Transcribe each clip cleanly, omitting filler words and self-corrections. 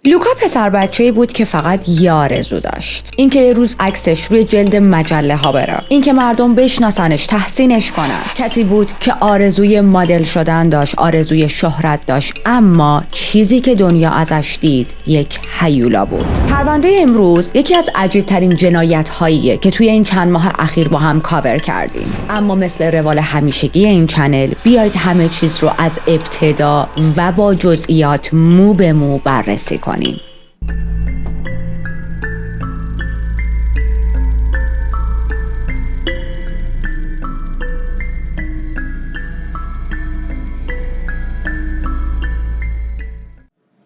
لوکا پسر بچه‌ای بود که فقط یه آرزو داشت، اینکه یه روز عکسش روی جلد مجله ها بره، اینکه مردم بشناسنش، تحسینش کنن. کسی بود که آرزوی مدل شدن داشت، آرزوی شهرت داشت، اما چیزی که دنیا ازش دید یک هیولا بود. پرونده امروز یکی از عجیب ترین جنایت هاییه که توی این چند ماه اخیر با هم کاور کردیم، اما مثل روال همیشگی این چنل بیایید همه چیز رو از ابتدا و با جزئیات مو به مو بررسی کنیم.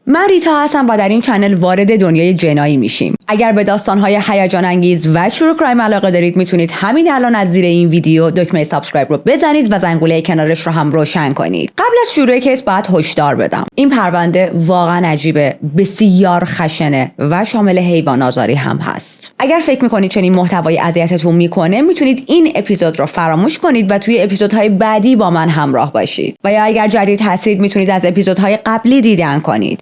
من ریتا هستم و در این چنل وارد دنیای جنایی میشیم. اگر به داستان‌های هیجان انگیز و ترو کرایم علاقه دارید میتونید همین الان از زیر این ویدیو دکمه سابسکرایب رو بزنید و زنگوله کنارش رو هم روشن کنید. قبل از شروع کیس باید هشدار بدم. این پرونده واقعا عجیبه، بسیار خشنه و شامل حیوان آزاری هم هست. اگر فکر میکنید چنین محتوایی اذیتتون میکنه میتونید این اپیزود رو فراموش کنید و توی اپیزودهای بعدی با من همراه باشید. و یا اگر جدید هستید میتونید از اپیزودهای قبلی دیدن کنید.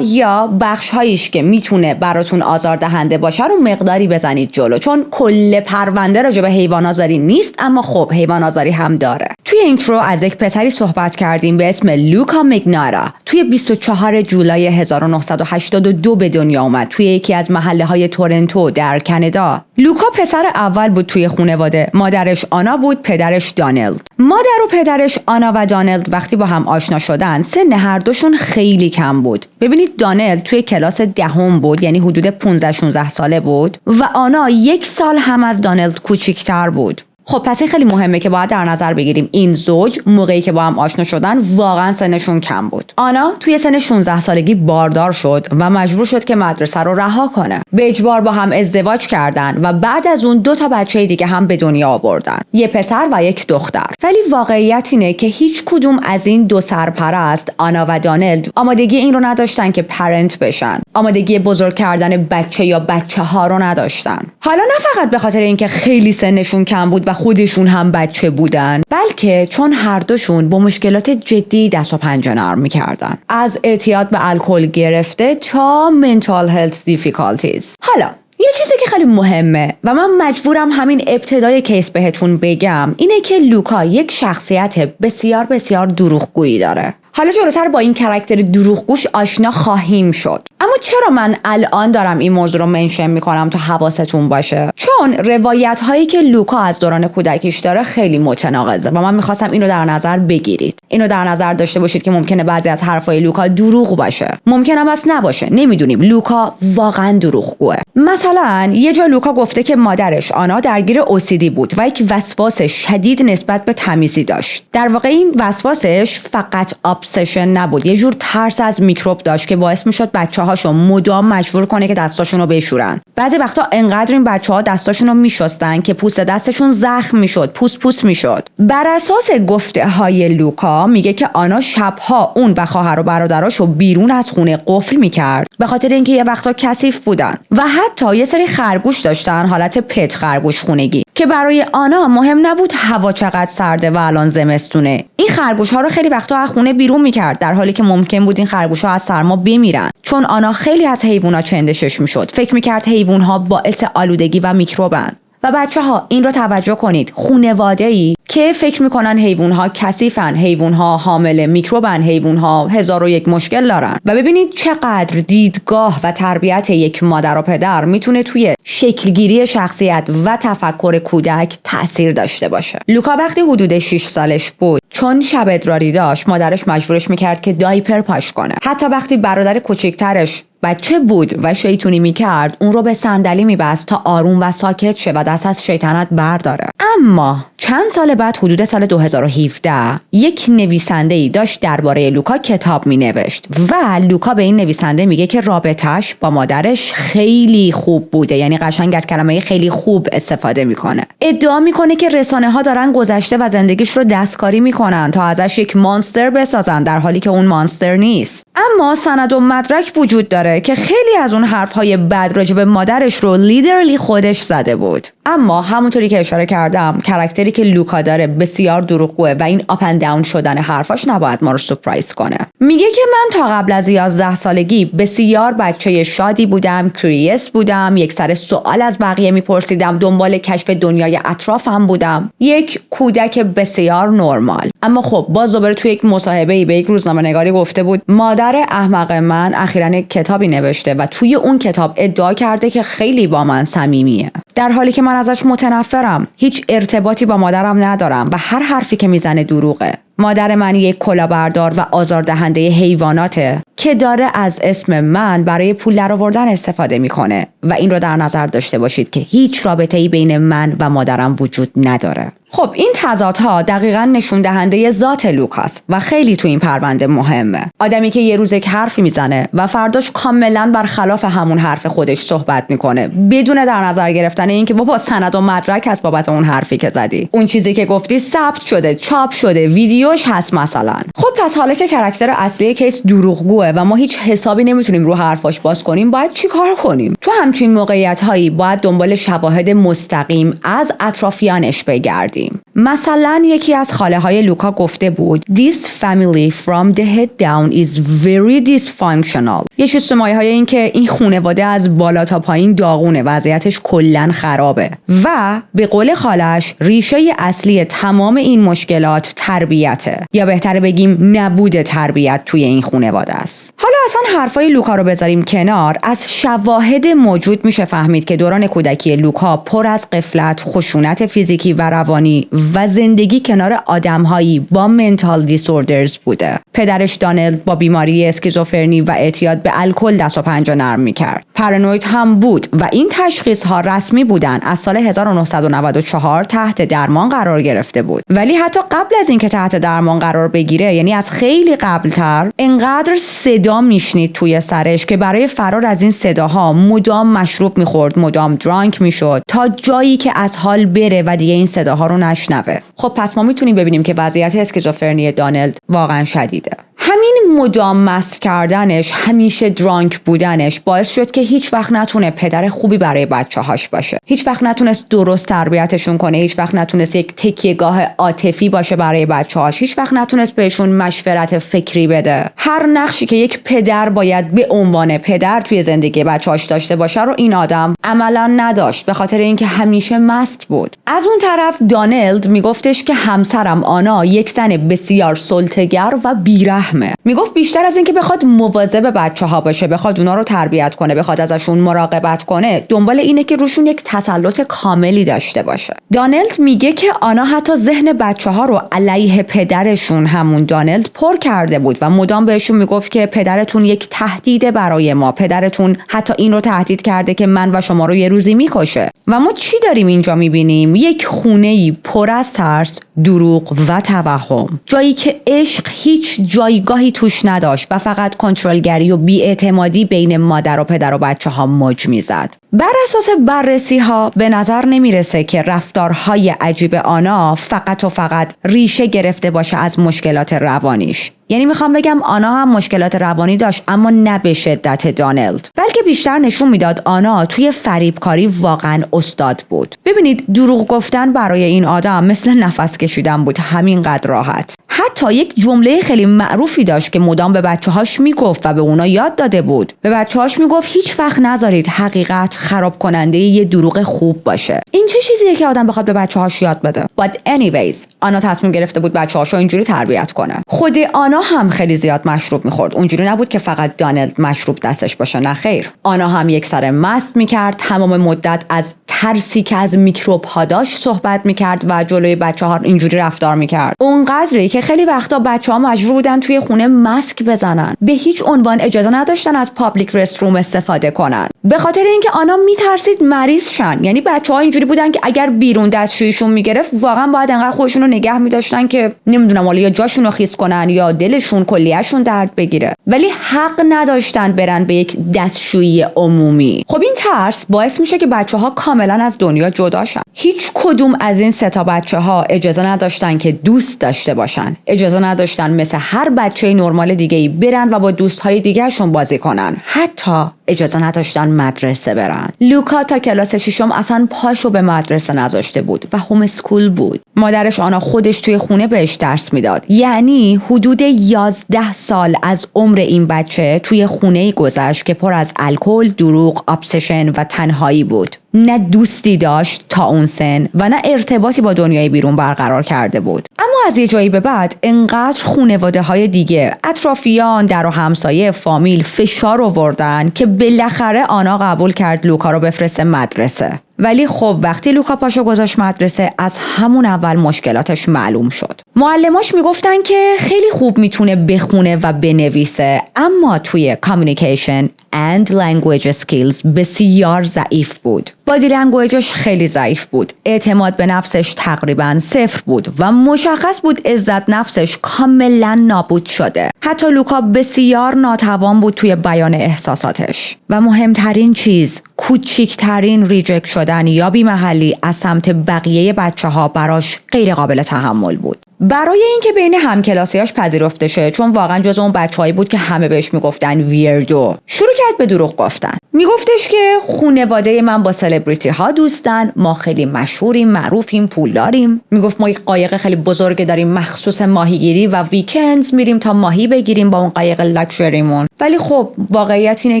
یا بخش هاییش که میتونه براتون آزاردهنده باشه رو مقداری بزنید جلو، چون کل پرونده راجع به حیوان آزاری نیست، اما خب حیوان آزاری هم داره. توی اینترو از یک پسری صحبت کردیم به اسم لوکا مگنارا. توی 24 جولای 1982 به دنیا اومد توی یکی از محله های تورنتو در کانادا. لوکا پسر اول بود توی خانواده. مادرش آنا بود، پدرش دانلد. مادر و پدرش آنا و دانلد وقتی با هم آشنا شدن سن هر دوشون خیلی کم بود. ببینید دانلد توی کلاس دهم بود، یعنی حدود 15-16 ساله بود و آنا 1 سال هم از دانلد کوچیک‌تر بود. خب پس این خیلی مهمه که باید در نظر بگیریم این زوج موقعی که با هم آشنا شدن واقعا سنشون کم بود. آنا توی سن 16 سالگی باردار شد و مجبور شد که مدرسه رو رها کنه. به اجبار با هم ازدواج کردن و بعد از اون 2 تا بچه دیگه هم به دنیا آوردن، یه پسر و یک دختر. ولی واقعیت اینه که هیچ کدوم از این 2 سرپرست، آنا و دانلد، آمادگی این رو نداشتن که پرنت بشن. آمادگی بزرگ کردن بچه یا بچه‌ها رو نداشتن. حالا نه فقط به خاطر اینکه خیلی سنشون کم بود و خودشون هم بچه بودن، بلکه چون هر دوشون با مشکلات جدی دست و پنجه نرم می‌کردن، از اعتیاد به الکل گرفته تا mental health difficulties. حالا یه چیزی که خیلی مهمه و من مجبورم همین ابتدای کیس بهتون بگم اینه که لوکا یک شخصیت بسیار بسیار دروغگویی داره. حالا جلوتر با این کاراکتر دروغگوش آشنا خواهیم شد. اما چرا من الان دارم این موضوع رو منشن میکنم تا حواستون باشه؟ چون روایت هایی که لوکا از دوران کودکیش داره خیلی متناقضه و من میخواستم اینو در نظر بگیرید. اینو در نظر داشته باشید که ممکنه بعضی از حرفای لوکا دروغ باشه، ممکنه هم اصلا نباشه، نمیدونیم. لوکا واقعا دروغگوه. مثلا یه جا لوکا گفته که مادرش آنا درگیر OCD بود و یک وسواس شدید نسبت به تمیزی داشت. در واقع این وسواسش فقط ابسشن نبود، یه جور ترس از میکروب داشت که باعث میشد بچه‌هاشو مدام مجبور کنه که دستاشون رو بشورن. بعضی وقتا انقدر این بچه‌ها دستاشون رو میشستن که پوست دستشون زخم میشد، پوست میشد. بر اساس گفته‌های لوکا میگه که آنا شبها اون و خواهر و برادراشو بیرون از خونه قفل میکرد به خاطر اینکه یه وقتا کثیف بودن و حتی یه سری خرگوش داشتن، حالت پت خرگوش خونگی، که برای آنا مهم نبود هوا چقدر سرده و الان زمستونه. این خرگوش‌ها رو خیلی وقتا از خونه بیرون میکرد در حالی که ممکن بود این خرگوش‌ها از سرما بمیرن، چون آنا خیلی از حیوونا چندشش میشد. فکر میکرد حیوان‌ها باعث آلودگی و میکروبن. و بچه‌ها این رو توجه کنید، خانواده‌ای که فکر میکنن حیوان‌ها کثیفن، حیوان‌ها حامل میکروبن، حیوان‌ها 1001 مشکل دارن. و ببینید چقدر دیدگاه و تربیت یک مادر و پدر میتونه توی شکلگیری شخصیت و تفکر کودک تأثیر داشته باشه. لوکا وقتی حدود 6 سالش بود، چون شب ادراری داشت، مادرش مجبورش میکرد که دایپر پاش کنه. حتی وقتی برادر کوچکترش بچه بود و شیطونی میکرد، اون رو به صندلی میبست تا آروم و ساکت شه و دست از شیطنت برداره. اما چند سال بعد، حدود سال 2017، یک نویسنده‌ای داشت درباره لوکا کتاب مینوشت و لوکا به این نویسنده میگه که رابطش با مادرش خیلی خوب بوده، یعنی قشنگ از کلمه خیلی خوب استفاده میکنه. ادعا میکنه که رسانه‌ها دارن گذشته و زندگیش رو دستکاری میکنن تا ازش یک مانستر بسازن، در حالی که اون مانستر نیست. اما سند و مدرک وجود داره که خیلی از اون حرفهای بد راجع به مادرش رو لیدرلی خودش زده بود. اما همونطوری که اشاره کردم کاراکتری که لوکا داره بسیار دروغگوه و این آپ اند داون شدن حرفاش نباید ما رو سورپرایز کنه. میگه که من تا قبل از 11 سالگی بسیار بچه شادی بودم، کریس بودم، یک سر سوال از بقیه میپرسیدم، دنبال کشف دنیای اطرافم بودم، یک کودک بسیار نرمال. اما خب باز دوباره توی یک مصاحبه‌ای به یک روزنامه‌نگاری گفته بود مادر احمق من اخیراً کتابی نوشته و توی اون کتاب ادعا کرده که خیلی با من صمیمیه، در حالی که من ازش متنفرم، هیچ ارتباطی با مادرم ندارم و هر حرفی که میزنه دروغه. مادر من یک کلاهبردار و آزاردهنده حیواناته که داره از اسم من برای پول درآوردن استفاده میکنه و این رو در نظر داشته باشید که هیچ رابطه‌ای بین من و مادرم وجود نداره. خب این تضادها دقیقاً نشون دهنده ذات لوکاست و خیلی تو این پرونده مهمه. آدمی که یه روز یک حرفی میزنه و فرداش کاملاً برخلاف همون حرف خودش صحبت میکنه بدون در نظر گرفتن اینکه بابا سند و مدرک هست بابت اون حرفی که زدی، اون چیزی که گفتی ثبت شده، چاپ شده، ویدیوش هست مثلا. خب پس حالا که کاراکتر اصلی کیس دروغگوه و ما هیچ حسابی نمیتونیم رو حرفاش باز کنیم، باید چی کار کنیم؟ تو همچین موقعیت‌هایی باید دنبال شواهد مستقیم از اطرافیانش بگردیم. مثلا یکی از خاله های لوکا گفته بود This family from the head down is very dysfunctional. یه شستمایه های این که این خانواده از بالا تا پایین داغونه، وضعیتش کلن خرابه و به قول خالش ریشه اصلی تمام این مشکلات تربیته، یا بهتره بگیم نبود تربیت توی این خانواده است. حالا اصلا حرفای لوکا رو بذاریم کنار، از شواهد موجود میشه فهمید که دوران کودکی لوکا پر از غفلت، خشونت فیزیکی و روانی و زندگی کنار آدم‌هایی با منتال دیسوردرز بوده. پدرش دانلد با بیماری اسکیزوفرنی و اعتیاد به الکل دست و پنجه نرم می‌کرد. پارانوید هم بود و این تشخیص‌ها رسمی بودن. از سال 1994 تحت درمان قرار گرفته بود. ولی حتی قبل از اینکه تحت درمان قرار بگیره، یعنی از خیلی قبل‌تر، انقدر صدا میشنید توی سرش که برای فرار از این صداها مدام مشروب می‌خورد، مدام درانک می‌شد تا جایی که از حال بره و دیگه این صداها رو نشنوه. خب پس ما میتونیم ببینیم که وضعیت اسکیزوفرنی دانلد واقعا شدیده. همین مدام مست کردنش، همیشه درانک بودنش باعث شد که هیچ وقت نتونه پدر خوبی برای بچه‌هاش باشه. هیچ وقت نتونست درست تربیتشون کنه، هیچ وقت نتونست یک تکیه‌گاه عاطفی باشه برای بچه‌هاش، هیچ وقت نتونست بهشون مشورت فکری بده. هر نقشی که یک پدر باید به عنوان پدر توی زندگی بچه‌هاش داشته باشه رو این آدم عملاً نداشت، به خاطر اینکه همیشه مست بود. از اون طرف دانلد میگفتش که همسرم آنا یک زن بسیار سلطه‌گر و بیرحمه. میگفت بیشتر از اینکه بخواد مواظب بچه‌ها باشه، بخواد اونا رو تربیت کنه، بخواد ازشون مراقبت کنه، دنبال اینه که روشون یک تسلط کاملی داشته باشه. دانلد میگه که آنا حتی ذهن بچه‌ها رو علیه پدرشون، همون دانلد، پر کرده بود و مدام بهشون میگفت که پدرتون یک تهدید برای ما، پدرتون حتی این رو تهدید کرده که من و شما رو یه روزی میکشه. و ما چی داریم اینجا میبینیم؟ یک خونه‌ای پر از ترس، دروغ و توهم، جایی که عشق هیچ جایگاهی توش نداشت و فقط کنترلگری و بی‌اعتمادی بین مادر و پدر و بچه‌ها موج میزد. بر اساس بررسی‌ها به نظر نمیرسه که رفتارهای عجیب آنا فقط و فقط ریشه گرفته باشه از مشکلات روانیش. یعنی میخوام بگم آنا هم مشکلات روانی داشت، اما نه به شدت دانلد، بلکه بیشتر نشون میداد آنا توی فریبکاری واقعا استاد بود. ببینید دروغ گفتن برای این آدم مثل نفس کشیدن بود، همینقدر راحت. حتی یک جمله خیلی معروفی داشت که مدام به بچه‌هاش میگفت و به اونا یاد داده بود. به بچه‌هاش میگفت هیچ وقت نذارید حقیقت خراب کننده یه دروغ خوب باشه. این چه چیزیه که آدم بخواد به بچه‌هاش یاد بده؟ But anyways آنا تصمیم گرفته بود بچه‌هاشو اینجوری تربیت کنه. خود آنا هم خیلی زیاد مشروب می‌خورد. اونجوری نبود که فقط دانلد مشروب دستش باشه، نه خیر. آنا هم یک سر مست می‌کرد، تمام مدت از ترسی که از میکروب‌ها داشت صحبت می‌کرد و جلوی بچه‌ها اینجوری رفتار می‌کرد. اونقدری که خیلی وقتا بچه‌ها مجبور بودن توی خونه ماسک بزنن. به هیچ عنوان اجازه نداشتن از پابلیک رستروم استفاده کنن. به خاطر اینکه آنا میترسید مریض شن. یعنی بچه‌ها اینجوری بودن که اگر بیرون دستشویشون میگرفت واقعا باید انقدر خودشون رو نگه می‌داشتن که نمیدونم حالا یا جاشون رو خیس کنن یا دلشون کلیهشون درد بگیره، ولی حق نداشتن برن به یک دستشویی عمومی. خب این ترس باعث میشه که بچه‌ها کاملا از دنیا جدا شن. هیچ کدوم از این سه تا بچه‌ها اجازه نداشتن که دوست داشته باشن، اجازه نداشتن مثل هر بچه نرمال دیگه‌ای برن و با دوست‌های دیگه‌شون بازی کنن، حتی اجازه نداشتن مدرسه برن. لوکا تا کلاس 6 اصلا پاشو به مدرسه نذاشته بود و هوم اسکول بود. مادرش آنا خودش توی خونه بهش درس میداد. یعنی حدود 11 سال از عمر این بچه توی خونه‌ای گذشت که پر از الکل، دروغ، ابسشن و تنهایی بود. نه دوستی داشت تا اون سن و نه ارتباطی با دنیای بیرون برقرار کرده بود. اما از یه جایی به بعد انقدر خانواده‌های دیگه، اطرافیان، در و همسایه، فامیل فشار آوردن که بالاخره آنا قبول کرد لوکا رو بفرسته مدرسه. ولی خب وقتی لوکا پاشو گذاشت مدرسه، از همون اول مشکلاتش معلوم شد. معلماش میگفتن که خیلی خوب میتونه بخونه و بنویسه، اما توی communication and language skills بسیار ضعیف بود. بادی لنگویجش خیلی ضعیف بود. اعتماد به نفسش تقریباً صفر بود و مشخص بود عزت نفسش کاملا نابود شده. حتی لوکا بسیار ناتوان بود توی بیان احساساتش. و مهمترین چیز، کوچیکترین ریجکت شدن یا بی‌محلی از سمت بقیه بچه‌ها براش غیر قابل تحمل بود. برای اینکه بین همکلاسیاش پذیرفته شه، چون واقعا جز اون بچه‌هایی بود که همه بهش میگفتن ویردو، شروع کرد به دروغ گفتن. میگفتش که خانواده من با سلبریتی ها دوستن، ما خیلی مشهوریم، معروفیم، پولداریم. میگفت ما یک قایق خیلی بزرگ داریم مخصوص ماهیگیری و ویکندز میریم تا ماهی بگیریم با اون قایق لاکچریمون. ولی خب واقعیت اینه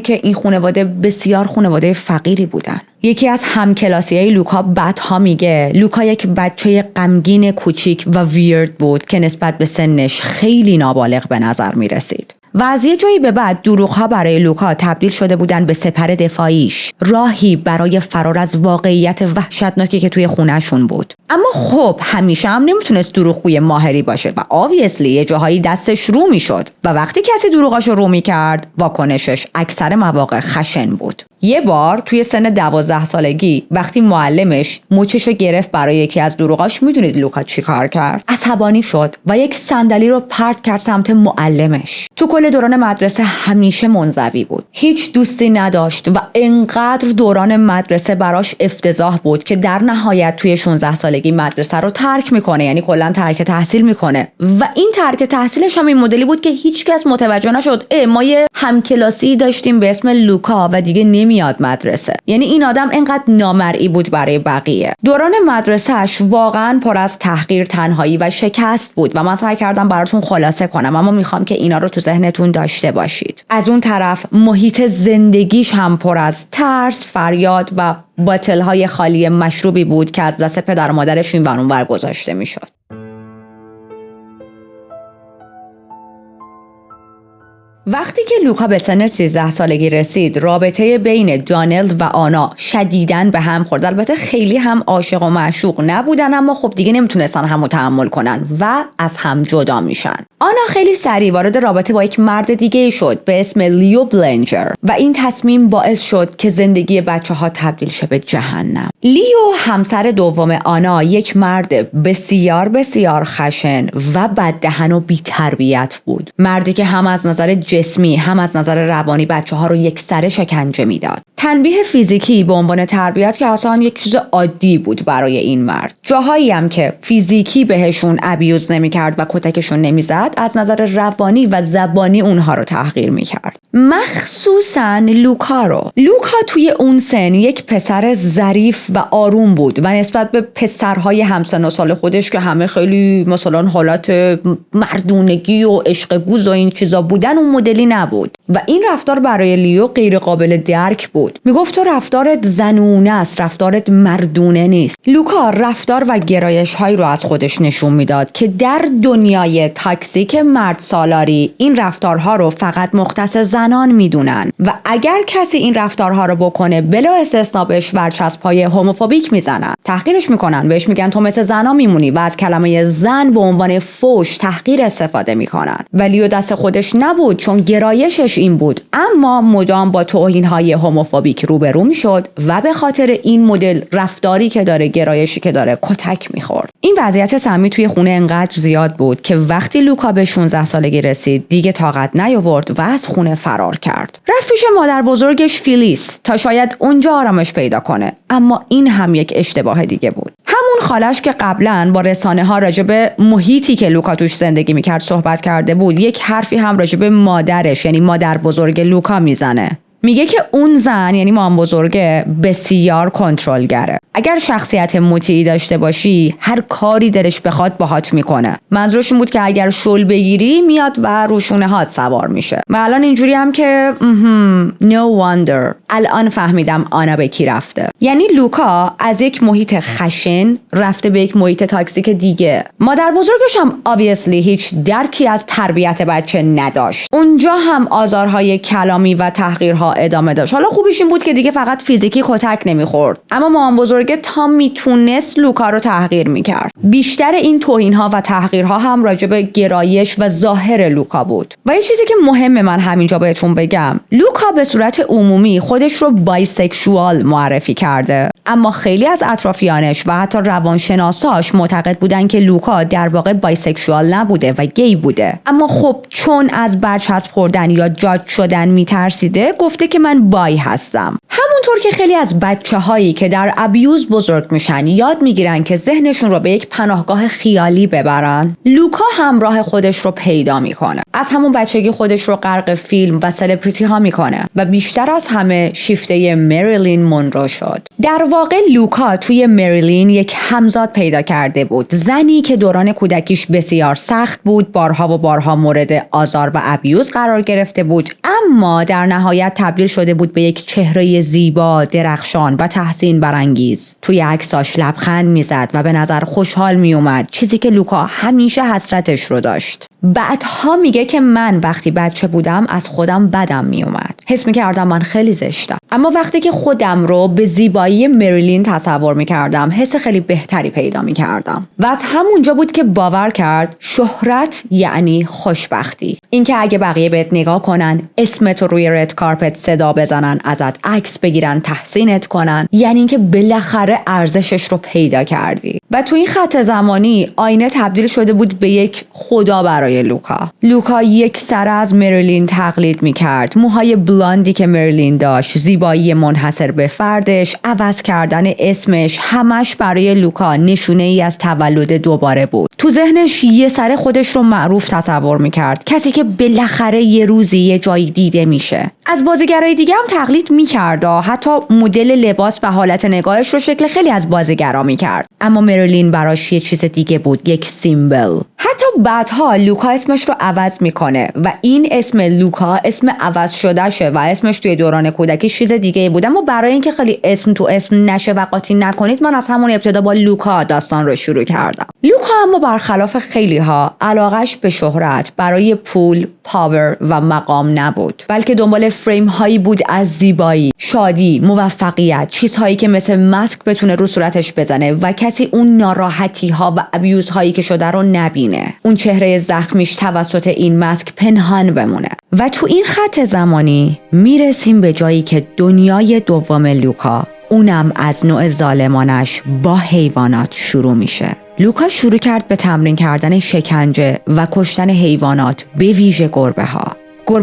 که این خانواده بسیار خانواده فقیری بودن. یکی از همکلاسیای لوکا بعدها میگه لوکا یک بچه غمگین کوچیک و ویرد بود که نسبت به سنش خیلی نابالغ به نظر میرسید. و از یه جایی به بعد دروغ‌ها برای لوکا تبدیل شده بودن به سپر دفاعیش، راهی برای فرار از واقعیت وحشتناکی که توی خونه‌شون بود. اما خب همیشه هم نمیتونست دروغگوی ماهری باشه و obviously یه جاهایی دستش رو میشد و وقتی کسی دروغاشو رو میکرد، واکنشش اکثر مواقع خشن بود. یه بار توی سن 12 سالگی وقتی معلمش مچشو گرفت برای یکی از دروغاش، میدونید لوکا چی کار کرد؟ عصبانی شد و یک صندلی رو پرت کرد سمت معلمش. تو کل دوران مدرسه همیشه منزوی بود، هیچ دوستی نداشت و انقدر دوران مدرسه براش افتضاح بود که در نهایت توی 16 سالگی مدرسه رو ترک میکنه، یعنی کلا ترک تحصیل میکنه. و این ترک تحصیلش هم این مدلی بود که هیچکس متوجه نشد ما یه همکلاسی داشتیم به اسم لوکا و دیگه نمیاد مدرسه. یعنی این آدم انقدر نامرئی بود برای بقیه. دوران مدرسهش واقعا پر از تحقیر، تنهایی و شکست بود و من سعی کردم براتون خلاصه کنم، اما میخوام که اینا رو تو ذهنتون داشته باشید. از اون طرف محیط زندگیش هم پر از ترس، فریاد و باتل‌های خالی مشروبی بود که از دست پدر و مادرش این ور اون ور گذاشته میشد. وقتی که لوکا به سن 13 سالگی رسید، رابطه بین دانلد و آنا شدیداً به هم خورد. البته خیلی هم عاشق و معشوق نبودن، اما خب دیگه نمیتونستن همو تحمل کنن و از هم جدا میشن. آنا خیلی سریع وارد رابطه با یک مرد دیگه شد به اسم لیو بلنجر و این تصمیم باعث شد که زندگی بچه‌ها تبدیل شه به جهنم. لیو همسر دوم آنا یک مرد بسیار بسیار خشن و بددهن و بی‌تربیت بود. مردی که هم از نظر جسمی هم از نظر روانی بچه‌ها رو یکسره شکنجه میداد. تنبیه فیزیکی به عنوان تربیت که اصلا یک چیز عادی بود برای این مرد. جاهایی هم که فیزیکی بهشون ابیوز نمی‌کرد و کتکشون نمیزد، از نظر روانی و زبانی اونها رو تحقیر می‌کرد. مخصوصاً لوکا رو. لوکا توی اون سن یک پسر ظریف و آروم بود و نسبت به پسرهای همسن و سال خودش که همه خیلی مثلا حالت مردونگی و عشق گوز و این چیزا بودن، اون مدلی نبود و این رفتار برای لیو غیر قابل درک بود. میگفت تو رفتارت زنونه است، رفتارت مردونه نیست. لوکا رفتار و گرایش هایی رو از خودش نشون میداد که در دنیای تاکسیک مرد سالاری این رفتارها رو فقط مختص زنان میدونن و اگر کسی این رفتارها رو بکنه بلا استثنا بهش ورچسب‌های هوموفوبیک میزنن، تحقیرش میکنن، بهش میگن تو مثل زنا میمونی و از کلمه زن به عنوان فوش تحقیر استفاده میکنن. ولی لیو دست خودش نبود، چون چون گرایشش این بود، اما مدام با توهین‌های هوموفوبیک روبرو می‌شد و به خاطر این مدل رفتاری که داره، گرایشی که داره، کتک می‌خورد. این وضعیت سمی توی خونه انقدر زیاد بود که وقتی لوکا به 16 سالگی رسید دیگه طاقت نیاورد و از خونه فرار کرد. رفت پیش مادر بزرگش فیلیس تا شاید اونجا آرامش پیدا کنه، اما این هم یک اشتباه دیگه بود. همون خالش که قبلا با رسانه‌ها راجع به محیطی که لوکا توش زندگی میکرد صحبت کرده بود، یک حرفی هم راجع به مادرش یعنی مادر بزرگ لوکا میزنه. میگه که اون زن یعنی مام بزرگه بسیار کنترلگره. اگر شخصیت مطیعی داشته باشی هر کاری دلش بخواد باهات میکنه. منظورش این بود که اگر شل بگیری میاد و روشونه هات سوار میشه. و الان اینجوری هم که no wonder الان فهمیدم آنا به کی رفته. یعنی لوکا از یک محیط خشن رفته به یک محیط تاکسیک دیگه. مادر بزرگش هم obviously هیچ درکی از تربیت بچه نداشت. اونجا هم آزارهای کلامی و تحقیرها ادامه داشت. حالا خوبیش این بود که دیگه فقط فیزیکی کتک نمیخورد، اما مام بزرگ تا میتونست لوکا رو تحقیر میکرد. بیشتر این توهین‌ها و تحقیرها هم راجع به گرایش و ظاهر لوکا بود. و یه چیزی که مهمه من همینجا بهتون بگم، لوکا به صورت عمومی خودش رو بایسکشوال معرفی کرده، اما خیلی از اطرافیانش و حتی روانشناساش معتقد بودن که لوکا در واقع بایسکشوال نبوده و گی بوده. اما خب چون از برچسب خوردن یا جاج شدن میترسیده، گفته که من بای هستم. همونطور که خیلی از بچه‌هایی که در ابیوز بزرگ میشن یاد میگیرن که ذهنشون رو به یک پناهگاه خیالی ببرن، لوکا هم راه خودش رو پیدا میکنه. از همون بچگی خودش رو غرق فیلم و سلبریتی ها میکنه و بیشتر از همه شیفته مریلین مونرو شد. در واقع لوکا توی مریلین یک همزاد پیدا کرده بود، زنی که دوران کودکیش بسیار سخت بود، بارها و بارها مورد آزار و ابیوز قرار گرفته بود، اما در نهایت تبدیل شده بود به یک چهره زیبا، درخشان و تحسین برانگیز. توی عکساش لبخند میزد و به نظر خوشحال میومد، چیزی که لوکا همیشه حسرتش رو داشت. بعدها میگه که من وقتی بچه بودم از خودم بدم میومد. حس میکردم من خیلی زشتم. اما وقتی که خودم رو به زیبایی مریلین تصور میکردم، حس خیلی بهتری پیدا میکردم. و از همونجا بود که باور کرد شهرت یعنی خوشبختی. اینکه اگه بقیه بهت نگاه کنن، اسمت رو روی رد کارپت صدا بزنن، ازت عکس بگیرن، تحسینت کنن، یعنی اینکه بالاخره ارزشش رو پیدا کردی. و تو این خط زمانی آینه تبدیل شده بود به یک خدا برای لوکا. لوکا یک سر از مریلین تقلید میکرد. موهای بلاندی که مریلین داشت، زیبایی منحصر به فردش، عوض کردن اسمش، همش برای لوکا نشونه ای از تولد دوباره بود. تو ذهنش یه سر خودش رو معروف تصور میکرد، کسی که بالاخره یه روزی یه جایی دیده میشه. از بازیگرای دیگه هم تقلید میکرد، حتی مدل لباس و حالت نگاهش رو شکل خیلی از بازیگرا میکرد. اما مریلین براش یه چیز دیگه بود، یک سیمبل. حتی بعدها لوکا اسمش رو عوض میکنه و این اسم لوکا اسم عوض شده شه و اسمش توی دوران کودکی چیز دیگه بود. اما برای اینکه خیلی اسم تو اسم نشه و قاطی نکنید، من از همون ابتدا با لوکا داستان رو شروع کردم. لوکا اما برخلاف خیلی ها علاقش به شهرت برای پول، پاور و مقام نبود، بلکه دنبال فریم هایی بود از زیبایی، شادی، موفقیت، چیزهایی که مثل ماسک بتونه رو صورتش بزنه و کسی اون ناراحتی ها و ابیوز هایی که شده رو نبینه. اون چهره زخمیش توسط این ماسک پنهان بمونه. و تو این خط زمانی میرسیم به جایی که دنیای دوم لوکا، اونم از نوع ظالمانش با حیوانات شروع میشه. لوکا شروع کرد به تمرین کردن شکنجه و کشتن حیوانات، به ویژه گربه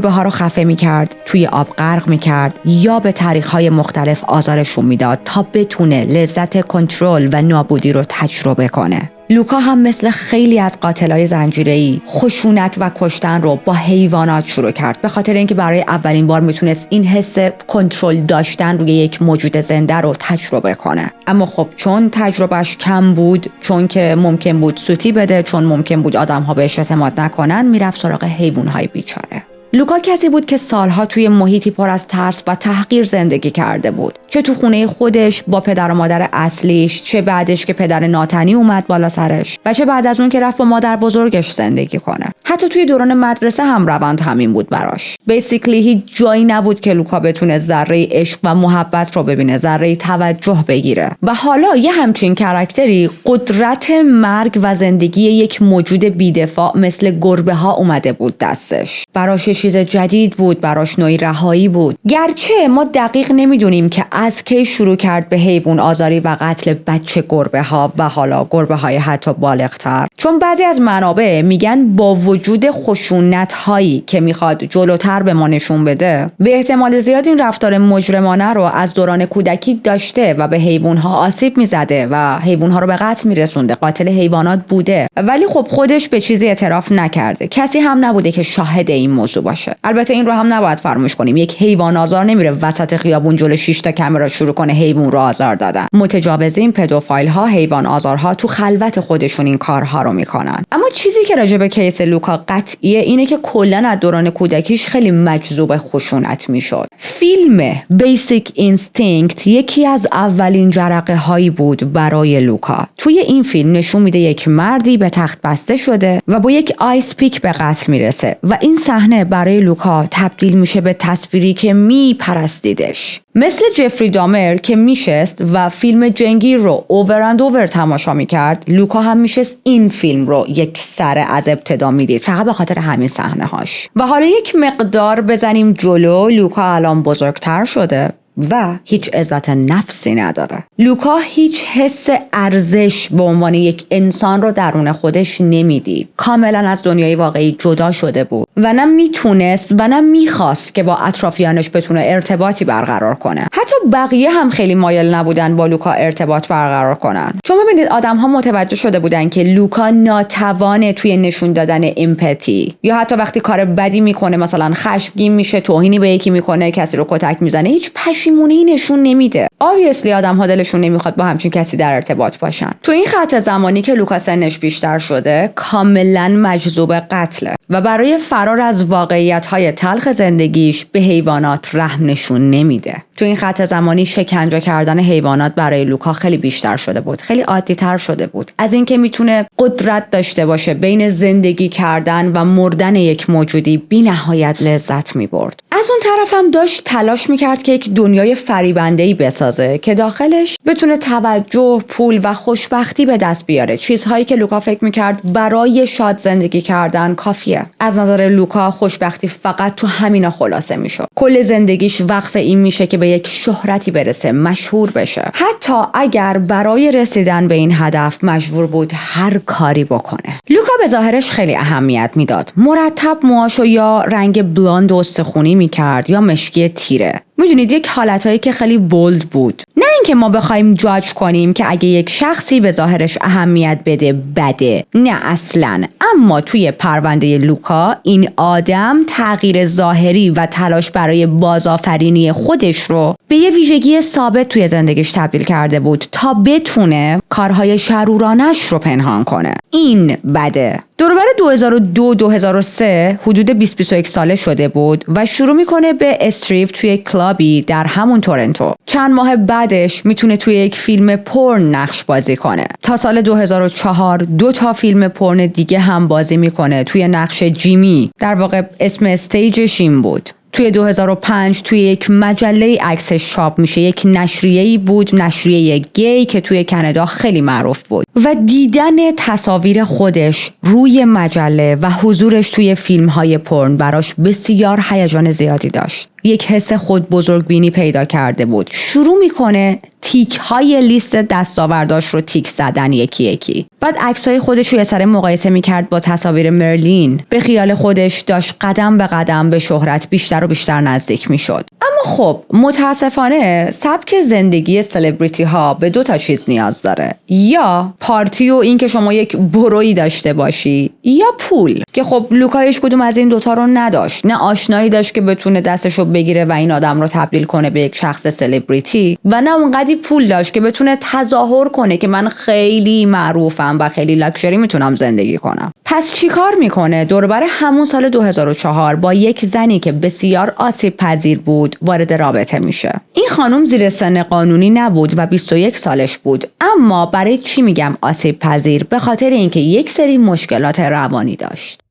ها رو خفه می کرد، توی آب غرق می کرد یا به طریق‌های مختلف آزارشون میداد تا بتونه لذت کنترل و نابودی رو تجربه کنه. لوکا هم مثل خیلی از قاتلای زنجیره‌ای خشونت و کشتن رو با حیوانات شروع کرد، به خاطر اینکه برای اولین بار میتونست این حس کنترل داشتن روی یک موجود زنده رو تجربه کنه. اما خب چون تجربهش کم بود، چون که ممکن بود سوتی بده، چون ممکن بود آدم‌ها بهش اعتماد نکنن، میرفت سراغ حیوان‌های بیچاره. لوکا کسی بود که سالها توی محیطی پر از ترس و تحقیر زندگی کرده بود. چه تو خونه خودش با پدر و مادر اصلیش، چه بعدش که پدر ناتنی اومد بالا سرش و چه بعد از اون که رفت با مادر بزرگش زندگی کنه. حتی توی دوران مدرسه هم روند همین بود براش. بیسیکلی هیچ جایی نبود که لوکا بتونه ذره عشق و محبت رو ببینه، ذره توجه بگیره. و حالا یه همچین کاراکتری قدرت مرگ و زندگی یک موجود بی‌دفاع مثل گربه ها اومده بود دستش. براش چیز جدید بود، براش نوعی رهایی بود. گرچه ما دقیق نمیدونیم که از کی شروع کرد به حیوان آزاری و قتل بچه گربه ها و حالا گربه های حتی بالغتر، چون بعضی از منابع میگن با وجود خشونت هایی که میخواد جلوتر به ما نشون بده، به احتمال زیاد این رفتار مجرمانه رو از دوران کودکی داشته و به حیوان ها آسیب میزده و حیوان ها رو به قتل میرسونده، قاتل حیوانات بوده. ولی خب خودش به چیزی اعتراف نکرده، کسی هم نبوده که شاهد این موضوع باشه. البته این رو هم نباید فراموش کنیم، یک حیوان آزار نمیره وسط خیابون جلوی 6 تا کامera شروع کنه حیوان رو آزار دادن. متجاوزین، پدوفایل ها، حیوان آزارها تو خلوت خودشون این کارها رو میکنن. اما چیزی که راجع به کیس لوکا قطعیه اینه که کلا از دوران کودکیش خیلی مجذوب خشونت میشد. فیلم بیسیک اینستینکت یکی از اولین جرقه هایی بود برای لوکا. توی این فیلم نشون میده یک مردی به تخت بسته شده و با یک آیس پیک به قتل میرسه و این صحنه برای لوکا تبدیل میشه به تصویری که میپرستیدش. مثل جفری دامر که میشست و فیلم جنگیر رو اوور اند اوور تماشا میکرد، لوکا هم میشست این فیلم رو یک سر از ابتدا میدید، فقط به خاطر همین صحنه هاش. و حالا یک مقدار بزنیم جلو، لوکا الان بزرگتر شده و هیچ عزت نفسی نداره. لوکا هیچ حس ارزش به عنوان یک انسان رو درون خودش نمیدید. کاملا از دنیای واقعی جدا شده بود و نه میتونست و نه میخواست که با اطرافیانش بتونه ارتباطی برقرار کنه. حتی بقیه هم خیلی مایل نبودن با لوکا ارتباط برقرار کنن. چون ببینید آدم ها متوجه شده بودن که لوکا ناتوانه توی نشون دادن امپاتی، یا حتی وقتی کار بدی میکنه، مثلا خشمگین میشه، توهینی به یکی میکنه، کسی رو کتک میزنه، هیچ پشیمونی نشون نمیده. obviously آدم ها دلشون نمیخواد با همچین کسی در ارتباط باشن. تو این خط زمانی که لوکا سنش بیشتر شده، کاملا مجذوب قتله و برای فرار از واقعیت‌های تلخ زندگیش به حیوانات رحم نشون نمیده. تو این خط زمانی شکنجه کردن حیوانات برای لوکا خیلی بیشتر شده بود، خیلی عادی تر شده بود از اینکه میتونه قدرت داشته باشه بین زندگی کردن و مردن یک موجودی بی نهایت لذت میبرد. از اون طرف هم داشت تلاش میکرد که یک دنیای فریبنده‌ای بسازه که داخلش بتونه توجه، پول و خوشبختی به دست بیاره، چیزهایی که لوکا فکر میکرد برای شاد زندگی کردن کافیه. از نظر لوکا خوشبختی فقط تو همینا خلاصه میشه. کل زندگیش وقف این میشه که به یک شهرتی برسه، مشهور بشه، حتی اگر برای رسیدن به این هدف مجبور بود هر کاری بکنه. لوکا به ظاهرش خیلی اهمیت میداد. مرتب موهاشو یا رنگ بلوند و استخونی میکرد یا مشکی تیره. میدونید یک حالتایی که خیلی بولد بود. نه اینکه ما بخوایم جاج کنیم که اگه یک شخصی به ظاهرش اهمیت بده بده، نه اصلاً. اما توی پرونده لوکا این آدم تغییر ظاهری و تلاش برای بازآفرینی خودش رو به یه ویژگی ثابت توی زندگیش تبدیل کرده بود تا بتونه کارهای شرورانش رو پنهان کنه. این بده. دوربر 2002-2003 حدود 20-21 ساله شده بود و شروع میکنه به استریپ توی کلابی در همون تورنتو. چند ماه بعدش میتونه توی یک فیلم پورن نقش بازی کنه. تا سال 2004 2 تا فیلم پورن دیگه هم بازی میکنه توی نقش جیمی. در واقع اسم استیجش این بود. توی 2005 توی یک مجله عکسش چاپ میشه. یک نشریه‌ای بود، نشریه گی که توی کانادا خیلی معروف بود و دیدن تصاویر خودش روی مجله و حضورش توی فیلم‌های پورن براش بسیار هیجان زیادی داشت. یک حس خود بزرگبینی پیدا کرده بود. شروع میکنه تیک‌های لیست دستاورداش رو تیک زدن یکی یکی. بعد عکسای خودش رو یه سره مقایسه میکرد با تصاویر مرلین. به خیال خودش داشت قدم به قدم به شهرت بیشتر و بیشتر نزدیک میشد. اما خب متاسفانه سبک زندگی سلبریتی ها به 2 تا چیز نیاز داره، یا پارتی و این که شما یک برویی داشته باشی، یا پول، که خب لوکا هیچ کدوم از این 2 تا رو نداشت. نه آشنایی داشت که بتونه دستشو بگیره و این آدم رو تبدیل کنه به یک شخص سلبریتی و نه اونقدی پول داشت که بتونه تظاهر کنه که من خیلی معروفم و خیلی لاکچری میتونم زندگی کنم. پس چیکار میکنه؟ دوربر همون سال 2004 با یک زنی که بسیار آسیب پذیر بود وارد رابطه میشه. این خانم زیر سن قانونی نبود و 21 سالش بود. اما برای چی میگم آسیب پذیر؟ به خاطر اینکه یک سری مشکلات روانی داشت.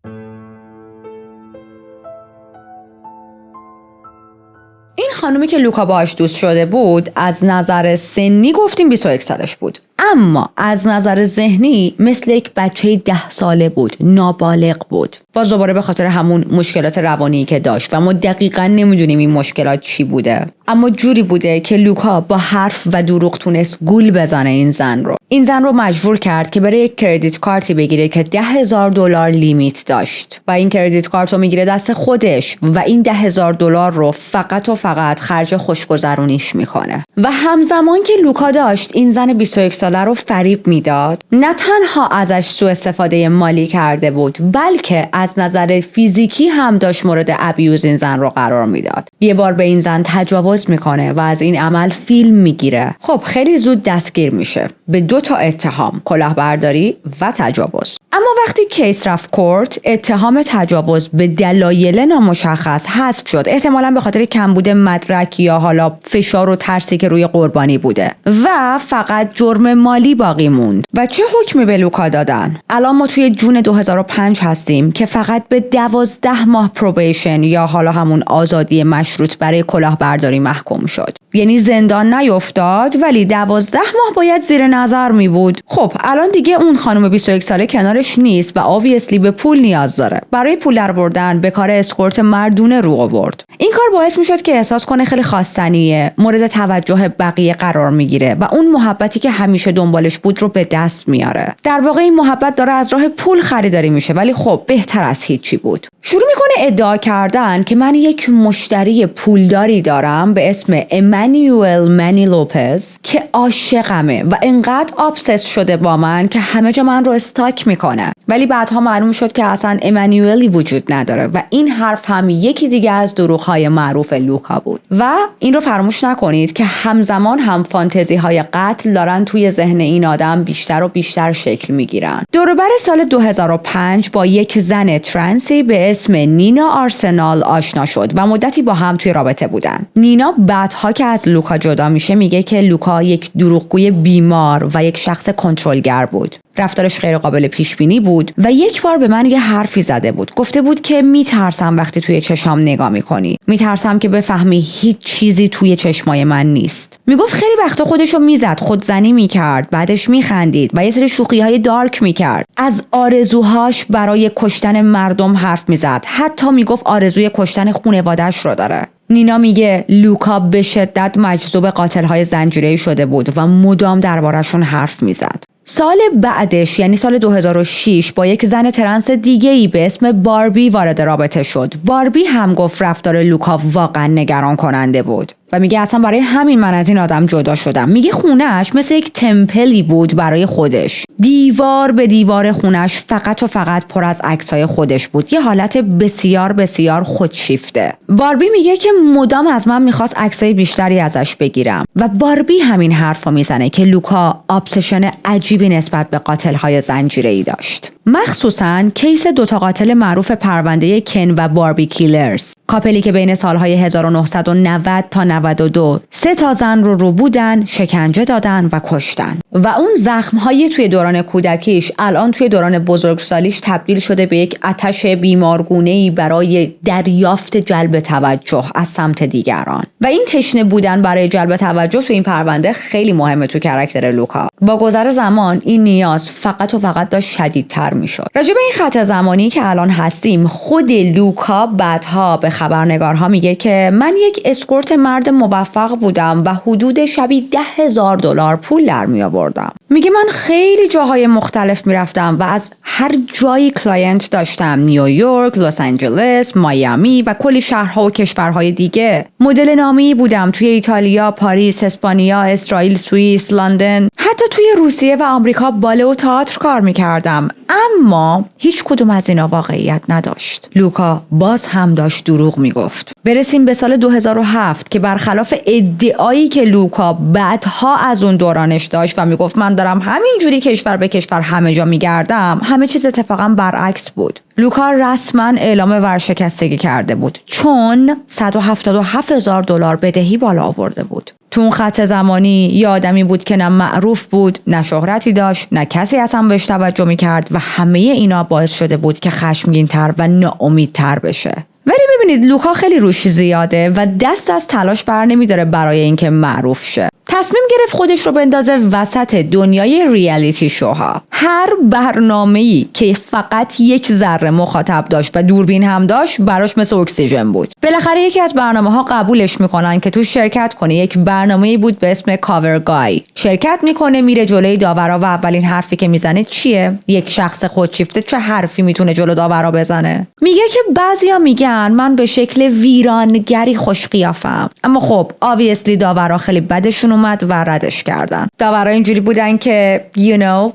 این خانومی که لوکا باهاش دوست شده بود از نظر سنی گفتیم 21 سالش بود، اما از نظر ذهنی مثل یک بچه 10 ساله بود، نابالغ بود. باز دوباره به خاطر همون مشکلات روانی که داشت و ما دقیقاً نمیدونیم این مشکلات چی بوده، اما جوری بوده که لوکا با حرف و دروغ تونست گول بزنه این زن رو مجبور کرد که بره یک کردیت کارتی بگیره که $10,000 لیمیت داشت و این کردیت کارت رو میگیره دست خودش و این $10,000 رو فقط و فقط خرج خوشگذرونیش میکنه و همزمان که لوکا داشت این زن 21 ساله رو فریب میداد، نه تنها ازش سوء استفاده مالی کرده بود بلکه از نظر فیزیکی هم داشت مورد ابیوز این زن رو قرار میداد. یه بار به این زن تجاوز میکنه و از این عمل فیلم میگیره. خب خیلی زود دستگیر میشه به 2 تا اتهام، کلاهبرداری و تجاوز. اما وقتی کیس رفت کورت، اتهام تجاوز به دلایل نامشخص حذف شد، احتمالاً به خاطر کمبود مدرک یا حالا فشار و ترسی که روی قربانی بوده و فقط جرم مالی باقی موند. و چه حکمی به لوکا دادن؟ الان ما توی جون 2005 هستیم که فقط به 12 ماه پروبیشن یا حالا همون آزادی مشروط برای کلاهبرداری محکوم شد. یعنی زندان نیفتاد ولی 12 ماه باید زیر نظر می بود. خب الان دیگه اون خانم 21 ساله کنارش نیست و obviously به پول نیاز داره. برای پول درآوردن به کار اسکورت مردونه رو آورد. این کار باعث می شد که احساس کنه خیلی خواستنیه، مورد توجه بقیه قرار میگیره و اون محبتی که همیشه دنبالش بود رو به دست میاره. در واقع این محبت داره از راه پول خریداری میشه ولی خب بهتر از هیچی بود. شروع میکنه ادعا کردن که من یک مشتری پولداری دارم به اسم امانوئل منی لوپز که عاشقمه و انقدر آبسس شده با من که همه جا من رو استاک میکنه. ولی بعدها معلوم شد که اصلا امانوئلی وجود نداره و این حرف هم یکی دیگه از دروغ‌های معروف لوکا بود. و این رو فراموش نکنید که همزمان هم فانتزی‌های قتل دارن توی ذهن این آدم بیشتر و بیشتر شکل میگیرن. دوروبر سال 2005 با یک زن ترنسی به اسم نینا آرسنال آشنا شد و مدتی با هم توی رابطه بودن. نینا بعدها که از لوکا جدا میشه میگه که لوکا یک دروغگوی بیمار و یک شخص کنترلگر بود. رفتارش غیر قابل پیش بینی بود و یک بار به من یه حرفی زده بود. گفته بود که میترسم وقتی توی چشام نگاه میکنی. میترسم که بفهمی هیچ چیزی توی چشمای من نیست. میگفت خیلی وقتا خودشو میزد، خودزنی میکرد، بعدش میخندید و یه سری شوخی‌های دارک میکرد. از آرزوهاش برای کشتن مردم حرف میزد. حتی میگفت آرزوی کشتن خانواده‌اش رو داره. نینا میگه لوکا به شدت مجذوب قاتل‌های زنجیره‌ای شده بود و مدام دربارشون حرف میزد. سال بعدش یعنی سال 2006 با یک زن ترنس دیگه‌ای به اسم باربی وارد رابطه شد. باربی هم گفت رفتار لوکا واقعا نگران کننده بود و میگه اصلا برای همین من از این آدم جدا شدم. میگه خونه‌اش مثل یک تمپلی بود برای خودش. دیوار به دیوار خونه‌اش فقط و فقط پر از عکسای خودش بود. یه حالت بسیار بسیار خودشیفته. باربی میگه که مدام از من میخواست عکسای بیشتری ازش بگیرم و باربی همین حرفو میزنه که لوکا ابسشن عجیبی نسبت به قاتل‌های زنجیره‌ای داشت. مخصوصاً کیس 2 تا قاتل معروف پرونده کن و باربی کیلرز، کاپلی که بین سالهای 1990 تا 92 3 تا زن رو بودن، شکنجه دادن و کشتن و اون زخم‌های توی دوران کودکیش الان توی دوران بزرگسالیش تبدیل شده به یک آتش بیمارگونه‌ای برای دریافت جلب توجه از سمت دیگران و این تشنه بودن برای جلب توجه توی این پرونده خیلی مهمه تو کاراکتر لوکا. با گذر زمان این نیاز فقط و فقط داشت شدیدتر میشد. راجع به این خط زمانی که الان هستیم، خود لوکا بعدها به خبرنگارها میگه که من یک اسکورت مرد موفق بودم و حدود شبی $10,000 پول در می آوردم. میگه من خیلی جاهای مختلف میرفتم و از هر جایی کلاینت داشتم، نیویورک، لس آنجلس، میامی و کلی شهرها و کشورهای دیگه. مدل نامی بودم توی ایتالیا، پاریس، اسپانیا، اسرائیل، سوئیس، لندن. هر حتی توی روسیه و آمریکا باله و تئاتر کار میکردم، اما هیچ کدوم از اینا واقعیت نداشت. لوکا باز هم داشت دروغ میگفت. برسیم به سال 2007 که برخلاف ادعایی که لوکا بعدها از اون دورانش داشت و میگفت من دارم همینجوری کشور به کشور همه جا میگردم، همه چیز اتفاقا برعکس بود. لوکا رسما اعلام ورشکستگی کرده بود چون $177,000 بدهی بالا آورده بود. تو اون خط زمانی یه آدمی بود که نه معروف بود، نه شهرتی داشت، نه کسی اصلا بهش توجه میکرد و همه اینا باعث شده بود که خشمگین‌تر و ناامیدتر بشه. ولی ببینید لوکا خیلی روش زیاده و دست از تلاش بر نمیداره برای اینکه معروف شه. تصمیم گرفت خودش رو بندازه وسط دنیای ریالیتی شوها. هر برنامه‌ای که فقط یک ذره مخاطب داشت و دوربین هم داشت براش مثل اکسیژن بود. بالاخره یکی از برنامه‌ها قبولش میکنن که تو شرکت کنه. یک برنامه‌ای بود به اسم کاور گای. شرکت میکنه، میره جلوی داورا و اولین حرفی که میزنه چیه؟ یک شخص خودشیفته چه حرفی میتونه جلو داورا بزنه؟ میگه که بعضیا میگن من به شکل ویرانگری خوش قیافم. اما خب obviously داورا خیلی بدشون اومد و ردش کردن. داورا اینجوری بودن که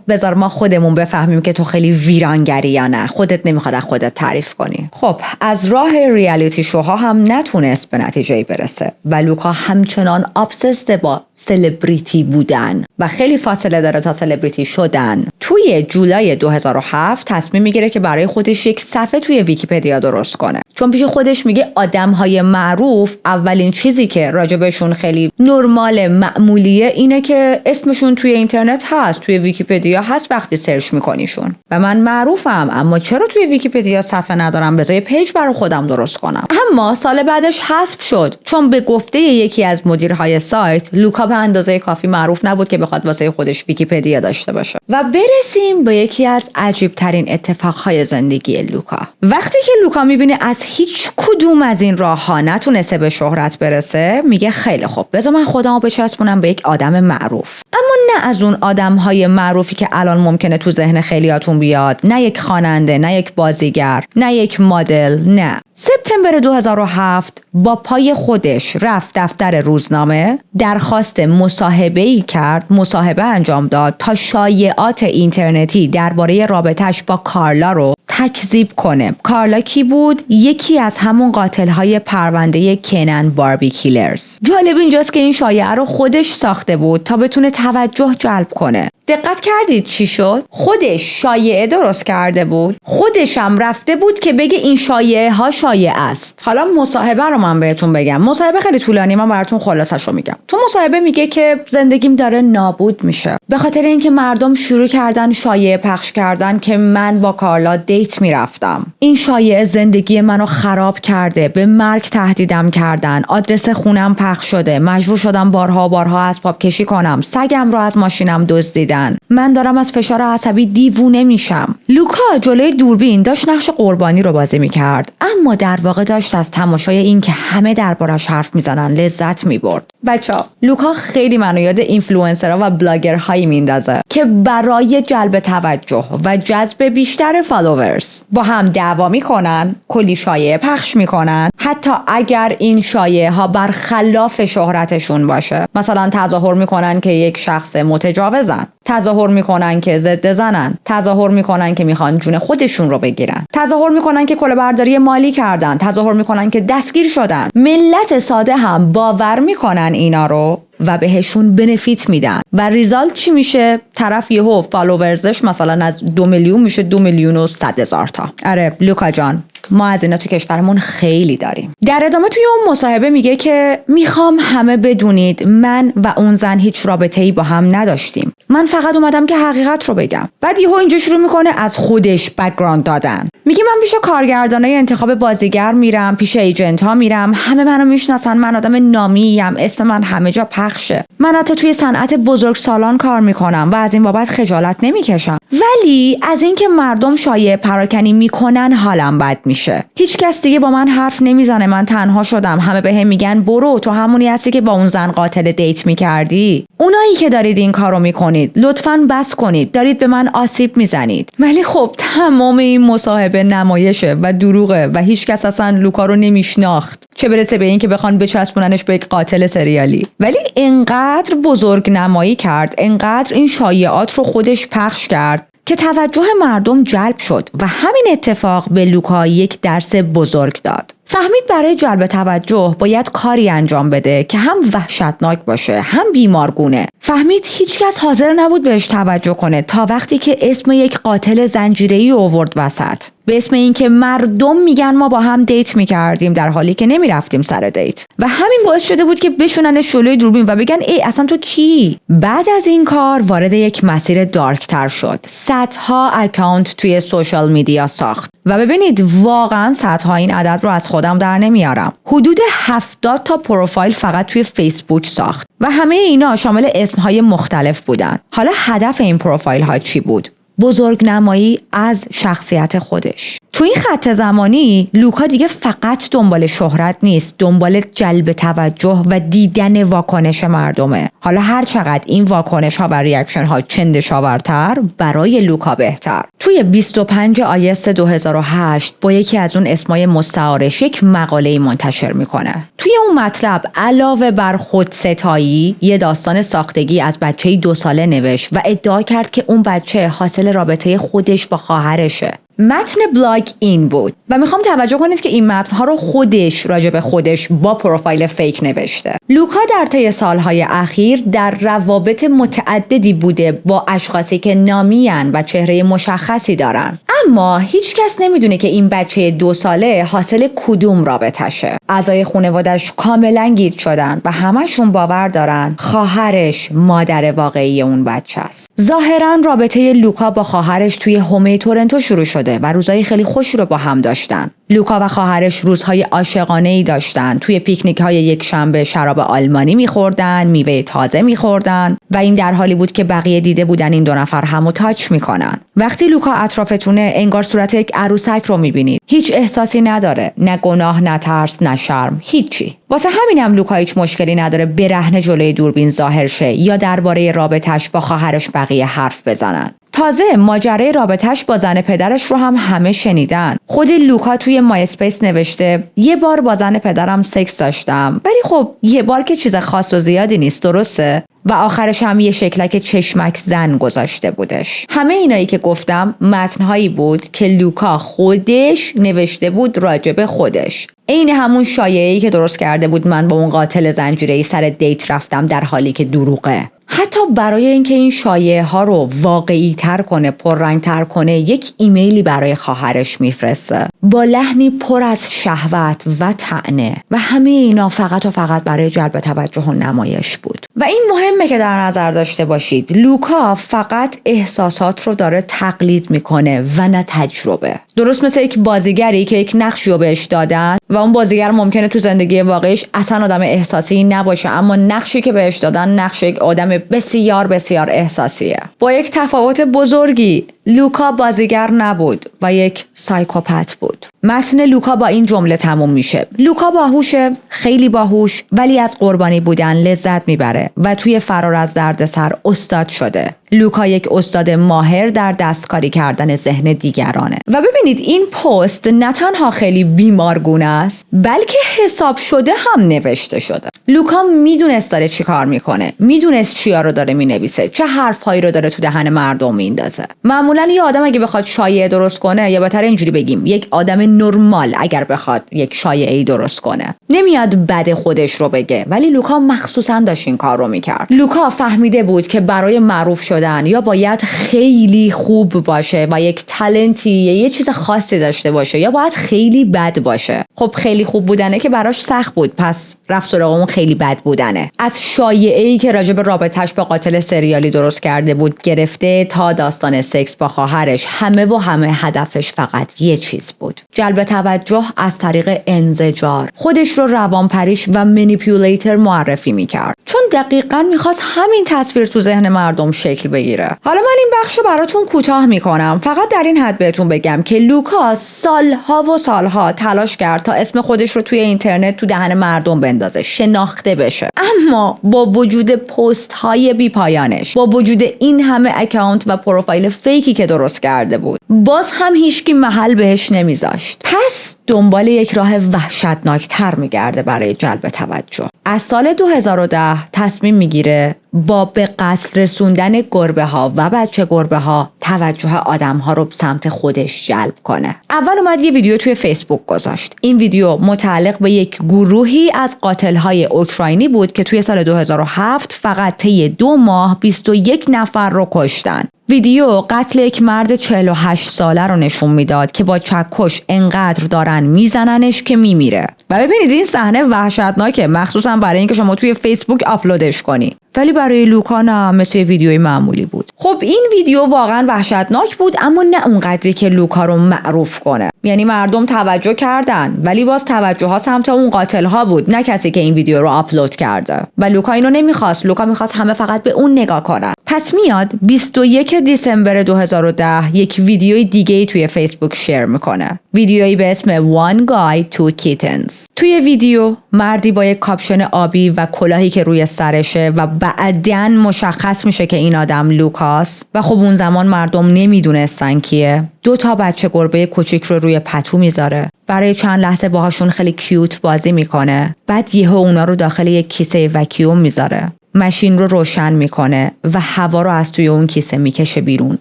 بذار ما خودمون بفهمیم که تو خیلی ویرانگری یا نه. خودت نمیخواد از خودت تعریف کنی. خب از راه ریالیتی شوها هم نتونست به نتیجه‌ای برسه و لوکا همچنان ابسسد با سلبریتی بودن و خیلی فاصله داره تا سلبریتی شدن. توی جولای 2007 تصمیم میگیره که برای خودش یک صفحه توی ویکی‌پدیا درست کنه. چون پیش خودش میگه آدم‌های معروف اولین چیزی که راجبشون خیلی نرمال معمولیه اینه که اسمشون توی اینترنت هست، توی ویکی‌پدیا هست وقتی سرچ میکنیشون. و من معروفم اما چرا توی ویکی‌پدیا صفحه ندارم؟ بذار پیج برای خودم درست کنم. اما سال بعدش حذف شد چون به گفته یکی از مدیرهای سایت لوکا به اندازه کافی معروف نبود که بخواد واسه خودش ویکی‌پدیا داشته باشه. و برسیم به یکی از عجیب ترین اتفاقهای زندگی لوکا. وقتی که لوکا میبینه از هیچ کدوم از این راه‌ها نتونسته به شهرت برسه، میگه خیلی خوب بذار من خودمو بچسبونم به یک آدم معروف. اما نه از اون آدم‌های معروفی که الان ممکنه تو ذهن خیلیاتون بیاد، نه یک خواننده، نه یک بازیگر، نه یک مدل، نه. سپتامبر 2007 با پای خودش رفت دفتر روزنامه، درخواست مصاحبه‌ای کرد، مصاحبه انجام داد تا شایعات اینترنتی درباره رابطه‌اش با کارلا رو تکذیب کنه. کارلا کی بود؟ یکی از همون قاتل‌های پرونده کنن باربی کیلرز. جالب اینجاست که این شایعه رو خودش ساخته بود تا بتونه توجه جلب کنه. دقت کردید چی شد؟ خودش شایعه درست کرده بود، خودش هم رفته بود که بگه این شایعه ها شایعه است. حالا مصاحبه رو من بهتون بگم. مصاحبه خیلی طولانی، من براتون خلاصش رو میگم. تو مصاحبه میگه که زندگیم داره نابود میشه به خاطر اینکه مردم شروع کردن شایعه پخش کردن که من با کارلا دیت میرفتم. این شایعه زندگی منو خراب کرده، به مرگ تهدیدم کردن، آدرس خونم پخش شده، مجبور شدم بارها اسباب کشی کنم، سگم رو از ماشینم دزدیدن. من دارم از فشار عصبی دیوونه میشم. لوکا جلوی دوربین داشت نقش قربانی رو بازی میکرد، اما در واقع داشت از تماشای این که همه دربارش حرف میزنن لذت میبرد. بچه‌ها لوکا خیلی منو یاد اینفلوئنسرها و بلاگرهایی میندازه که برای جلب توجه و جذب بیشتر فالوورز با هم دعوا میکنن، کلی شایعه پخش میکنن، حتی اگر این شایعه ها برخلاف شهرتشون باشه. مثلا تظاهر میکنن که یک شخص متجاوزن، تظاهر میکنن که ضد زنن، تظاهر میکنن که میخوان جون خودشون رو بگیرن، تظاهر میکنن که کلاهبرداری مالی کردن، تظاهر میکنن که دستگیر شدن. ملت ساده هم باور میکنن اینا رو و بهشون بنفیت میدن و ریزالت چی میشه؟ طرف یهو فالوورزش مثلا از 2 میلیون میشه 2,100,000 تا. آره لوکا جان، ما از اینا تو کشورمون خیلی داریم. در ادامه توی اون مصاحبه میگه که میخوام همه بدونید من و اون زن هیچ رابطه‌ای با هم نداشتیم. من فقط اومدم که حقیقت رو بگم. بعد یهو اینجا شروع میکنه از خودش بک‌گراند دادن. میگه من پیش کارگردانای انتخاب بازیگر میرم، پیش ایجنت ها میرم، همه منو میشناسن، من آدم نامیم، اسم من همه جا پخشه. من حتی توی صنعت بزرگسالان کار میکنم و از این بابت خجالت نمیکشم. ولی از اینکه مردم شایعه پراکنی میکنن حالم بد میشه. میشه. هیچ کس دیگه با من حرف نمیزنه، من تنها شدم، همه بهم میگن برو، تو همونی هستی که با اون زن قاتل دیت میکردی. اونایی که دارید این کارو میکنید لطفاً بس کنید، دارید به من آسیب میزنید. ولی خب تمام این مصاحبه نمایشه و دروغه و هیچ کس اصلا لوکا رو نمیشناخت، چه برسه به این که بخوان بچسبوننش به یک قاتل سریالی. ولی انقدر بزرگ نمایی کرد، انقدر این شایعات رو خودش پخش کرد که توجه مردم جلب شد و همین اتفاق به لوکا یک درس بزرگ داد. فهمید برای جلب توجه باید کاری انجام بده که هم وحشتناک باشه هم بیمارگونه. فهمید هیچکس حاضر نبود بهش توجه کنه تا وقتی که اسم یک قاتل زنجیره‌ای آورد وسط، به اسم این که مردم میگن ما با هم دیت میکردیم در حالی که نمیرفتیم سر دیت، و همین باعث شده بود که بشوننش جلوی دوربین و بگن ای اصلا تو کی؟ بعد از این کار وارد یک مسیر دارکتر شد، صدها اکانت توی سوشال میدیا ساخت و ببینید واقعا صدها این عدد رو از خودم در نمیارم، حدود 70 تا پروفایل فقط توی فیسبوک ساخت و همه اینا شامل اسمهای مختلف بودن. حالا هدف این پروفایل ها چی بود؟ بزرگنمایی از شخصیت خودش. تو این خط زمانی لوکا دیگه فقط دنبال شهرت نیست، دنبال جلب توجه و دیدن واکنش مردمه. حالا هر چقدر این واکنش ها و ریاکشن ها چندشاورتر برای لوکا بهتر. توی 25 آگوست 2008 با یکی از اون اسمای مستعارش یک مقاله منتشر میکنه. توی اون مطلب علاوه بر خودستایی یه داستان ساختگی از بچه‌ای 2 ساله نوشت و ادعا کرد که اون بچه حاصل رابطه خودش با خواهرشه. متن بلاگ این بود و میخوام توجه کنید که این متن ها رو خودش راجب خودش با پروفایل فیک نوشته. لوکا در طی سالهای اخیر در روابط متعددی بوده با اشخاصی که نامیان و چهره مشخصی دارن، اما هیچ کس نمیدونه که این بچه 2 ساله حاصل کدوم رابطشه. اعضای خانواده‌اش کاملا گیج شدن و همشون باور دارن خواهرش مادر واقعی اون بچه است. ظاهرا رابطه لوکا با خواهرش توی هومه تورنتو شروع شده و روزهای خیلی خوشی رو با هم داشتن. لوکا و خواهرش روزهای عاشقانه‌ای داشتن. توی پیکنیک‌های یک شنبه شراب آلمانی می‌خوردن، میوه تازه می‌خوردن و این در حالی بود که بقیه دیده بودن این 2 نفر همو تاچ می‌کنن. وقتی لوکا اطرافتونه انگار صورت یک عروسک رو می‌بینید. هیچ احساسی نداره، نه گناه، نه ترس، نه شرم، هیچی. واسه همینم لوکا هیچ مشکلی نداره برهنه جلوی دوربین ظاهر شه یا درباره رابطش با خواهرش بقیه حرف بزنن. تازه ماجرای رابطش با زن پدرش رو هم همه شنیدن. خود لوکا توی مای اسپیس نوشته یه بار با زن پدرم سکس داشتم، ولی خب یه بار که چیز خاص و زیادی نیست، درسته؟ و آخرش هم یه شکلک چشمک زن گذاشته بودش. همه اینایی که گفتم متنهایی بود که لوکا خودش نوشته بود راجب خودش. عین همون شایعه‌ای که درست کرده بود من با اون قاتل زنجیره‌ای سر دیت رفتم، در حالی که دروغه. حتی برای اینکه این شایعه ها رو واقعی تر کنه، پررنگ تر کنه، یک ایمیلی برای خواهرش میفرسته با لحنی پر از شهوت و طعنه و همه اینا فقط و فقط برای جلب توجه و نمایش بود. و این مهمه که در نظر داشته باشید لوکا فقط احساسات رو داره تقلید میکنه و نه تجربه. درست مثل یک بازیگری که یک نقشی رو بهش دادن و اون بازیگر ممکنه تو زندگی واقعیش اصلا آدم احساسی نباشه، اما نقشی که بهش دادن نقش یک آدم بسیار بسیار احساسیه. با یک تفاوت بزرگی، لوکا بازیگر نبود و یک سایکوپت بود. متن لوکا با این جمله تموم میشه: لوکا باهوشه، خیلی باهوش، ولی از قربانی بودن لذت میبره و توی فرار از دردسر استاد شده. لوکا یک استاد ماهر در دستکاری کردن ذهن دیگرانه. و ببینید این پست نه تنها خیلی بیمارگونه است، بلکه حساب شده هم نوشته شده. لوکا میدونست داره چی کار میکنه، میدونست چیا رو داره مینویسه، چه حرفهایی رو داره تو دهن مردم میندازه. معمولا یه آدم اگه بخواد شایعه درست کنه، یا بهتره اینجوری بگیم یک آدم نرمال اگر بخواد یک شایعه‌ای درست کنه، نمیاد بد خودش رو بگه، ولی لوکا مخصوصا داشت این کار رو میکرد. لوکا فهمیده بود که برای معروف شدن یا باید خیلی خوب باشه و یک تالنتی، یه چیز خاصی داشته باشه، یا باید خیلی بد باشه. خب خیلی خوب بودنه که براش سخت بود، پس رفت سراغ اون خیلی بد بودنه. از شایعه‌ای که راجع به رابطش با قاتل سریالی درست کرده بود گرفته تا داستان سکس با و خواهرش همه هدفش فقط یه چیز بود: جلب توجه از طریق انزجار. خودش رو روانپریش و منیپیولیتر معرفی میکرد، چون دقیقاً میخواست همین تصویر تو ذهن مردم شکل بگیره. حالا من این بخش رو براتون کوتاه میکنم، فقط در این حد بهتون بگم که لوکا سالها تلاش کرد تا اسم خودش رو توی اینترنت تو دهن مردم بندازه، شناخته بشه. اما با وجود پست های بی پایانش، با وجود این همه اکانت و پروفایل فیکی که درست کرده بود، باز هم هیچکی محل بهش نمیذاشت. پس دنبال یک راه وحشتناکتر میگرده برای جلب توجه. از سال 2010 تصمیم میگیره با به قتل رسوندن گربه ها و بچه گربه ها توجه آدم ها رو سمت خودش جلب کنه. اول اومد یه ویدیو توی فیسبوک گذاشت. این ویدیو متعلق به یک گروهی از قاتل های اوکراینی بود که توی سال 2007 فقط طی 2 ماه 21 نفر رو کشتن. ویدیو قتل یک مرد 48 ساله رو نشون میداد که با چکش انقدر دارن میزننش که میمیره. و ببینید این صحنه وحشتناکه، مخصوصا برای اینکه شما توی فیسبوک آپلودش کنی. ولی برای لوکا نه، مثل ویدیوی معمولی بود. خب این ویدیو واقعا وحشتناک بود، اما نه اونقدری که لوکا رو معروف کنه. یعنی مردم توجه کردن، ولی باز توجه ها سمت اون قاتل ها بود، نه کسی که این ویدیو رو آپلود کرده. و لوکا اینو نمیخواست. لوکا میخواست همه فقط به اون نگاه کنن. پس میاد 21 دیسمبر 2010 یک ویدیوی دیگه توی فیسبوک شیر میکنه. ویدیویی به اسم One Guy Two Kittens. توی ویدیو مردی با یک کاپشن آبی و کلاهی که روی سرشه و بعداً مشخص میشه که این آدم لوکاست و خب اون زمان مردم نمیدونستن کیه. 2 بچه گربه کوچیک رو روی پتو میذاره. برای چند لحظه باهاشون خیلی کیوت بازی میکنه. بعد یهو اونا رو داخل یک کیسه وکیوم میذاره. ماشین رو روشن میکنه و هوا رو از توی اون کیسه میکشه بیرون،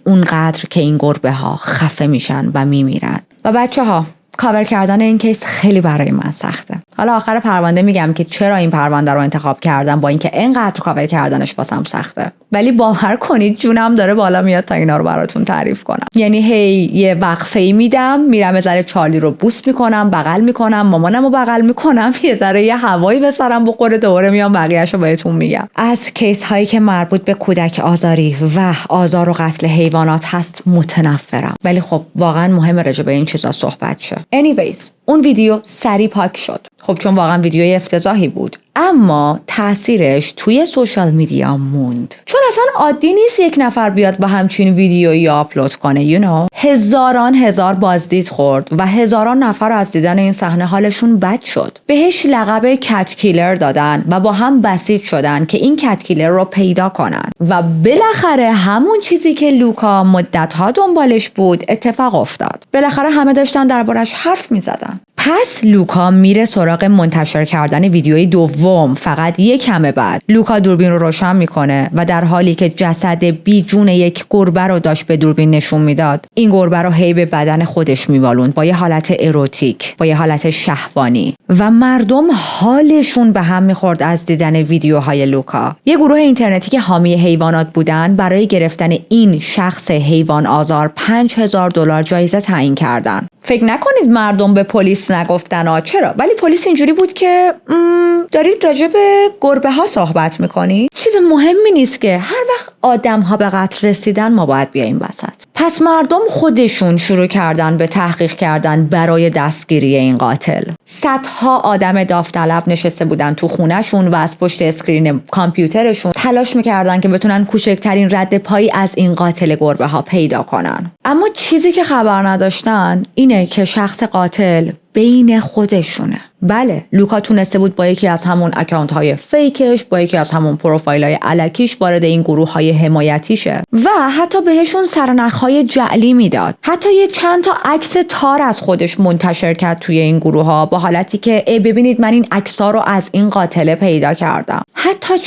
اونقدر که این گربه ها خفه میشن و میمیرن. و بچه ها، کاور کردن این کیس خیلی برای من سخته. حالا آخر پرونده میگم که چرا این پرونده رو انتخاب کردم، با اینکه اینقدر کاور کردنش واسم سخته. ولی باور کنید جونم داره بالا میاد تا اینا رو براتون تعریف کنم. یعنی هی یه وقفه‌ای میدم، میرم یه ذره چارلی رو بوس میکنم، بغل میکنم، مامانمو بغل میکنم، یه ذره یه هوایی به سرم بخوره، دوباره میام بقیه‌شو بهتون میگم. از کیس هایی که مربوط به کودک آزاری و آزار و قتل حیوانات هست متنفرم. ولی خب واقعا مهمه راجع به این چیزا صحبت شه. anyways اون ویدیو سری پاک شد. خب چون واقعا ویدیوی افتضاحی بود، اما تاثیرش توی سوشال میدیا موند. چون اصلا عادی نیست یک نفر بیاد با همچین ویدیویی آپلود کنه. هزار بازدید خورد و هزاران نفر از دیدن این صحنه حالشون بد شد. بهش لقب کت کیلر دادن و با هم بسیج شدن که این کت کیلر رو پیدا کنن. و بالاخره همون چیزی که لوکا مدت‌ها دنبالش بود اتفاق افتاد. بالاخره همه داشتن دربارش حرف می‌زدن. پس لوکا میره سراغ منتشر کردن ویدیوی دوم. فقط یک کمه بعد لوکا دوربین رو روشن میکنه و در حالی که جسد بی جون یک گربه رو داشت به دوربین نشون میداد، این گربه رو هی به بدن خودش میوالوند با یه حالت اروتیک، با یه حالت شهوانی، و مردم حالشون به هم میخورد از دیدن ویدیوهای لوکا. یه گروه اینترنتی که حامی حیوانات بودن برای گرفتن این شخص حیوان آزار $5000 جایزه تعیین کردن. فکر نکنید مردم به پلیس نگفتن چرا، ولی پلیس اینجوری بود که دارید راجع به گربه ها صحبت میکنید، چیز مهمی نیست که هر وقت آدم ها به قتل رسیدن ما باید بیاییم وسط. پس مردم خودشون شروع کردن به تحقیق کردن برای دستگیری این قاتل. صدها آدم داوطلب نشسته بودن تو خونهشون و از پشت اسکرین کامپیوترشون تلاش میکردن که بتونن کوچکترین رد پایی از این قاتل گربه ها پیدا کنن. اما چیزی که خبر نداشتن اینه که شخص قاتل بین خودشونه. بله، لوکا تونسته بود با یکی از همون اکانت های فیکش، با یکی از همون پروفایل های الکیش وارد این گروه های حمایتی شه و حتی بهشون سرنخ های جعلی میداد. حتی یه چند تا عکس تار از خودش منتشر کرد توی این گروه ها با حالتی که ببینید من این عکس‌ها رو از این قاتل پیدا کردم. حتی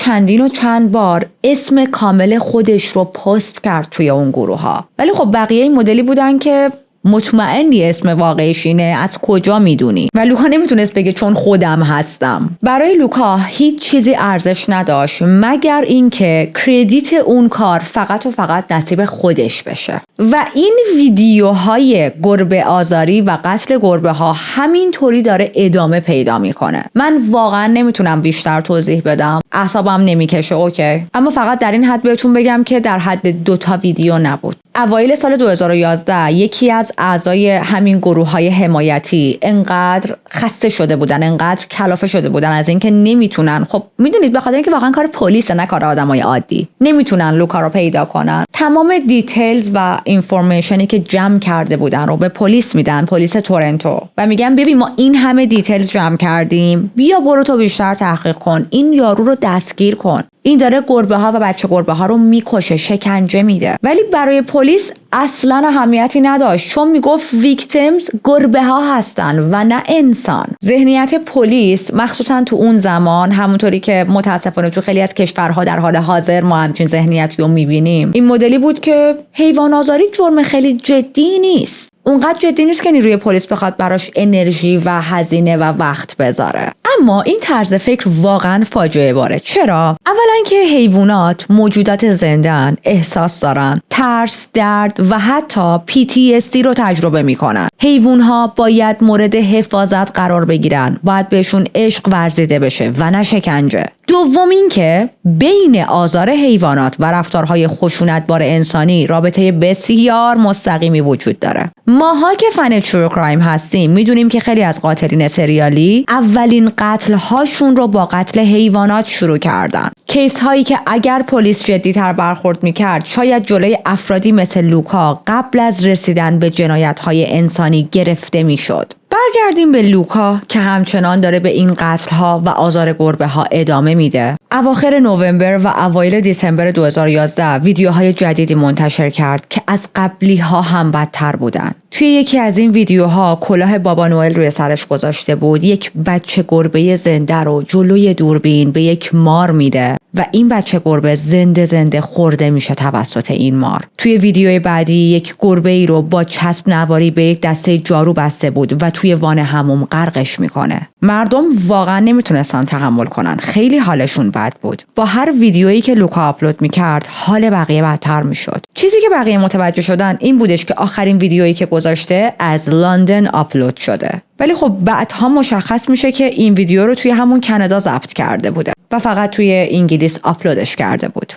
چند بار اسم کامل خودش رو پست کرد توی اون گروه ها. ولی خب بقیه این مدلی بودن که مطمئنی اسم واقعیش اینه؟ از کجا میدونی؟ و لوکا نمیتونست بگه چون خودم هستم. برای لوکا هیچ چیزی ارزش نداشت مگر اینکه کردیت اون کار فقط و فقط نصیب خودش بشه. و این ویدیوهای گربه آزاری و قتل گربه ها همینطوری داره ادامه پیدا میکنه. من واقعا نمیتونم بیشتر توضیح بدم، اعصابم نمیکشه، اوکی، اما فقط در این حد بهتون بگم که در حد 2 تا ویدیو نبود. اوایل سال 2011 یکی از اعضای همین گروه‌های حمایتی انقدر خسته شده بودن، انقدر کلافه شده بودن از اینکه نمیتونن، خب میدونید به خاطر اینکه واقعا کار پلیس نه کار آدمای عادی، نمیتونن لوکا رو پیدا کنن. تمام دیتیلز و اینفورمیشنی که جمع کرده بودن رو به پلیس میدن، پلیس تورنتو، و میگن ببین ما این همه دیتیلز جمع کردیم، بیا برو تو بیشتر تحقیق کن، این یارو رو دستگیر کن، این داره گربه ها و بچه گربه ها رو میکشه، شکنجه میده. ولی برای پلیس اصلا اهمیتی نداشت، چون میگفت ویکتیمز گربه ها هستن و نه انسان. ذهنیت پلیس مخصوصا تو اون زمان، همونطوری که متاسفانه تو خیلی از کشورها در حال حاضر ما همچین ذهنیتی رو میبینیم، این مدلی بود که حیوان آزاری جرم خیلی جدی نیست، اونقدر جدی نیست که نیروی پلیس بخواد براش انرژی و هزینه و وقت بذاره. اما این طرز فکر واقعا فاجعه باره. چرا؟ اولا که حیوانات موجودات زنده‌اند، احساس دارن، ترس، درد و حتی PTSD رو تجربه میکنن. حیوانها باید مورد حفاظت قرار بگیرن، باید بهشون عشق ورزیده بشه و نه شکنجه. دوم این که بین آزار حیوانات و رفتارهای خشونتبار انسانی رابطه بسیار مستقیمی وجود داره. ماها که فن ترو کرایم هستیم میدونیم که خیلی از قاتلین سریالی اولین قتل هاشون رو با قتل حیوانات شروع کردن. کیس هایی که اگر پلیس جدی‌تر برخورد میکرد شاید جلوی افرادی مثل لوکا قبل از رسیدن به جنایت های انسانی گرفته میشد. برگردیم به لوکا که همچنان داره به این قتل ها و آزار گربه ها ادامه میده. اواخر نوامبر و اوایل دسامبر 2011 ویدیوهای جدیدی منتشر کرد که از قبلی ها هم بدتر بودن. توی یکی از این ویدیوها کلاه بابا نوئل روی سرش گذاشته بود، یک بچه گربه زنده رو جلوی دوربین به یک مار میده و این بچه گربه زنده خورده میشه توسط این مار. توی ویدیوی بعدی یک گربه ای رو با چسب نواری به یک دسته جارو بسته بود و توی وان حموم غرقش میکنه. مردم واقعا نمیتونستن تحمل کنن، خیلی حالشون بد بود. با هر ویدیویی که لوکا آپلود میکرد حال بقیه بدتر میشد. چیزی که بقیه متوجه شدن این بودش که آخرین ویدیویی که گذاشته از لندن آپلود شده، ولی خب بعدها مشخص میشه که این ویدیو رو توی همون کانادا ضبط کرده بوده و فقط توی انگلیس آپلودش کرده بود.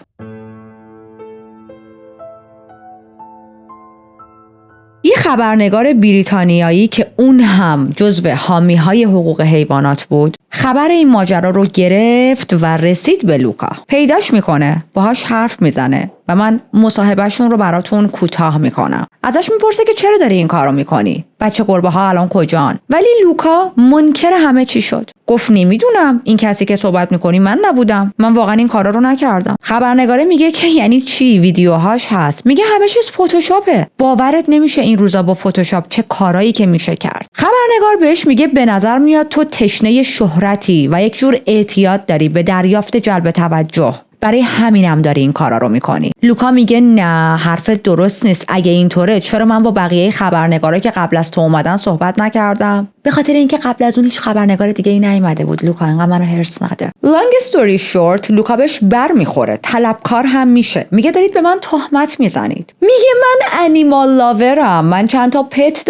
یه خبرنگار بریتانیایی که اون هم جزو حامی‌های حقوق حیوانات بود، خبر این ماجرا رو گرفت و رسید به لوکا. پیداش میکنه، باهاش حرف میزنه و من مصاحبهشون رو براتون کوتاه میکنم. ازش میپرسه که چرا داری این کارو میکنی؟ بچه گربه ها الان کجان؟ ولی لوکا منکر همه چی شد. گفت نمیدونم، این کسی که صحبت میکنی من نبودم، من واقعا این کارا رو نکردم. خبرنگاره میگه که یعنی چی؟ ویدیوهاش هست. میگه همه چیز فتوشاپه. باورت نمیشه این روزا با فتوشاپ چه کارایی که میشه کرد. خبرنگار بهش میگه به نظر میاد تو تشنه شهرتی و یک جور اعتیاد داری به دریافت جلب توجه، برای همینم داری این کارا رو میکنی. لوکا میگه نه، حرفت درست نیست. اگه اینطوره چرا من با بقیه خبرنگارا که قبل از تو اومدن صحبت نکردم؟ به خاطر اینکه قبل از اون هیچ خبرنگار دیگه ای نیومده بود. لوکا انقدر منو هرس نده. Long story short، لوکا بهش بر میخوره، طلبکار هم میشه. میگه دارید به من تهمت میزنید. میگه من انیمال لاورم، من چند تا پت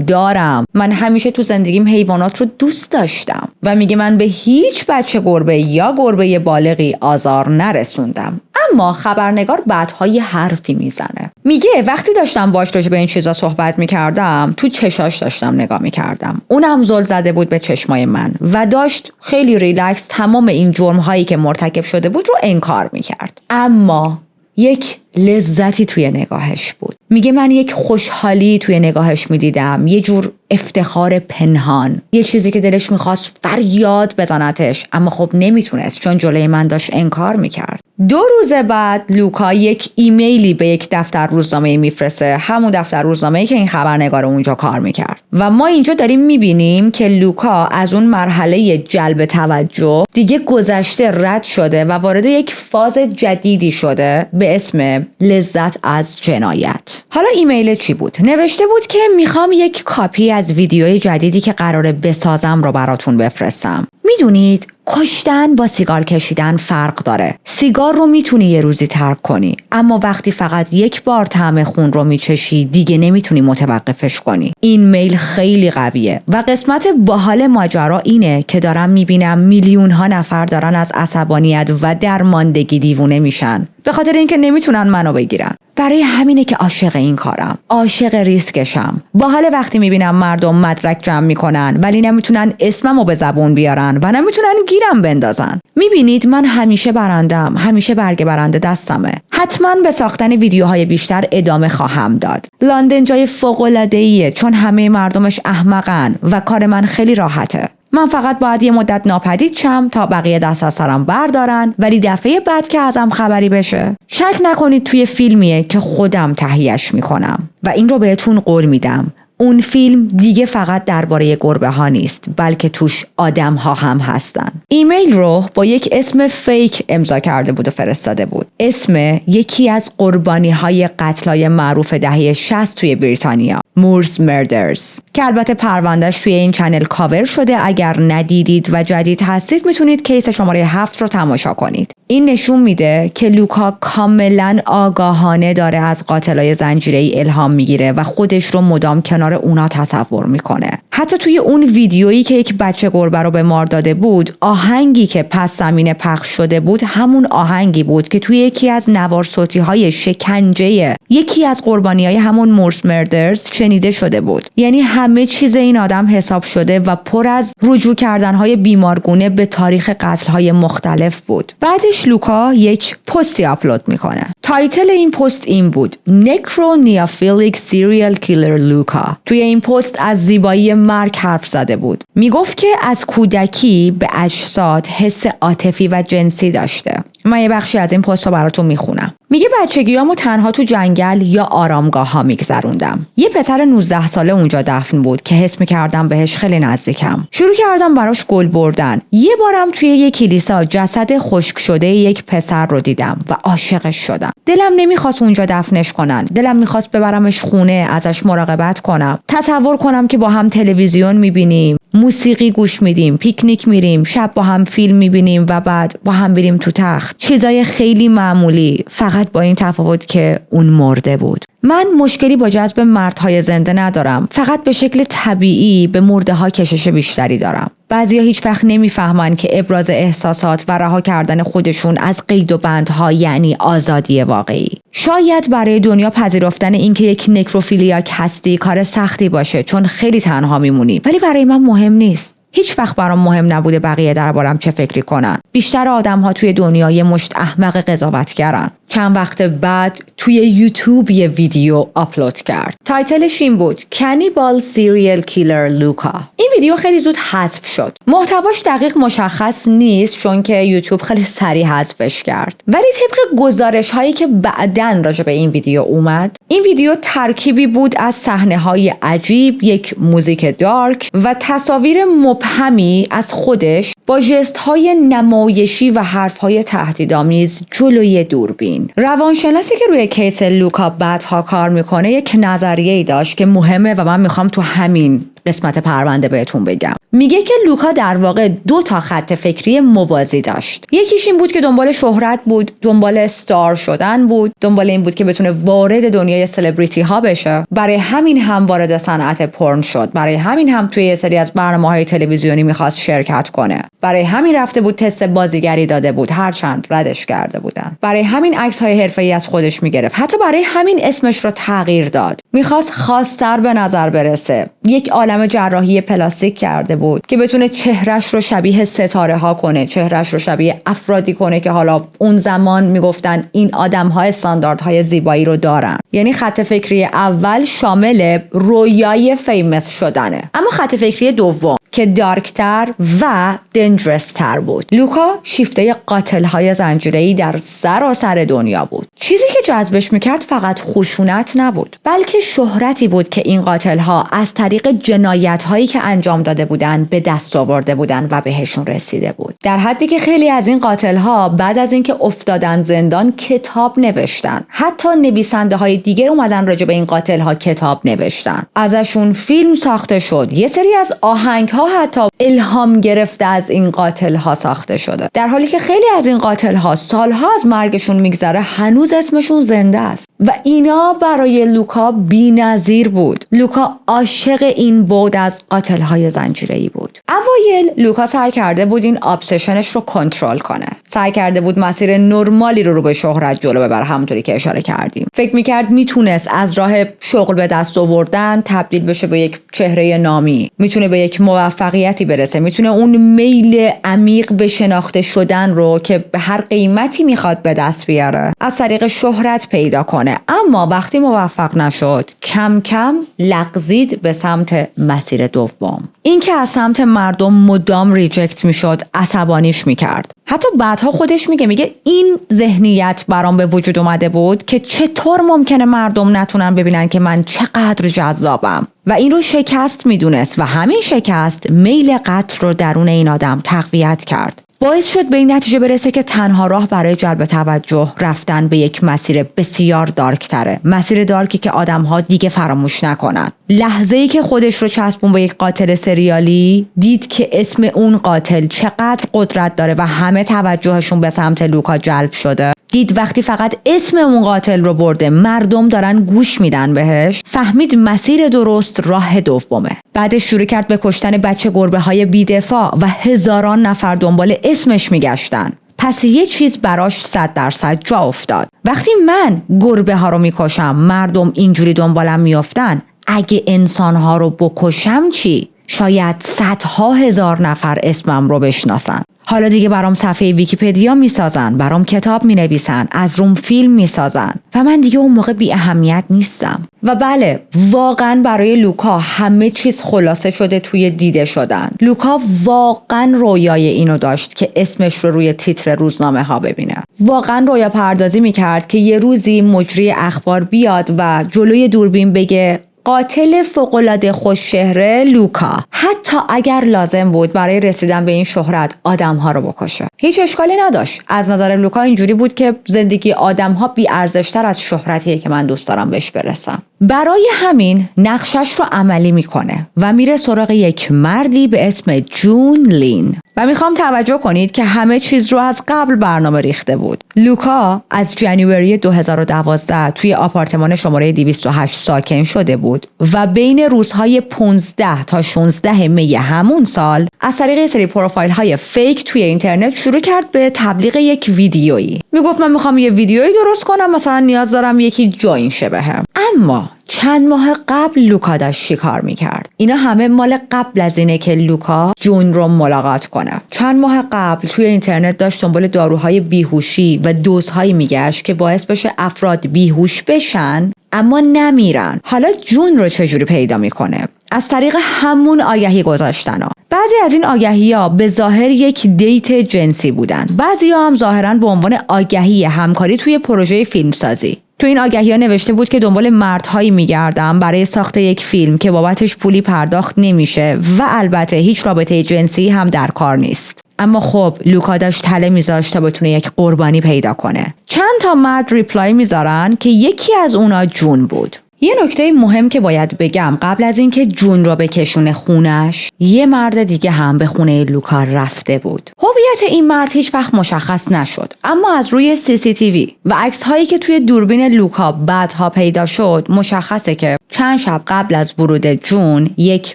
دارم، من همیشه تو زندگیم حیوانات رو دوست داشتم و میگه من به هیچ بچه گربه یا گربه بالغی آزار نرسوندم. اما خبرنگار بعدها یه حرفی میزنه. میگه وقتی داشتم باش راجع به این چیزا صحبت میکردم تو چشاش داشتم نگاه میکردم، اونم زل زده بود به چشمای من و داشت خیلی ریلکس تمام این جرم هایی که مرتکب شده بود رو انکار میکرد، اما یک لذتی توی نگاهش بود. میگه من یک خوشحالی توی نگاهش میدیدم، یه جور افتخار پنهان، یه چیزی که دلش میخواست فریاد بزنتش اما خب نمیتونست چون جلوی من داشت انکار میکرد. 2 روز بعد لوکا یک ایمیلی به یک دفتر روزنامه‌ای میفرسته، همون دفتر روزنامه‌ای که این خبرنگار اونجا کار میکرد، و ما اینجا داریم میبینیم که لوکا از اون مرحله جلب توجه دیگه گذشته، رد شده و وارد یک فاز جدیدی شده به اسم لذت از جنایت. حالا ایمیل چی بود؟ نوشته بود که میخوام یک کاپی از ویدیوی جدیدی که قراره بسازم رو براتون بفرستم. میدونید کشتن با سیگار کشیدن فرق داره. سیگار رو میتونی یه روزی ترک کنی، اما وقتی فقط یک بار طعم خون رو میچشی دیگه نمیتونی متوقفش کنی. این میل خیلی قویه و قسمت باحال ماجرا اینه که دارم میبینم میلیون ها نفر دارن از عصبانیت و درماندگی دیوونه میشن به خاطر اینکه نمیتونن منو بگیرن. برای همینه که عاشق این کارم، عاشق ریسکشم. باحال وقتی میبینم مردم مدرک جمع میکنن ولی نمیتونن اسممو به زبون بیارن و نمیتونن گیرم بندازن. میبینید من همیشه برندم، همیشه برگ برنده دستمه. حتما به ساختن ویدیوهای بیشتر ادامه خواهم داد. لندن جای فوق‌العاده‌ایه چون همه مردمش احمقن و کار من خیلی راحته. من فقط باید یه مدت ناپدید شم تا بقیه دست از سرم بردارن، ولی دفعه بعد که ازم خبری بشه شک نکنید توی فیلمیه که خودم تهیه‌اش میکنم و این رو بهتون قول میدم. اون فیلم دیگه فقط درباره گربه ها نیست بلکه توش آدم ها هم هستن. ایمیل رو با یک اسم فیک امضا کرده بود و فرستاده بود. اسم یکی از قربانی های قتلای معروف دهه 60 توی بریتانیا، مورز مردرز، که البته پروندهش توی این چنل کاور شده. اگر ندیدید و جدید هستید میتونید کیس شماره 7 رو تماشا کنید. این نشون میده که لوکا کاملا آگاهانه داره از قاتلای زنجیره‌ای الهام میگیره و خودش رو مدام کنار اونا تصور میکنه. حتی توی اون ویدیویی که یک بچه گربه رو به مار داده بود، آهنگی که پس زمینه پخش شده بود همون آهنگی بود که توی یکی از نوار صوتی های شکنجه یکی از قربانیای همون مورز مردرز شنیده شده بود. یعنی همه چیز این آدم حساب شده و پر از رجوع کردنهای بیمارگونه به تاریخ قتل‌های مختلف بود. بعدش لوکا یک پستی آپلود میکنه. تایتل این پست این بود: Necro-Neophilic Serial Killer Luca. توی این پست از زیبایی مرگ حرف زده بود. میگفت که از کودکی به اجساد حس عاطفی و جنسی داشته. من یه بخشی از این پست رو براتون میخونم. میگه بچگیامو تنها تو جنگل یا آرامگاه ها میگذروندم. یه پسر 19 ساله اونجا دفن بود که حس میکردم بهش خیلی نزدیکم. شروع کردم براش گل بردن. یه بارم توی یک کلیسا جسد خشک شده یک پسر رو دیدم و عاشقش شدم. دلم نمیخواست اونجا دفنش کنن. دلم میخواست ببرمش خونه، ازش مراقبت کنم. تصور کنم که با هم تلویزیون میبینیم، موسیقی گوش میدیم، پیکنیک میریم، شب با هم فیلم میبینیم و بعد با هم بریم تو تخت. چیزای خیلی معمولی، فقط با این تفاوت که اون مرده بود. من مشکلی با جذب مردهای زنده ندارم، فقط به شکل طبیعی به مرده ها کشش بیشتری دارم. بعضیا هیچ وقت نمیفهمن که ابراز احساسات و رها کردن خودشون از قید و بندها یعنی آزادی واقعی. شاید برای دنیا پذیرفتن اینکه یک نکروفیلیاک هستی کار سختی باشه چون خیلی تنها میمونی، ولی برای من مهم نیست. هیچ وقت برام مهم نبوده بقیه دربارم چه فکری کنن. بیشتر آدم‌ها توی دنیا یه مشت احمق قضاوتگرن. چند وقت بعد توی یوتیوب یه ویدیو آپلود کرد. تایتلش این بود: Cannibal Serial Killer Luca. این ویدیو خیلی زود حذف شد. محتواش دقیق مشخص نیست چون که یوتیوب خیلی سریع حذفش کرد. ولی طبق گزارش‌هایی که بعداً راجع به این ویدیو اومد، این ویدیو ترکیبی بود از صحنه‌های عجیب، یک موزیک دارک و تصاویر مبهمی از خودش با ژست‌های نمایشی و حرف‌های تهدیدآمیز جلوی دوربین. روانشناسی که روی کیس لوکا بعدها کار میکنه یک نظریه‌ای داشت که مهمه و من میخوام تو همین قسمت پرونده بهتون بگم. میگه که لوکا در واقع 2 تا خط فکری موازی داشت. یکیش این بود که دنبال شهرت بود، دنبال استار شدن بود، دنبال این بود که بتونه وارد دنیای سلبریتی ها بشه. برای همین هم وارد صنعت پورن شد. برای همین هم توی یه سری از برنامه‌های تلویزیونی میخواست شرکت کنه. برای همین رفته بود تست بازیگری داده بود، هرچند ردش کرده بودن. برای همین عکس‌های حرفه‌ای از خودش میگرفت. حتی برای همین اسمش رو تغییر داد. میخواست خاص‌تر به نظر برسه. یک عالم جراحی پلاستیک کرده بود که بتونه چهرش رو شبیه ستاره ها کنه، چهرش رو شبیه افرادی کنه که حالا اون زمان میگفتن این آدم‌ها استانداردهای زیبایی رو دارن. یعنی خط فکری اول شامل رویای فیمس شدنه. اما خط فکری دوم که دارکتر و دنجرستر بود. لوکا شیفته قاتل‌های زنجیره‌ای در سراسر دنیا بود. چیزی که جذبش میکرد فقط خشونت نبود، بلکه شهرتی بود که این قاتل‌ها از طریق جنایت‌هایی که انجام داده بودند به دست آورده بودند و بهشون رسیده بود. در حدی که خیلی از این قاتل‌ها بعد از اینکه افتادن زندان کتاب نوشتن. حتی نویسنده‌های دیگر اومدن راجع به این قاتل‌ها کتاب نوشتن. ازشون فیلم ساخته شد. یه سری از آهنگ‌ها حتی الهام گرفته از این قاتل‌ها ساخته شده. در حالی که خیلی از این قاتل‌ها سالها از مرگشون میگذره هنوز اسمشون زنده است. و اینا برای لوکا بی‌نظیر بود. لوکا عاشق این بود از قاتل‌های زنجیره‌ای بود. اوایل لوکا سعی کرده بود این ابسشنش رو کنترل کنه. سعی کرده بود مسیر نرمالی رو به شهرت جلو ببره، همونطوری که اشاره کردیم. فکر می‌کرد میتونست از راه شغل به دست آوردن تبدیل بشه به یک چهره نامی. میتونه به یک موفقیتی برسه. میتونه اون میل عمیق به شناخته شدن رو که به هر قیمتی میخواد به دست بیاره از طریق شهرت پیدا کنه. اما وقتی موفق نشد کم کم لغزید به سمت مسیر دوم. این که از سمت مردم مدام ریجکت میشد عصبانیش میکرد. حتی بعدها خودش میگه این ذهنیت برام به وجود اومده بود که چطور ممکنه مردم نتونن ببینن که من چقدر جذابم و این رو شکست میدونست و همین شکست میل قتل رو درون این آدم تقویت کرد. باعث شد به این نتیجه برسه که تنها راه برای جلب توجه رفتن به یک مسیر بسیار دارکتره. مسیر دارکی که آدم‌ها دیگه فراموش نکنن. لحظه‌ای که خودش رو چسبون به یک قاتل سریالی دید که اسم اون قاتل چقدر قدرت داره و همه توجهشون به سمت لوکا جلب شده. دید وقتی فقط اسم اون قاتل رو برده مردم دارن گوش میدن بهش، فهمید مسیر درست راه دومه. بعدش شروع کرد به کشتن بچه گربه‌های بی‌دفاع و هزاران نفر دنبال اسمش میگشتن. پس یه چیز براش 100% جا افتاد. وقتی من گربه ها رو میکشم مردم اینجوری دنبالم میافتن، اگه انسان ها رو بکشم چی؟ شاید صدها هزار نفر اسمم رو بشناسن. حالا دیگه برام صفحه ویکی‌پدیا میسازن، برام کتاب مینویسن، از روم فیلم میسازن و من دیگه اون موقع بی اهمیت نیستم. و بله، واقعا برای لوکا همه چیز خلاصه شده توی دیده شدن. لوکا واقعا رویای اینو داشت که اسمش رو روی تیتر روزنامه ها ببینه. واقعا رویا پردازی میکرد که یه روزی مجری اخبار بیاد و جلوی دوربین بگه قاتل فوق‌العاده خوش‌چهره لوکا، حتی اگر لازم بود برای رسیدن به این شهرت آدم‌ها رو بکشه. هیچ اشکالی نداشت. از نظر لوکا اینجوری بود که زندگی آدم‌ها بی‌ارزش‌تر از شهرتیه که من دوست دارم بهش برسم. برای همین نقشش رو عملی میکنه و میره سراغ یک مردی به اسم جون لین. و میخوام توجه کنید که همه چیز رو از قبل برنامه ریخته بود. لوکا از جنوری 2012 توی آپارتمان شماره 208 ساکن شده بود و بین روزهای 15 تا 16 می همون سال از طریق سری پروفایل های فیک توی اینترنت شروع کرد به تبلیغ یک ویدیویی. میگفت من میخوام یه ویدیویی درست کنم، مثلا نیاز دارم یکی جوین شه بهم. اما چند ماه قبل لوکا داشت چیکار میکرد؟ اینا همه مال قبل از اینه که لوکا جون رو ملاقات کنه. چند ماه قبل توی اینترنت داشت دنبال داروهای بیهوشی و دوزهایی میگشت که باعث بشه افراد بیهوش بشن اما نمیرن. حالا جون رو چجوری پیدا میکنه؟ از طریق همون آگهی گذاشتنا. بعضی از این آگهی‌ها به ظاهر یک دیت جنسی بودن. بعضی‌ها هم ظاهراً به عنوان آگهی همکاری توی پروژه فیلمسازی. تو این آگهی‌ها نوشته بود که دنبال مردهایی میگردم برای ساخت یک فیلم که بابتش پولی پرداخت نمیشه و البته هیچ رابطه جنسی هم در کار نیست. اما خب لوکا داشت تله میذاشت تا بتونه یک قربانی پیدا کنه. چند تا مرد ریپلای میذارن که یکی از اونا جون بود. یه نکته مهم که باید بگم، قبل از اینکه جون را بکشونه خونش، یه مرد دیگه هم به خونه لوکا رفته بود. هویت این مرد هیچ وقت مشخص نشد، اما از روی CCTV و عکس هایی که توی دوربین لوکا بعدها پیدا شد مشخصه که چند شب قبل از ورود جون یک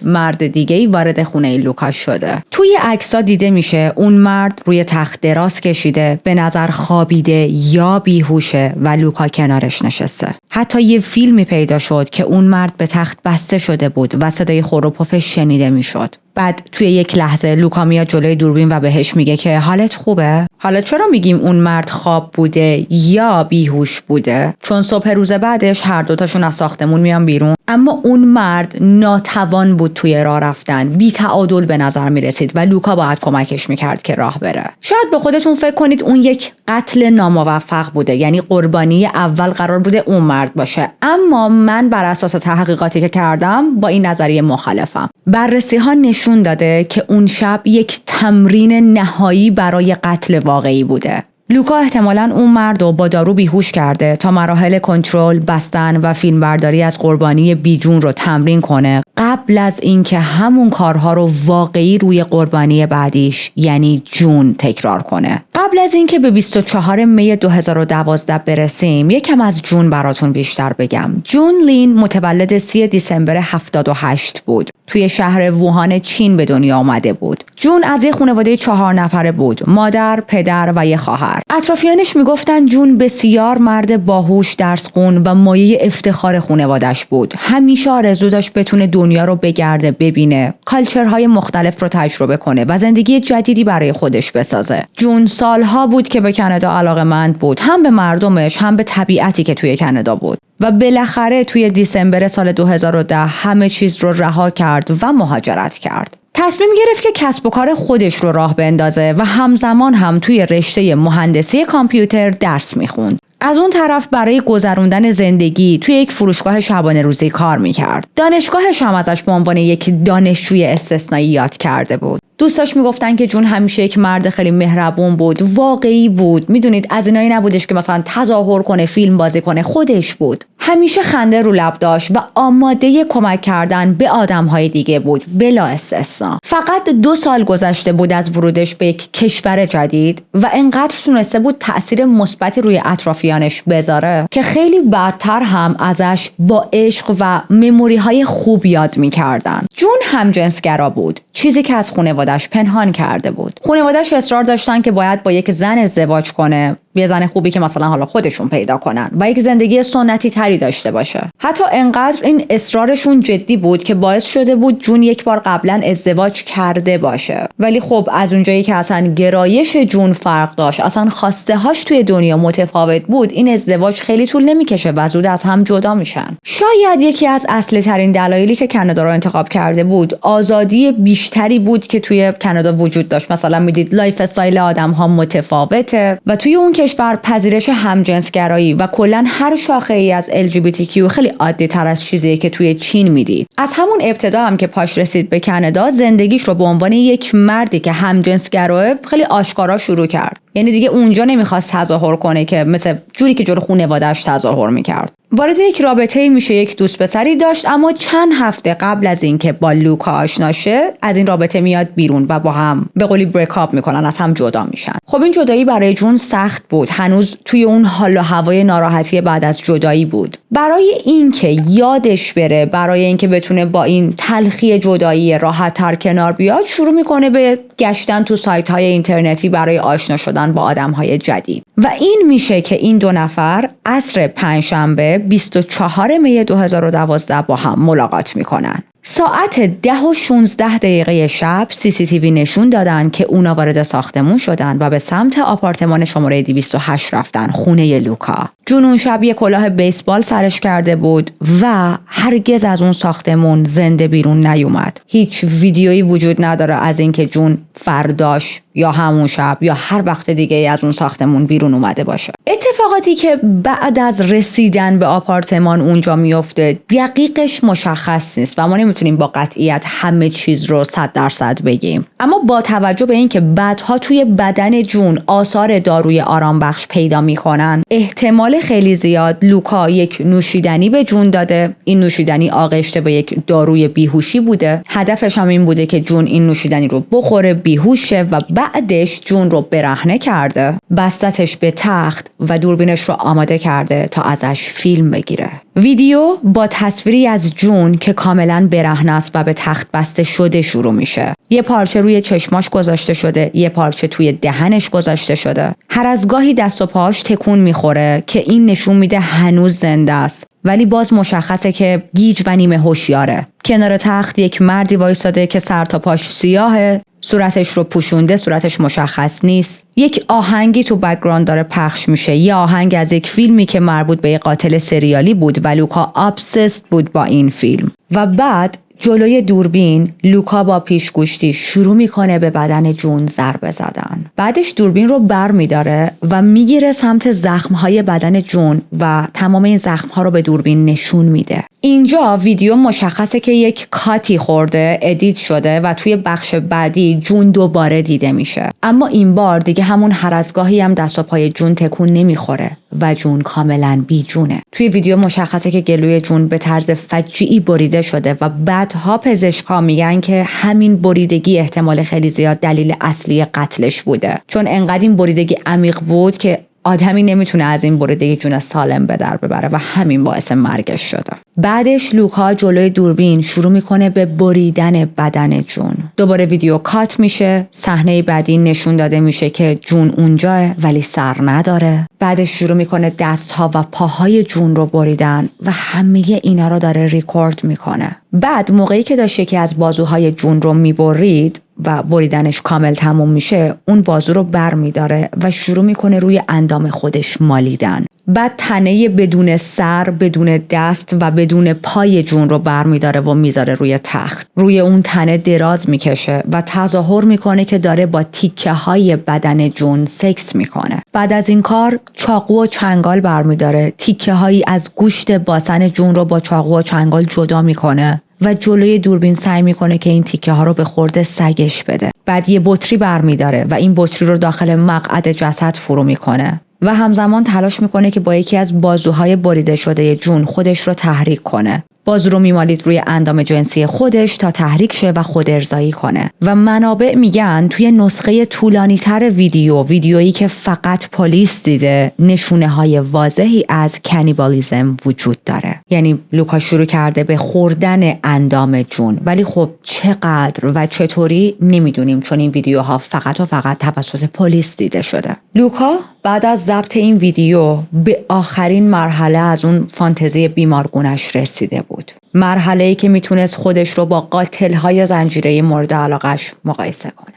مرد دیگه‌ای وارد خونه لوکا شده. توی عکس‌ها دیده میشه اون مرد روی تخت دراز کشیده، به نظر خوابیده یا بیهوشه و لوکا کنارش نشسته. حتی یه فیلمی پیدا شد که اون مرد به تخت بسته شده بود و صدای خور و پفش شنیده میشد. بعد توی یک لحظه لوکا میاد جلوی دوربین و بهش میگه که حالت خوبه؟ حالا چرا میگیم اون مرد خواب بوده یا بیهوش بوده؟ چون صبح روز بعدش هر دوتاشون از ساختمون میان بیرون، اما اون مرد ناتوان بود توی راه رفتن، بی تعادل به نظر میرسید و لوکا باید کمکش میکرد که راه بره. شاید به خودتون فکر کنید اون یک قتل ناموفق بوده، یعنی قربانی اول قرار بوده اون مرد باشه، اما من بر اساس تحقیقاتی که کردم با این نظریه مخالفم. بررسی ها نشون داده که اون شب یک تمرین نهایی برای قتل واقعی بوده. لوکا احتمالاً اون مرد رو با دارو بیهوش کرده تا مراحل کنترل، بستن و فیلمبرداری از قربانی بیجون رو تمرین کنه قبل از اینکه همون کارها رو واقعی روی قربانی بعدیش یعنی جون تکرار کنه. قبل از اینکه به 24 می 2012 برسیم، یکم از جون براتون بیشتر بگم. جون لین متولد 3 دیسمبر 78 بود. توی شهر ووهان چین به دنیا آمده بود. جون از یه خانواده 4 نفره بود، مادر، پدر و یه خواهر. اطرافیانش میگفتن جون بسیار مرد باهوش، درسخون و مایه افتخار خانواده‌اش بود. همیشه آرزو داشت بتونه دنیا رو بگرده، ببینه، کالچرهای مختلف رو تجربه کنه و زندگی جدیدی برای خودش بسازه. جون سالها بود که به کانادا علاقه‌مند بود، هم به مردمش هم به طبیعتی که توی کانادا بود. و بالاخره توی دیسمبر سال 2010 همه چیز رو رها کرد و مهاجرت کرد. تصمیم گرفت که کسب و کار خودش رو راه بندازه و همزمان هم توی رشته مهندسی کامپیوتر درس میخوند. از اون طرف برای گذروندن زندگی توی یک فروشگاه شبانه روزی کار میکرد. دانشگاهش هم ازش به عنوان یک دانشجوی استثنایی یاد کرده بود. دوستاش میگفتن که جون همیشه یک مرد خیلی مهربون بود، واقعی بود. میدونید از اینایی نبودش که مثلا تظاهر کنه، فیلم بازی کنه، خودش بود. همیشه خنده رو لب داشت و آماده کمک کردن به آدم‌های دیگه بود بلا استثنا. فقط 2 سال گذشته بود از ورودش به یک کشور جدید و انقدر تونسته بود تأثیر مثبتی روی اطرافیانش بذاره که خیلی بعدتر هم ازش با عشق و مموری‌های خوب یاد می‌کردن. جون همجنسگرا بود، چیزی که از خانواده‌اش پنهان کرده بود. خانواده‌اش اصرار داشتن که باید با یک زن ازدواج کنه، یه زن خوبی که مثلا حالا خودشون پیدا کنن و یک زندگی سنتی تری داشته باشه. حتی انقدر این اصرارشون جدی بود که باعث شده بود جون یک بار قبلا ازدواج کرده باشه. ولی خب از اونجایی که اصلا گرایش جون فرق داشت، اصلا خواسته هاش توی دنیا متفاوت بود، این ازدواج خیلی طول نمیکشه و زود از هم جدا میشن. شاید یکی از اصلی ترین دلایلی که کانادا رو انتخاب کرده بود، آزادی بیشتری بود که توی کانادا وجود داشت. مثلا میدید لایف استایل آدم‌ها متفاوته و توی اون کشور پذیرش همجنسگرایی و کلا هر شاخه‌ای از LGBTQ خیلی عادی تر از چیزیه که توی چین میدید. از همون ابتدا هم که پاش رسید به کانادا، زندگیش رو به عنوان یک مردی که همجنسگراه خیلی آشکارا شروع کرد. یعنی دیگه اونجا نمیخواست تظاهر کنه که مثل جوری که جلوی خانواده‌اش تظاهر میکرد. وارد یک رابطه‌ای میشه، یک دوست پسری داشت، اما چند هفته قبل از اینکه با لوکا آشنا شه از این رابطه میاد بیرون و با هم به قولی بریک اپ میکنن، از هم جدا میشن. خب این جدایی برای جون سخت بود، هنوز توی اون حال و هوای ناراحتی بعد از جدایی بود. برای اینکه یادش بره، برای اینکه بتونه با این تلخی جدایی راحت تر کنار بیاد، شروع میکنه به گشتن تو سایت های اینترنتی برای آشنا شدن با آدم های جدید و این میشه که این 2 نفر عصر پنجشنبه 24 می 2012 با هم ملاقات میکنن. ساعت 10:16 شب CCTV نشون دادن که اونا وارد ساختمون شدن و به سمت آپارتمان شماره 208 رفتن، خونه لوکا. جون اون شب یه کلاه بیسبال سرش کرده بود و هرگز از اون ساختمون زنده بیرون نیومد. هیچ ویدیویی وجود نداره از اینکه جون فرداش یا همون شب یا هر وقت دیگه از اون ساختمون بیرون اومده باشه. اتفاقاتی که بعد از رسیدن به آپارتمان اونجا میفته دقیقش مشخص نیست و ما نمیتونیم با قطعیت همه چیز رو 100% بگیم. اما با توجه به اینکه بعدها توی بدن جون آثار داروی آرام بخش پیدا میکنن، احتمال خیلی زیاد لوکا یک نوشیدنی به جون داده. این نوشیدنی آغشته به یک داروی بیهوشی بوده. هدفش هم این بوده که جون این نوشیدنی رو بخوره، بیهوشه و بعدش جون رو برهنه کرده، بستتش به تخت و دوربینش رو آماده کرده تا ازش فیلم بگیره. ویدیو با تصویری از جون که کاملا برهنه است و به تخت بسته شده شروع میشه. یه پارچه روی چشماش گذاشته شده، یه پارچه توی دهنش گذاشته شده. هر از گاهی دست و پاهاش تکون میخوره که این نشون میده هنوز زنده است، ولی باز مشخصه که گیج و نیمه هوشیاره. کنار تخت یک مردی وایساده که سر تا پاش سیاهه، صورتش رو پوشونده، صورتش مشخص نیست. یک آهنگی تو بک‌گراند داره پخش میشه، یه آهنگ از یک فیلمی که مربوط به یک قاتل سریالی بود و لوکا ابسست بود با این فیلم. و بعد جلوی دوربین لوکا با پیشگوشتی شروع میکنه به بدن جون ضربه زدن. بعدش دوربین رو بر میداره و میگیره سمت زخمهای بدن جون و تمام این زخمها رو به دوربین نشون میده. اینجا ویدیو مشخصه که یک کاتی خورده، ادیت شده و توی بخش بعدی جون دوباره دیده میشه. اما این بار دیگه همون هر از گاهی هم دست و پای جون تکون نمیخوره و جون کاملا بی جونه. توی ویدیو مشخصه که گلوی جون به طرز فجیعی بریده شده و بعدها پزشکا میگن که همین بریدگی احتمال خیلی زیاد دلیل اصلی قتلش بوده، چون انقدر این بریدگی عمیق بود که آدمی نمیتونه از این بریدگی جون سالم به در ببره و همین باعث مرگش شده. بعدش لوکا جلوی دوربین شروع میکنه به بریدن بدن جون. دوباره ویدیو کات میشه، صحنه بعدی نشون داده میشه که جون اونجاه ولی سر نداره. بعدش شروع میکنه دستها و پاهای جون رو بریدن و همه اینا رو داره ریکورد میکنه. بعد موقعی که داشت یکی از بازوهای جون رو میبرید و بریدنش کامل تموم میشه، اون بازو رو بر میداره و شروع میکنه روی اندام خودش مالیدن. بعد تنه بدون سر، بدون دست و بدون پای جون رو بر میداره و میذاره روی تخت. روی اون تنه دراز میکشه و تظاهر میکنه که داره با تیکه های بدن جون سکس میکنه. بعد از این کار چاقو و چنگال بر میداره، تیکه هایی از گوشت باسن جون رو با چاقو و چنگال جدا میکنه و جلوی دوربین سعی میکنه که این تیکه ها رو به خورد سگش بده. بعد یه بطری برمیداره و این بطری رو داخل مقعد جسد فرو میکنه و همزمان تلاش میکنه که با یکی از بازوهای بریده شده جون خودش رو تحریک کنه. بازو رو میمالید روی اندام جنسی خودش تا تحریک شه و خود ارضایی کنه. و منابع میگن توی نسخه طولانی تر ویدیویی که فقط پلیس دیده، نشونه های واضحی از کانیبالیسم وجود داره. یعنی لوکا شروع کرده به خوردن اندام جون، ولی خب چقدر و چطوری نمیدونیم، چون این ویدیوها فقط و فقط توسط پلیس دیده شده. لوکا بعد از ضبط این ویدیو به آخرین مرحله از اون فانتزی بیمارگونش رسیده بود. مرحله‌ای که میتونست خودش رو با قاتل‌های زنجیره‌ای مورد علاقش مقایسه کنه.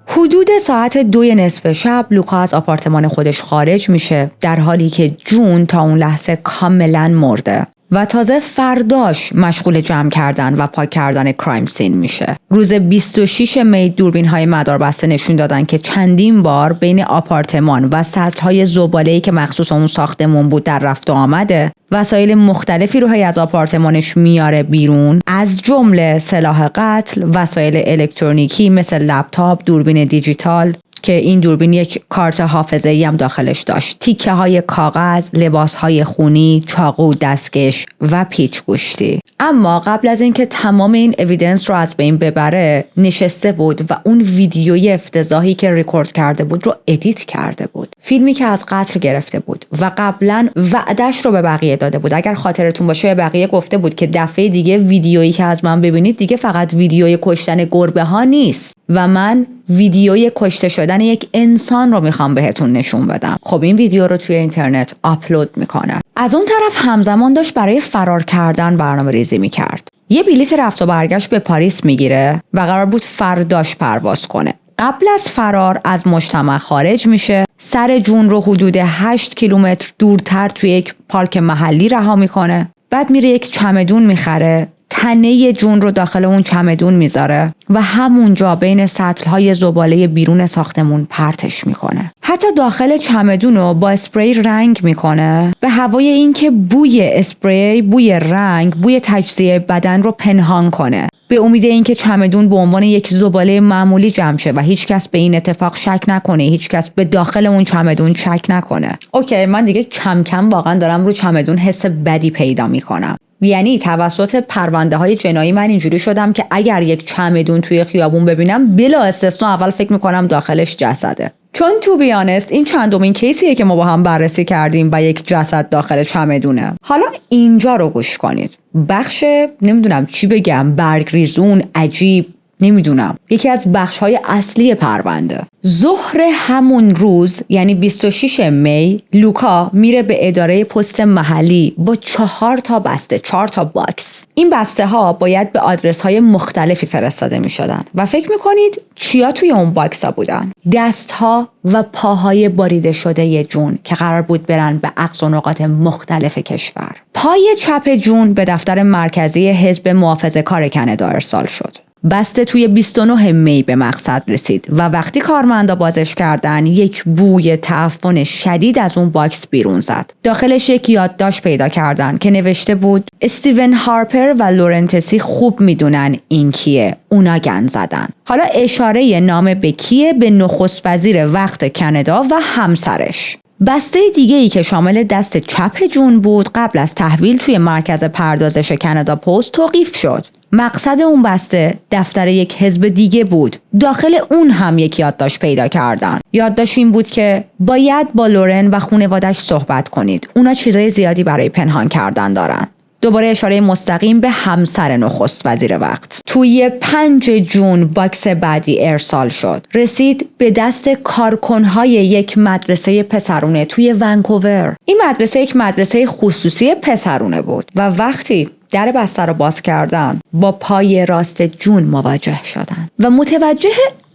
حدود ساعت 2:00 شب لوکا از آپارتمان خودش خارج میشه، در حالی که جون تا اون لحظه کاملا مرده و تازه فرداش مشغول جمع کردن و پاک کردن کرایم سین میشه. روز 26 می دوربین‌های مداربسته نشون دادن که چندین بار بین آپارتمان و سطل‌های زباله‌ای که مخصوص اون ساختمون بود در رفت و آمده. وسایل مختلفی رو از آپارتمانش میاره بیرون، از جمله سلاح قتل، وسایل الکترونیکی مثل لپتاپ، دوربین دیجیتال که این دوربین یک کارت حافظه‌ای هم داخلش داشت، تیکه های کاغذ، لباس های خونی، چاقو، دستکش و پیچ گوشتی. اما قبل از اینکه تمام این اویدنس رو از بین ببره، نشسته بود و اون ویدیوی افتضاحی که ریکورد کرده بود رو ادیت کرده بود. فیلمی که از قتل گرفته بود و قبلا وعدش رو به بقیه داده بود. اگر خاطرتون باشه بقیه گفته بود که دفعه دیگه ویدیویی که از من ببینید دیگه فقط ویدیوی کشتن گربه ها نیست و من ویدیوی کشته شدن یک انسان رو میخوام بهتون نشون بدم. خب این ویدیو رو توی اینترنت آپلود میکنه. از اون طرف همزمان داشت برای فرار کردن برنامه‌ریزی میکرد. یه بلیت رفت و برگشت به پاریس میگیره و قرار بود فرداش پرواز کنه. قبل از فرار از مجتمع خارج میشه، سر جون رو حدود 8 کیلومتر دورتر توی یک پارک محلی رها میکنه. بعد میره یک چمدون میخره، تنه جون رو داخل اون چمدون میذاره و همونجا بین سطل‌های زباله بیرون ساختمون پرتش میکنه. حتی داخل چمدون رو با اسپری رنگ میکنه به هوای اینکه بوی اسپری، بوی رنگ، بوی تجزیه بدن رو پنهان کنه. به امید اینکه چمدون به عنوان یک زباله معمولی جمع شه و هیچ کس به این اتفاق شک نکنه، هیچ کس به داخل اون چمدون شک نکنه. اوکی، من دیگه کم کم واقعا دارم رو چمدون حس بدی پیدا میکنم. یعنی توسط پرونده های جنایی من اینجوری شدم که اگر یک چمدون توی خیابون ببینم بلا استثنا اول فکر میکنم داخلش جسده. چون تو بیانست این چندمین کیسیه که ما با هم بررسی کردیم و یک جسد داخل چمدونه. حالا اینجا رو گوش کنید. بخش نمیدونم چی بگم، برگریزون، عجیب، نمیدونم، یکی از بخش‌های اصلی پرونده. ظهر همون روز یعنی 26 می لوکا میره به اداره پست محلی با 4 تا بسته، 4 تا باکس. این بسته ها باید به آدرس های مختلفی فرستاده میشدن و فکر میکنید چیا توی اون باکس ها بودن؟ دست ها و پاهای بریده شده جون که قرار بود برن به اقصا نقاط مختلف کشور. پای چپ جون به دفتر مرکزی حزب محافظه‌کار کانادا ارسال شد. بسته توی 29 می به مقصد رسید و وقتی کارمندا بازش کردن یک بوی تعفن شدید از اون باکس بیرون زد. داخلش یک یادداشت پیدا کردن که نوشته بود استیون هارپر و لورنتسی خوب میدونن این کیه، اونا گند زدن. حالا اشاره نامه به کیه؟ به نخست وزیر وقت کانادا و همسرش. بسته دیگه‌ای که شامل دست چپ جون بود قبل از تحویل توی مرکز پردازش کانادا پست توقیف شد. مقصد اون بسته دفتر یک حزب دیگه بود. داخل اون هم یک یادداشت پیدا کردن. یادداشت این بود که باید با لورن و خانواده‌اش صحبت کنید. اونا چیزای زیادی برای پنهان کردن دارن. دوباره اشاره مستقیم به همسر نخست وزیر وقت. توی 5 جون باکس بعدی ارسال شد. رسید به دست کارکنهای یک مدرسه پسرونه توی ونکوور. این مدرسه یک مدرسه خصوصی پسرونه بود و وقتی در بسته رو باز کردن با پای راست جون مواجه شدن و متوجه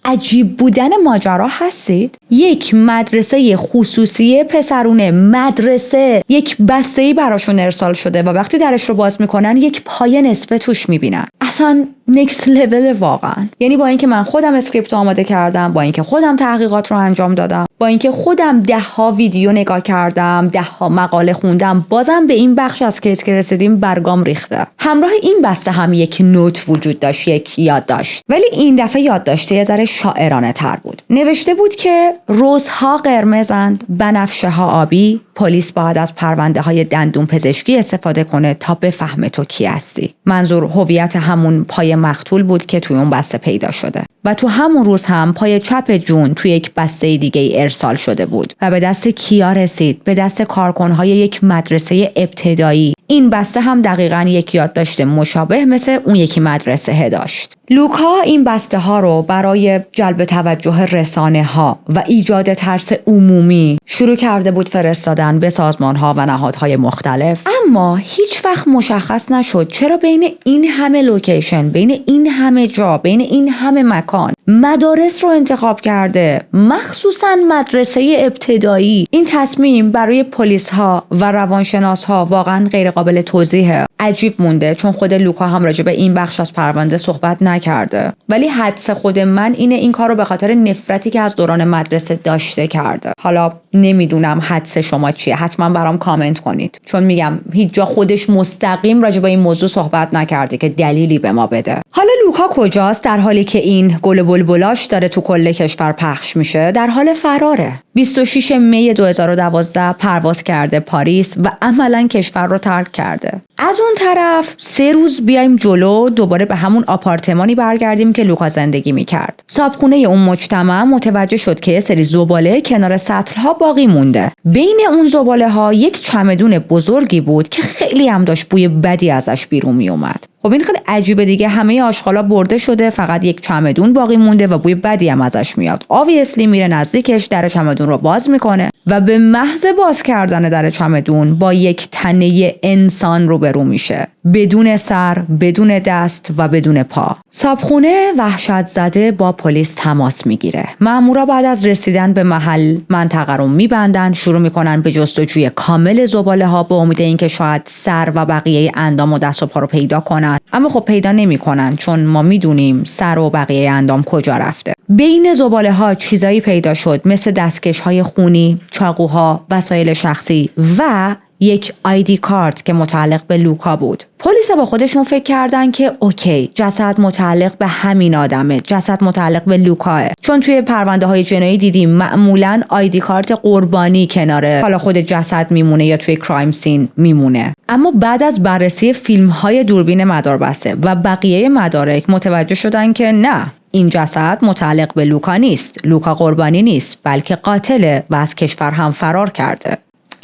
عجیب بودن ماجرا هستید؟ یک مدرسه خصوصی پسرونه، مدرسه، یک بسته‌ای براشون ارسال شده و وقتی درش رو باز میکنن یک پای نصفه توش میبینن. اصلا نکست لول واقعا. یعنی با اینکه من خودم اسکریپت آماده کردم، با اینکه خودم تحقیقات رو انجام دادم، با اینکه خودم 10 ویدیو نگاه کردم، 10 مقاله خوندم، بازم به این بخش از کیس که رسیدیم برگام ریخته. همراه این بسته هم یک نوت وجود داشت، یک یادداشت. ولی این دفعه یادداشت یه ذره شاعرانه تر بود. نوشته بود که روزها قرمزند، بنفشه ها آبی، پلیس باید از پرونده های دندون پزشکی استفاده کنه تا بفهمه تو کی هستی. منظور هویت همون پای مقتول بود که توی اون بسته پیدا شده. و تو همون روز هم پای چپ جون توی یک بسته دیگه ارسال شده بود و به دست کیا رسید؟ به دست کارکنهای یک مدرسه ابتدایی. این بسته هم دقیقاً یک یادداشت مشابه مثل اون یکی مدرسه داشت. لوکا این بسته ها رو برای جلب توجه رسانه ها و ایجاد ترس عمومی شروع کرده بود فرستادن به سازمان ها و نهادهای مختلف، اما هیچ وقت مشخص نشد چرا بین این همه لوکیشن، بین این همه جا، بین این همه مکان مدارس رو انتخاب کرده، مخصوصاً مدرسه ابتدایی. این تصمیم برای پلیس ها و روانشناس ها واقعاً غیر قابل توضیحه. عجیب مونده چون خود لوکا هم راجع به این بخش از پرونده صحبت نکرده، ولی حدس خود من اینه این کارو به خاطر نفرتی که از دوران مدرسه داشته کرده. حالا نمیدونم حدس شما چیه، حتما برام کامنت کنید، چون میگم هیچ جا خودش مستقیم راجع به این موضوع صحبت نکرده که دلیلی به ما بده. حالا لوکا کجاست در حالی که این گل بلبلاش داره تو کل کشور پخش میشه؟ در حال فراره. 26 می 2012 پرواز کرده پاریس و عملاً کشور رو ترک کرده. از اون طرف 3 روز بیایم جلو، دوباره به همون آپارتمانی برگردیم که لوکا زندگی میکرد. صاحبخونه اون مجتمع متوجه شد که یه سری زباله کنار سطل‌ها باقی مونده. بین اون زباله ها یک چمدون بزرگی بود که خیلی هم داشت بوی بدی ازش بیرون میومد. خب این خیلی عجیبه دیگه، همه آشغالا برده شده، فقط یک چمدون باقی مونده و بوی بدی هم ازش میاد. obviously میره نزدیکش، در چمدون رو باز میکنه و به محض باز کردن در چمدون با یک تنه انسان روبرو میشه، بدون سر، بدون دست و بدون پا. صاحبخونه وحشت زده با پلیس تماس میگیره. مامورا بعد از رسیدن به محل منطقه رو میبندن، شروع میکنن به جستجوی کامل زباله ها به امید اینکه شاید سر و بقیه اندام و دست و پا رو پیدا کنن، اما خب پیدا نمیکنن چون ما میدونیم سر و بقیه اندام کجا رفته. بین زباله ها چیزایی پیدا شد مثل دستکش های خونی، چاقوها، وسایل شخصی و یک آیدی کارت که متعلق به لوکا بود. پلیس با خودشون فکر کردن که اوکی، جسد متعلق به همین آدمه، جسد متعلق به لوکاه، چون توی پرونده های جنایی دیدیم معمولاً آیدی کارت قربانی کناره حالا خود جسد میمونه یا توی کرایم سین میمونه. اما بعد از بررسی فیلم های دوربین مداربسته و بقیه مدارک متوجه شدن که نه، این جسد متعلق به لوکا نیست، لوکا قربانی نیست بلکه قاتله و از کشور هم فرار کرده.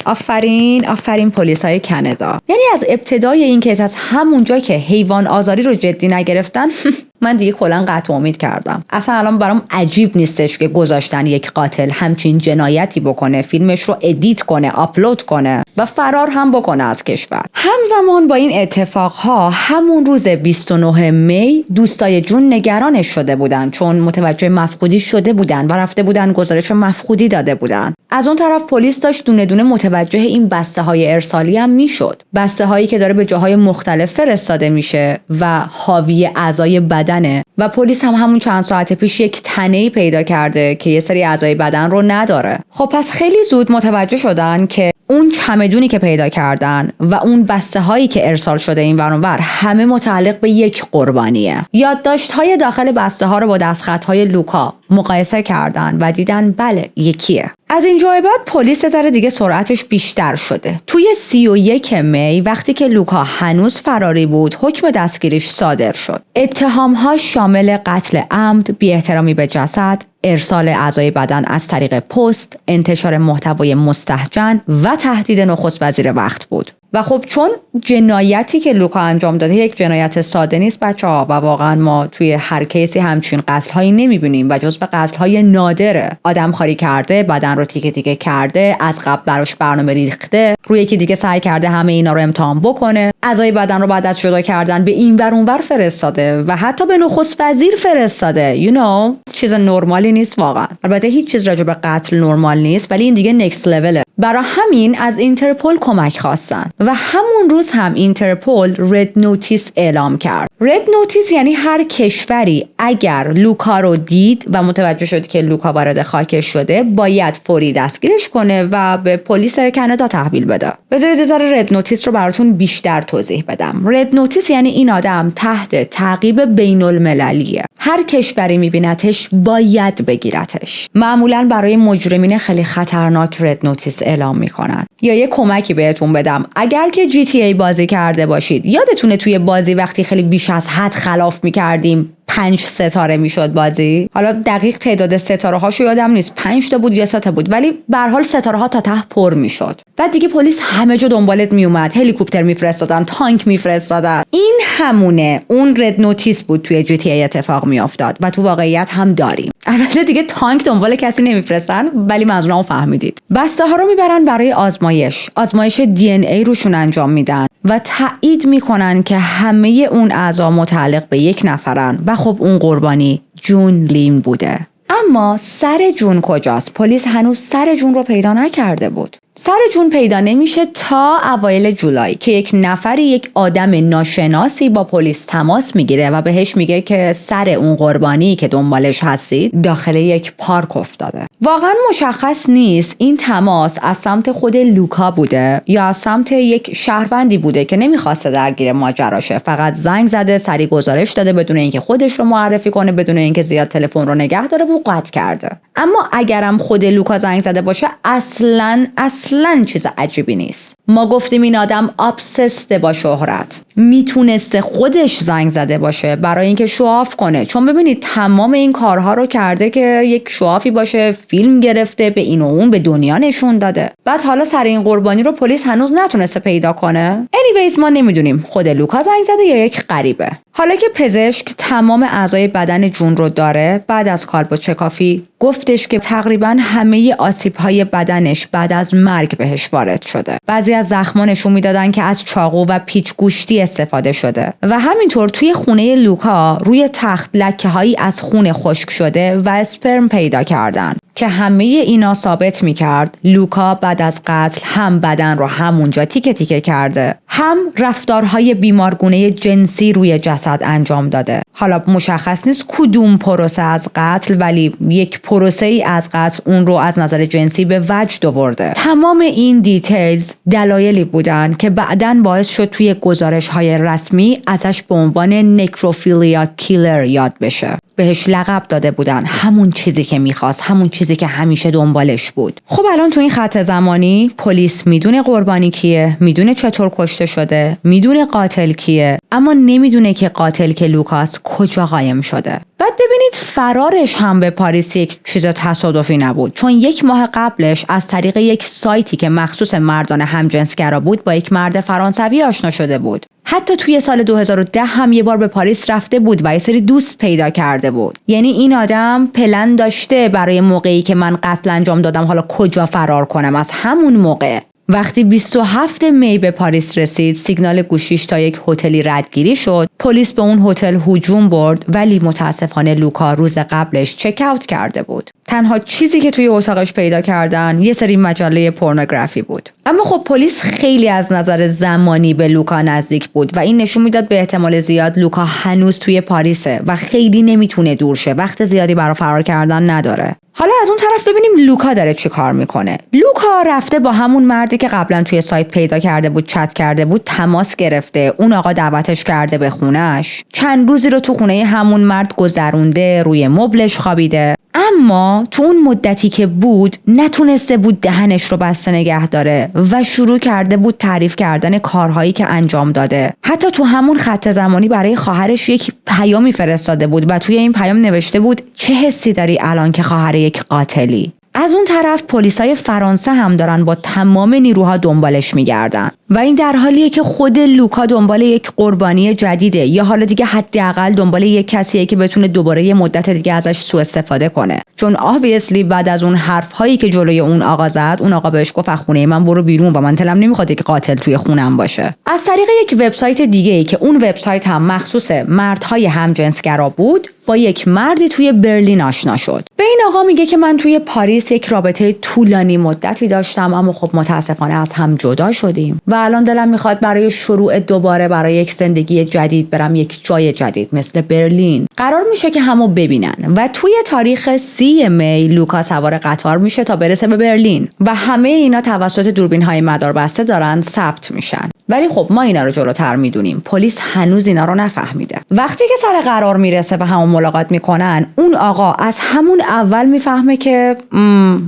آفرین پلیسای کانادا. یعنی از ابتدای این کیس، از همونجا که حیوان آزاری رو جدی نگرفتن من دیگه کلا قطع امید کردم. اصلا الان برام عجیب نیستش که گذاشتن یک قاتل همچین جنایتی بکنه، فیلمش رو ادیت کنه، آپلود کنه و فرار هم بکنه از کشور. همزمان با این اتفاقها همون روز 29 می دوستای جون نگرانش شده بودن، چون متوجه مفقودی شده بودن و رفته بودن گزارش مفقودی داده بودن. از اون طرف پلیس داشت دونه دونه متوجه این بسته های ارسالی هم میشد. بسته هایی که داره به جاهای مختلف فرستاده میشه و حاوی اعضای بدنه و پلیس هم همون چند ساعت پیش یک تنه‌ای پیدا کرده که یه سری اعضای بدن رو نداره. خب پس خیلی زود متوجه شدن که اون چمدونی که پیدا کردن و اون بسته هایی که ارسال شده این ور اون ور همه متعلق به یک قربانیه. یادداشت‌های داخل بسته ها رو با دستخط‌های لوکا مقایسه کردن و دیدن بله یکیه. از اینجا به بعد پلیس ذره دیگه سرعتش بیشتر شده. توی 31 می وقتی که لوکا هنوز فراری بود حکم دستگیریش صادر شد. اتهام‌ها شامل قتل عمد، بی‌احترامی به جسد، ارسال اعضای بدن از طریق پست، انتشار محتوای مستهجن و تهدید نخست وزیر وقت بود. و خب چون جنایتی که لوکا انجام داده یک جنایت ساده نیست بچه‌ها و واقعا ما توی هر کیسی همچین قتل‌هایی نمی‌بینیم و جزو قتل‌های نادره. آدمخواری کرده، بدن رو تیکه تیکه کرده، از قبل براش برنامه ریخته، روی یکی دیگه سعی کرده همه اینا رو امتحان بکنه، اعضای بدن رو بعد از جدا کردن به این ور اون ور فرستاده و حتی به نخست وزیر فرستاده. چیز نرمالی نیست واقعا. البته هیچ چیز راجع به قتل نرمال نیست، ولی این دیگه نکست لوله. برای همین از اینترپل کمک خواستن و همون روز هم اینترپل رد نوتیس اعلام کرد. رد نوتیس یعنی هر کشوری اگر لوکا رو دید و متوجه شد که لوکا وارد خاکش شده باید فوری دستگیرش کنه و به پلیس کانادا تحویل بده. بذارید یه ذره رد نوتیس رو براتون بیشتر توضیح بدم. رد نوتیس یعنی این آدم تحت تعقیب بین المللیه. هر کشوری میبینتش باید بگیرتش. معمولاً برای مجرمین خیلی خطرناک رد نوتیس اعلام میکنن. یا یه کمکی بهتون بدم، اگر که GTA بازی کرده باشید یادتونه توی بازی وقتی خیلی بیش از حد خلاف میکردیم 5 ستاره میشد بازی. حالا دقیق تعداد ستاره هاشو یادم نیست 5 تا بود یا 3 تا بود، ولی به هر حال ستاره ها تا ته پر میشد. بعد دیگه پلیس همه جا دنبالت میومد، هلیکوپتر میفرستادن، تانک میفرستادن. این همونه اون رد نوتیس بود توی GTA اتفاق میافتاد و تو واقعیت هم داریم. البته دیگه تانک دنبال کسی نمیفرستن، ولی منظورمو فهمیدید. بسته ها رو میبرن برای آزمایش DNA روشون انجام میدن و تایید میکنن که همه اون اعضا متعلق به یک نفرن و خب اون قربانی جون لین بوده. اما سر جون کجاست؟ پلیس هنوز سر جون رو پیدا نکرده بود. سر جون پیدا نمیشه تا اوایل جولای که یک آدم ناشناسی با پلیس تماس میگیره و بهش میگه که سر اون قربانی که دنبالش هستید داخل یک پارک افتاده. واقعا مشخص نیست این تماس از سمت خود لوکا بوده یا از سمت یک شهروندی بوده که نمیخواسته درگیر ماجراشه، فقط زنگ زده، سریع گزارش داده بدون اینکه خودش رو معرفی کنه، بدون اینکه زیاد تلفن رو نگه داره و قطع کرده. اما اگرم خود لوکا زنگ زده باشه اصلاً چیز عجیبی نیست. ما گفتیم این آدم ابسسته با شهرت، میتونسته خودش زنگ زده باشه برای اینکه شواف کنه، چون ببینید تمام این کارها رو کرده که یک شوافی باشه، فیلم گرفته، به این و اون به دنیا نشون داده. بعد حالا سر این قربانی رو پلیس هنوز نتونسته پیدا کنه. anyways ما نمیدونیم خود لوکا زنگ زده یا یک غریبه. حالا که پزشک تمام اعضای بدن جون رو داره، بعد از کالبد چکافی گفتش که تقریبا همه آسیب‌های بدنش بعد از مرگ بهش وارد شده. بعضی از زخم‌ها نشون میدادن که از چاقو و پیچ گوشتی استفاده شده و همینطور توی خونه لوکا روی تخت لکه‌هایی از خون خشک شده و اسپرم پیدا کردن. که همه اینا ثابت میکرد لوکا بعد از قتل هم بدن رو همونجا تیکه تیکه کرده، هم رفتارهای بیمارگونه جنسی روی جسد انجام داده. حالا مشخص نیست کدوم پروسه از قتل، ولی یک پروسه ای از قتل اون رو از نظر جنسی به وجد آورده. تمام این دیتیلز دلایلی بودن که بعداً باعث شد توی گزارش‌های رسمی ازش به عنوان نکروفیلیا کیلر یاد بشه. بهش لقب داده بودن، همون چیزی که میخواست، همون چیزی که همیشه دنبالش بود. خب الان تو این خط زمانی پلیس میدونه قربانی کیه، میدونه چطور کشته شده، میدونه قاتل کیه، اما نمیدونه که قاتل که لوکاس کجا قایم شده. بعد ببینید فرارش هم به پاریس یک چیز تصادفی نبود، چون 1 ماه قبلش از طریق یک سایتی که مخصوص مردان همجنسگرا بود با یک مرد فرانسوی آشنا شده بود. حتی توی سال 2010 هم یه بار به پاریس رفته بود و یه سری دوست پیدا کرده بود. یعنی این آدم پلن داشته برای موقعی که من قتل انجام دادم حالا کجا فرار کنم. از همون موقع وقتی 27 می به پاریس رسید، سیگنال گوشیش تا یک هتلی ردگیری شد. پلیس به اون هتل هجوم برد، ولی متاسفانه لوکا روز قبلش چک اوت کرده بود. تنها چیزی که توی اتاقش پیدا کردن یه سری مجله پورنوگرافی بود. اما خب پلیس خیلی از نظر زمانی به لوکا نزدیک بود و این نشون میداد به احتمال زیاد لوکا هنوز توی پاریسه و خیلی نمیتونه دور شه. وقت زیادی برای فرار کردن نداره. حالا از اون طرف ببینیم لوکا داره چی کار میکنه. لوکا رفته با همون مردی که قبلا توی سایت پیدا کرده بود، چت کرده بود، تماس گرفته. اون آقا دعوتش کرده به خونش. چند روزی رو تو خونه همون مرد گذرونده، روی مبلش خوابیده. اما تو اون مدتی که بود نتونسته بود دهنش رو بسته نگه داره و شروع کرده بود تعریف کردن کارهایی که انجام داده. حتی تو همون خط زمانی برای خواهرش یک پیامی فرستاده بود و توی این پیام نوشته بود چه حسی داری الان که خواهر یک قاتلی؟ از اون طرف پلیسای فرانسه هم دارن با تمام نیروها دنبالش میگردن و این در حالیه که خود لوکا دنبال یک قربانی جدیده، یا حالا دیگه حداقل دنبال یک کسیه که بتونه دوباره یه مدت دیگه ازش سوء استفاده کنه. چون obviously بعد از اون حرف‌هایی که جلوی اون آقا زد، اون آقا بهش گفت از خونه من برو بیرون و من دلم نمیخواد یک قاتل توی خونم باشه. از طریق یک وبسایت دیگه‌ای که اون وبسایت هم مخصوص مردهای همجنسگرا بود، با یک مردی توی برلین آشنا شد. به این آقا میگه که من توی پاریس یک رابطه طولانی مدتی داشتم، اما خب متاسفانه از هم جدا شدیم و الان دلم میخواد برای شروع دوباره برای یک زندگی جدید برم یک جای جدید مثل برلین. قرار میشه که همو ببینن و توی تاریخ 30 می لوکا سوار قطار میشه تا برسه به برلین و همه اینا توسط دوربین‌های مداربسته دارن ثبت میشن. ولی خب ما اینا رو جلوتر میدونیم، پلیس هنوز اینا رو نفهمیده. وقتی که سر قرار میرسه و همون ملاقات میکنن، اون آقا از همون اول میفهمه که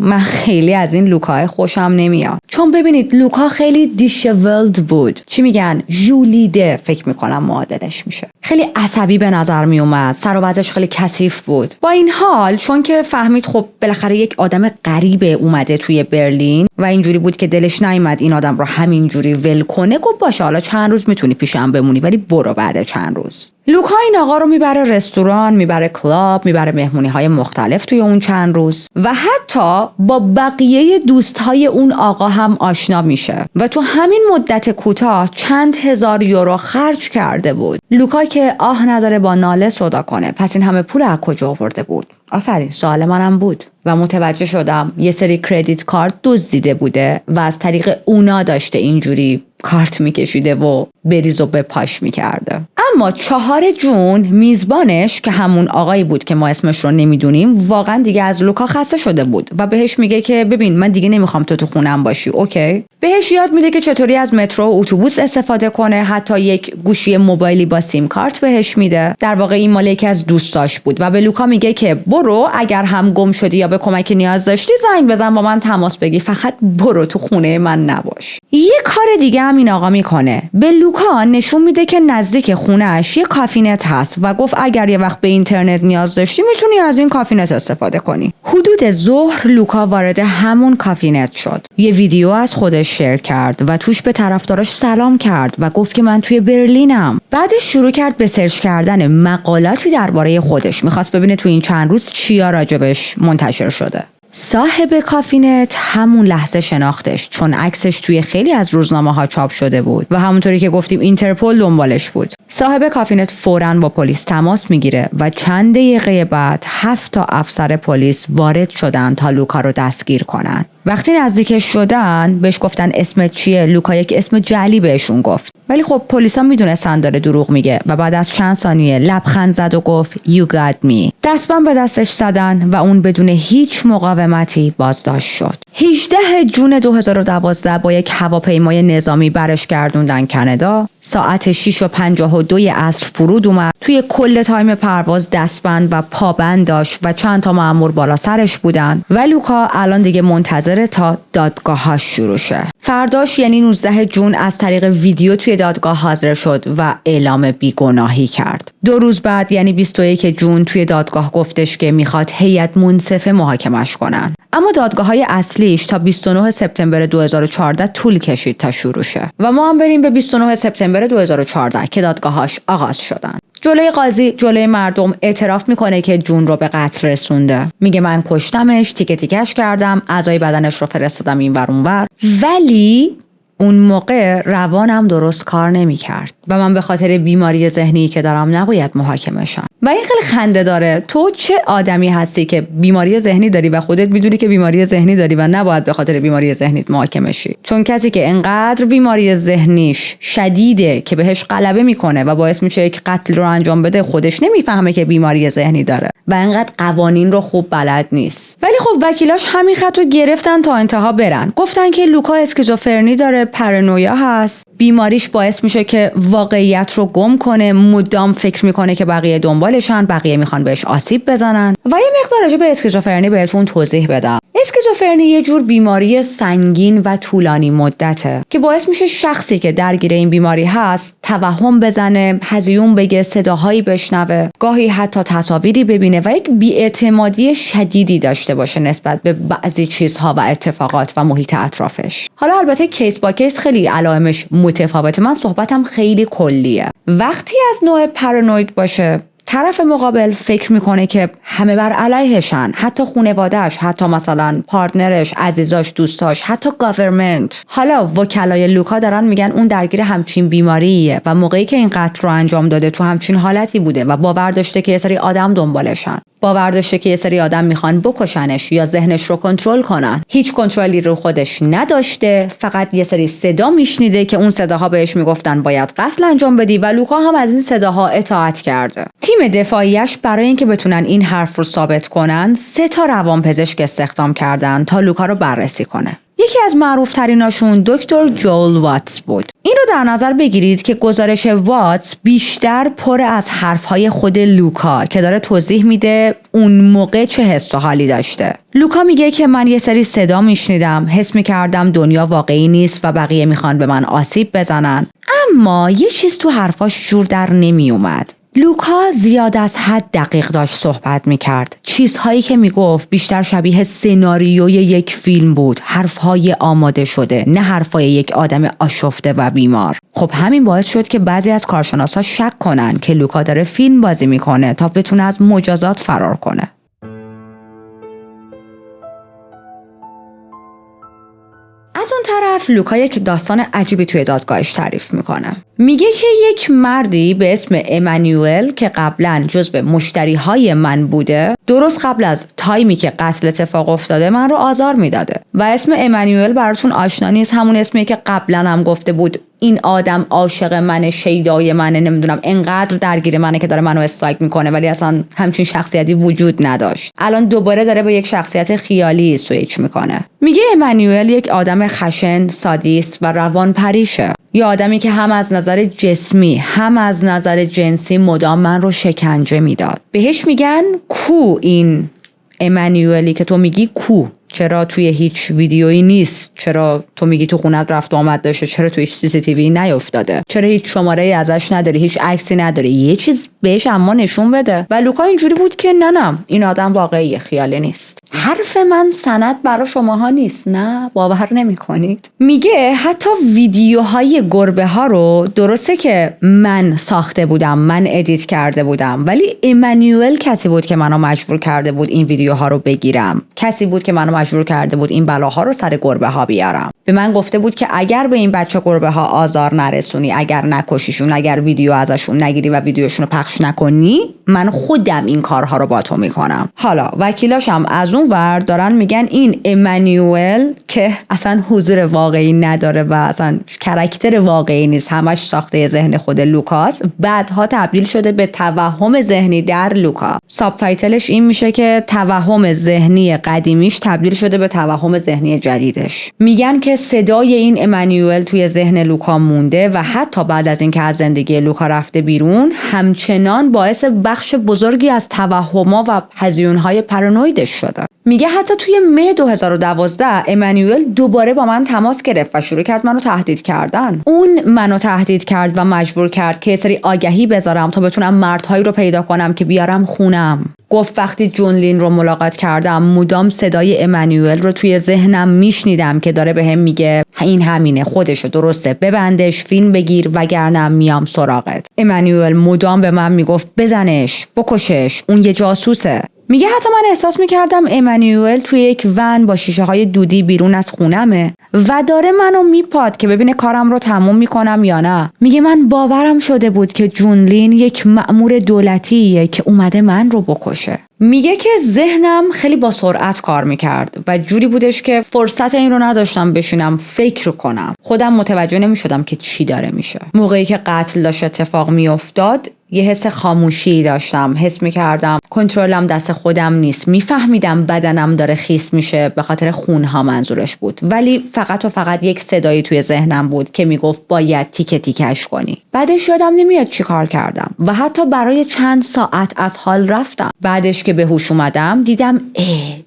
من خیلی از این لوکای خوشم نمیاد. چون ببینید لوکا خیلی دیشولد بود، چی میگن، ژولیده فکر میکنم معادلش میشه. خیلی عصبی به نظر میومد، سر و وضعش خیلی کثیف بود. با این حال چون که فهمید خب بالاخره یک آدم غریبه اومده توی برلین و اینجوری بود که دلش نیامد این آدم رو همینجوری ول کنه، گفت باشه حالا چند روز میتونی پیشم بمونی ولی برو بعد چند روز. لوکا این آقا رو میبره رستوران، میبره کلاب، میبره مهمونی های مختلف توی اون چند روز و حتی با بقیه دوستهای اون آقا هم آشنا میشه و تو همین مدت کوتاه چند هزار یورو خرج کرده بود. لوکا که آه نداره با ناله صدا کنه پس این همه پول از کجا آورده بود؟ آفرین، سوال منم بود و متوجه شدم یه سری کردیت کارت دزدیده بوده و از طریق اونا داشته اینجوری کارت میکشیده و بریز و بپاش میکرده. اما 4 جون میزبانش که همون آقایی بود که ما اسمش رو نمیدونیم واقعا دیگه از لوکا خسته شده بود و بهش میگه که ببین من دیگه نمیخوام تو خونم باشی، اوکی؟ بهش یاد میده که چطوری از مترو و اتوبوس استفاده کنه، حتی یک گوشی موبایلی با سیم کارت بهش میده. در واقع این مال یکی از دوستاش بود و به لوکا میگه که برو اگر هم گم شدی یا به کمک نیاز داشتی زنگ بزن با من تماس بگیر، فقط برو تو خونه من نباش. یه کار دیگه هم این آقا میکنه، به لوکا نشون میده که نزدیک خونه‌اش یه کافینت هست و گفت اگر یه وقت به اینترنت نیاز داشتی میتونی از این کافینت استفاده کنی. حدود ظهر لوکا وارد همون کافینت شد، یه ویدیو از خودش شیر کرد و توش به طرفداراش سلام کرد و گفت که من توی برلینم. بعدش شروع کرد به سرچ کردن مقالاتی درباره خودش، میخواست ببینه توی این چند روز چیا راجبش منتشر شده. صاحب کافینت همون لحظه شناختش، چون عکسش توی خیلی از روزنامه‌ها چاپ شده بود و همونطوری که گفتیم اینترپل دنبالش بود. صاحب کافینت فوراً با پلیس تماس میگیره و چند دقیقه بعد 7 تا افسر پلیس وارد شدن تا لوکا رو دستگیر کنن. وقتی نزدیکش شدن بهش گفتن اسمت چیه؟ لوکا یک اسم جعلی بهشون گفت، ولی خب پلیسا میدونستن داره دروغ میگه و بعد از چند ثانیه لبخند زد و گفت You got me. دستبند به دستش زدن و اون بدون هیچ مقاومتی بازداشت شد. 18 جون 2012 با یک هواپیمای نظامی برش گردوندن کانادا. ساعت 6:52 عصر فرود اومد. توی کل تایم پرواز دستبند و پابند داشت و چند تا مأمور بالا سرش بودن و لوکا الان دیگه منتظره تا دادگاهش شروع شه. فرداش یعنی 19 جون از طریق ویدیو توی دادگاه حاضر شد و اعلام بیگناهی کرد. 2 روز بعد یعنی 21 جون توی دادگاه گفتش که میخواد هیئت منصفه محاکمش کنن. اما دادگاه‌های اصلیش تا 29 سپتامبر 2014 طول کشید تا شروع شه و ما هم بریم به 29 سپتامبر 2014 که دادگاهاش آغاز شدن. جلوی قاضی، جلوی مردم اعتراف میکنه که جون رو به قتل رسونده. میگه من کشتمش، تیکه تیکش کردم، اعضای بدنش رو فرستادم این ور اون ور، ولی اون موقع روانم درست کار نمی‌کرد و من به خاطر بیماری ذهنی که دارم نباید محاکمه شم. و این خیلی خنده داره. تو چه آدمی هستی که بیماری ذهنی داری و خودت میدونی که بیماری ذهنی داری و نباید به خاطر بیماری ذهنیت محاکمه شی؟ چون کسی که انقدر بیماری ذهنیش شدیده که بهش غلبه میکنه و باعث میشه یک قتل رو انجام بده، خودش نمیفهمه که بیماری ذهنی داره و انقدر قوانین رو خوب بلد نیست. ولی خب وکیلاش همین خطو گرفتن تا انتها برن. گفتن که لوکا اسکیزوفرنی داره، پارانویا هست، بیماریش باعث میشه که واقعیت رو گم کنه، مدام فکر میکنه که بقیه دنبالشن، بقیه میخوان بهش آسیب بزنن. و یه مقدار راجع به اسکیزوفرنی بهتون توضیح بدم. اسکیزوفرنی یه جور بیماری سنگین و طولانی مدته که باعث میشه شخصی که درگیر این بیماری هست توهم بزنه، هذیون بگه، صداهایی بشنوه، گاهی حتی تصاویری ببینه و یک بی‌اعتمادی شدیدی داشته باشه نسبت به بعضی چیزها و اتفاقات و محیط اطرافش. حالا البته کیس با کیس خیلی علائمش متفاوته. من صحبتم خیلی کلیه. وقتی از نوع پارانوید باشه، طرف مقابل فکر میکنه که همه بر علیهشن، حتی خانواده‌اش، حتی مثلا پارتنرش، عزیزاش، دوستاش، حتی گاورمنت. حالا وکلای لوکا دارن میگن اون درگیر همچین بیماریه و موقعی که این قتل رو انجام داده تو همچین حالتی بوده و باور داشته که یه سری آدم دنبالشن، باور داشته که یه سری آدم میخوان بکشنش یا ذهنش رو کنترل کنن. هیچ کنترلی رو خودش نداشته، فقط یه سری صدا میشنیده که اون صداها بهش میگفتن باید قتل انجام بدی و لوکا هم از این صداها اطاعت کرده. تیم دفاعیش برای اینکه بتونن این حرف رو ثابت کنن 3 تا روانپزشک استخدام کردن تا لوکا رو بررسی کنه. یکی از معروف تریناشون دکتر جول واتس بود. این رو در نظر بگیرید که گزارش واتس بیشتر پر از حرفهای خود لوکا که داره توضیح میده اون موقع چه حس و حالی داشته. لوکا میگه که من یه سری صدا میشنیدم، حس میکردم دنیا واقعی نیست و بقیه میخوان به من آسیب بزنن، اما یه چیز تو حرفاش جور در نمیومد. لوکا زیاد از حد دقیق داشت صحبت میکرد. چیزهایی که میگفت بیشتر شبیه سناریوی یک فیلم بود، حرفهای آماده شده، نه حرفهای یک آدم آشفته و بیمار. خب همین باعث شد که بعضی از کارشناسا شک کنن که لوکا داره فیلم بازی میکنه تا بتونه از مجازات فرار کنه. از اون طرف لوکا یک داستان عجیبی توی دادگاهش تعریف میکنه. میگه که یک مردی به اسم امانوئل که قبلا جزو مشتریهای من بوده، درست قبل از تایمی که قتل اتفاق افتاده من رو آزار میداده و اسم امانوئل براتون آشنا نیست، همون اسمی که قبلا هم گفته بود این آدم عاشق منه، شیدای منه، نمیدونم انقدر درگیر منه که داره منو استایک میکنه، ولی اصلا همچین شخصیتی وجود نداشت. الان دوباره داره به یک شخصیت خیالی سویچ میکنه. میگه امانوئل یک آدم خشن، سادیست و روانپریشه. یه آدمی که هم از نظر جسمی هم از نظر جنسی مدام من رو شکنجه میداد. بهش میگن کو این امانوئلی که تو میگی کو؟ چرا توی هیچ ویدیویی نیست؟ چرا تو میگی تو خونت رفت و آمد داشته؟ چرا توی هیچ CCTV نیافتاده؟ چرا هیچ شماره‌ای ازش نداری؟ هیچ عکسی نداری؟ یه چیز بهش اما نشون بده. و لوکا اینجوری بود که نه این آدم واقعیه، خیالی نیست. حرف من سند برای شماها نیست. نه باور نمی‌کنید. میگه حتی ویدیوهای گربه ها رو درسته که من ساخته بودم، من ادیت کرده بودم، ولی ایمانوئل کسی بود که منو مجبور کرده بود این ویدیوها رو بگیرم. کسی بود که منو مجبور کرده بود این بلاها رو سر گربه ها بیارم. به من گفته بود که اگر به این بچه گربه ها آزار نرسونی، اگر نکشیشون، اگر ویدیو ازشون نگیری و ویدیوشون رو پخش نکنی، من خودم این کارها رو با تو میکنم. حالا وکیلاش هم از اون ور دارن میگن این ایمانوئل که اصلا حضور واقعی نداره و اصلا کاراکتر واقعی نیست، همش ساخته ذهن خود لوکاس، بعدها تبدیل شده به توهم ذهنی در لوکا. ساب تایتلش این میشه که توهم ذهنی قدیمیش تبدیل شده به توهم ذهنی جدیدش. میگن که صدای این ایمانوئل توی ذهن لوکا مونده و حتی بعد از اینکه از زندگی لوکا رفته بیرون همچنان باعث بخش بزرگی از توهم‌ها و هزیون‌های پارانویدش شده. میگه حتی توی می 2012 ایمانوئل دوباره با من تماس گرفت و شروع کرد منو تهدید کردن. اون منو تهدید کرد و مجبور کرد که سری آگهی بذارم تا بتونم مردهایی رو پیدا کنم که بیارم خونم. گفت وقتی جون لین رو ملاقات کردم مدام صدای ایمانوئل رو توی ذهنم میشنیدم که داره بهم میگه این همینه، خودشو درسته، ببندش، فیلم بگیر وگرنه میام سراغت. ایمانوئل مدام به من میگفت بزنش، بکشش، اون یه جاسوسه. میگه حتی من احساس میکردم ایمانوئل توی یک ون با شیشه های دودی بیرون از خونمه و داره منو میپاد که ببینه کارم رو تموم میکنم یا نه. میگه من باورم شده بود که جون لین یک مأمور دولتیه که اومده من رو بکشه. میگه که ذهنم خیلی با سرعت کار میکرد و جوری بودش که فرصت این رو نداشتم بشینم فکر کنم. خودم متوجه نمیشدم که چی داره میشه. موقعی که قتل داشت اتفاق میافتاد یه حس خاموشی داشتم، حس میکردم کنترلم دست خودم نیست، میفهمیدم بدنم داره خیس میشه، به خاطر خونها منظورش بود، ولی فقط و فقط یک صدایی توی ذهنم بود که میگفت باید تیکه تیکش کنی. بعدش یادم نمیاد چی کار کردم و حتی برای چند ساعت از حال رفتم. بعدش که به هوش اومدم دیدم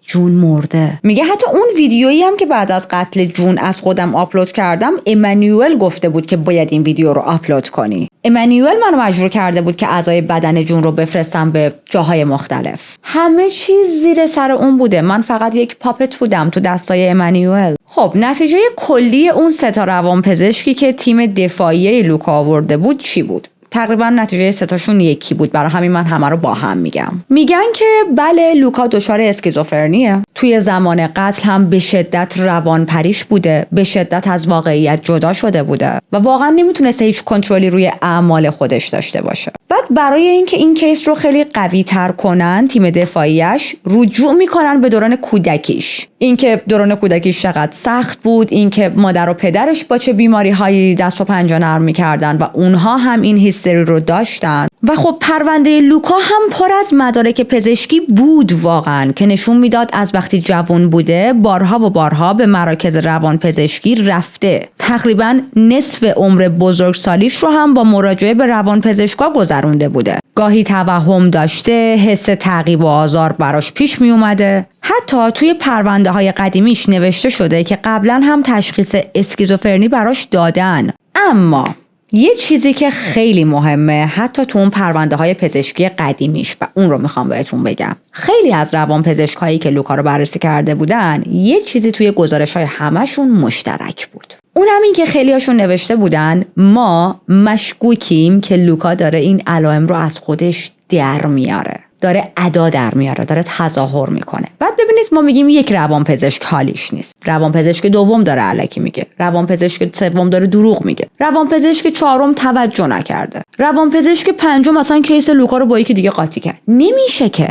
جون مرده. میگه حتی اون ویدیویی هم که بعد از قتل جون از خودم آپلود کردم ایمانوئل گفته بود که باید این ویدیو رو آپلود کنی. ایمانوئل منو مجبور کرده بود که اعضای بدن جون رو بفرستم به جاهای مختلف. همه چیز زیر سر اون بوده، من فقط یک پاپت بودم تو دستای ایمانوئل. خب نتیجه کلی اون 3 تا روانپزشکی که تیم دفاعی لوکا آورده بود چی بود؟ تقریبا نتیجه 3 تاشون یکی بود، برای همین من همه رو با هم میگم. میگن که بله لوکا دچار اسکیزوفرنیه، توی زمان قتل هم به شدت روانپریش بوده، به شدت از واقعیت جدا شده بوده و واقعا نمیتونسته هیچ کنترلی روی اعمال خودش داشته باشه. بعد برای اینکه این کیس رو خیلی قوی تر کنن تیم دفاعیش رجوع میکنن به دوران کودکیش، اینکه دوران کودکیش چقدر سخت بود، اینکه مادر و پدرش با چه بیماری‌هایی دست و پنجه نرم می‌کردن و اونها هم این هیستری رو داشتن. و خب پرونده لوکا هم پر از مدارک پزشکی بود واقعا که نشون میداد از وقتی جوان بوده بارها و بارها به مراکز روانپزشکی رفته. تقریبا نصف عمر بزرگسالیش رو هم با مراجعه به روانپزشکا گذرونده بوده. گاهی توهم داشته، حس تعقیب و آزار براش پیش می اومده. حتی توی پرونده های قدیمیش نوشته شده که قبلا هم تشخیص اسکیزوفرنی براش دادن. اما یه چیزی که خیلی مهمه حتی تو اون پرونده های پزشکی قدیمیش و اون رو میخوام بهتون بگم، خیلی از روانپزشک هایی که لوکا رو بررسی کرده بودن یه چیزی توی گزارش های همشون مشترک بود. اونم این که خیلی هاشون نوشته بودن ما مشکوکیم که لوکا داره این علائم رو از خودش در میاره، داره ادا در میاره، داره تظاهر میکنه. بعد ببینید ما میگیم یک روانپزشک حالیش نیست، روانپزشک دوم داره الکی میگه، روانپزشک سوم داره دروغ میگه، روانپزشک چهارم توجه نکرده، روانپزشک پنجم مثلا کیس لوکا رو با یکی دیگه قاطی کرد. نمیشه که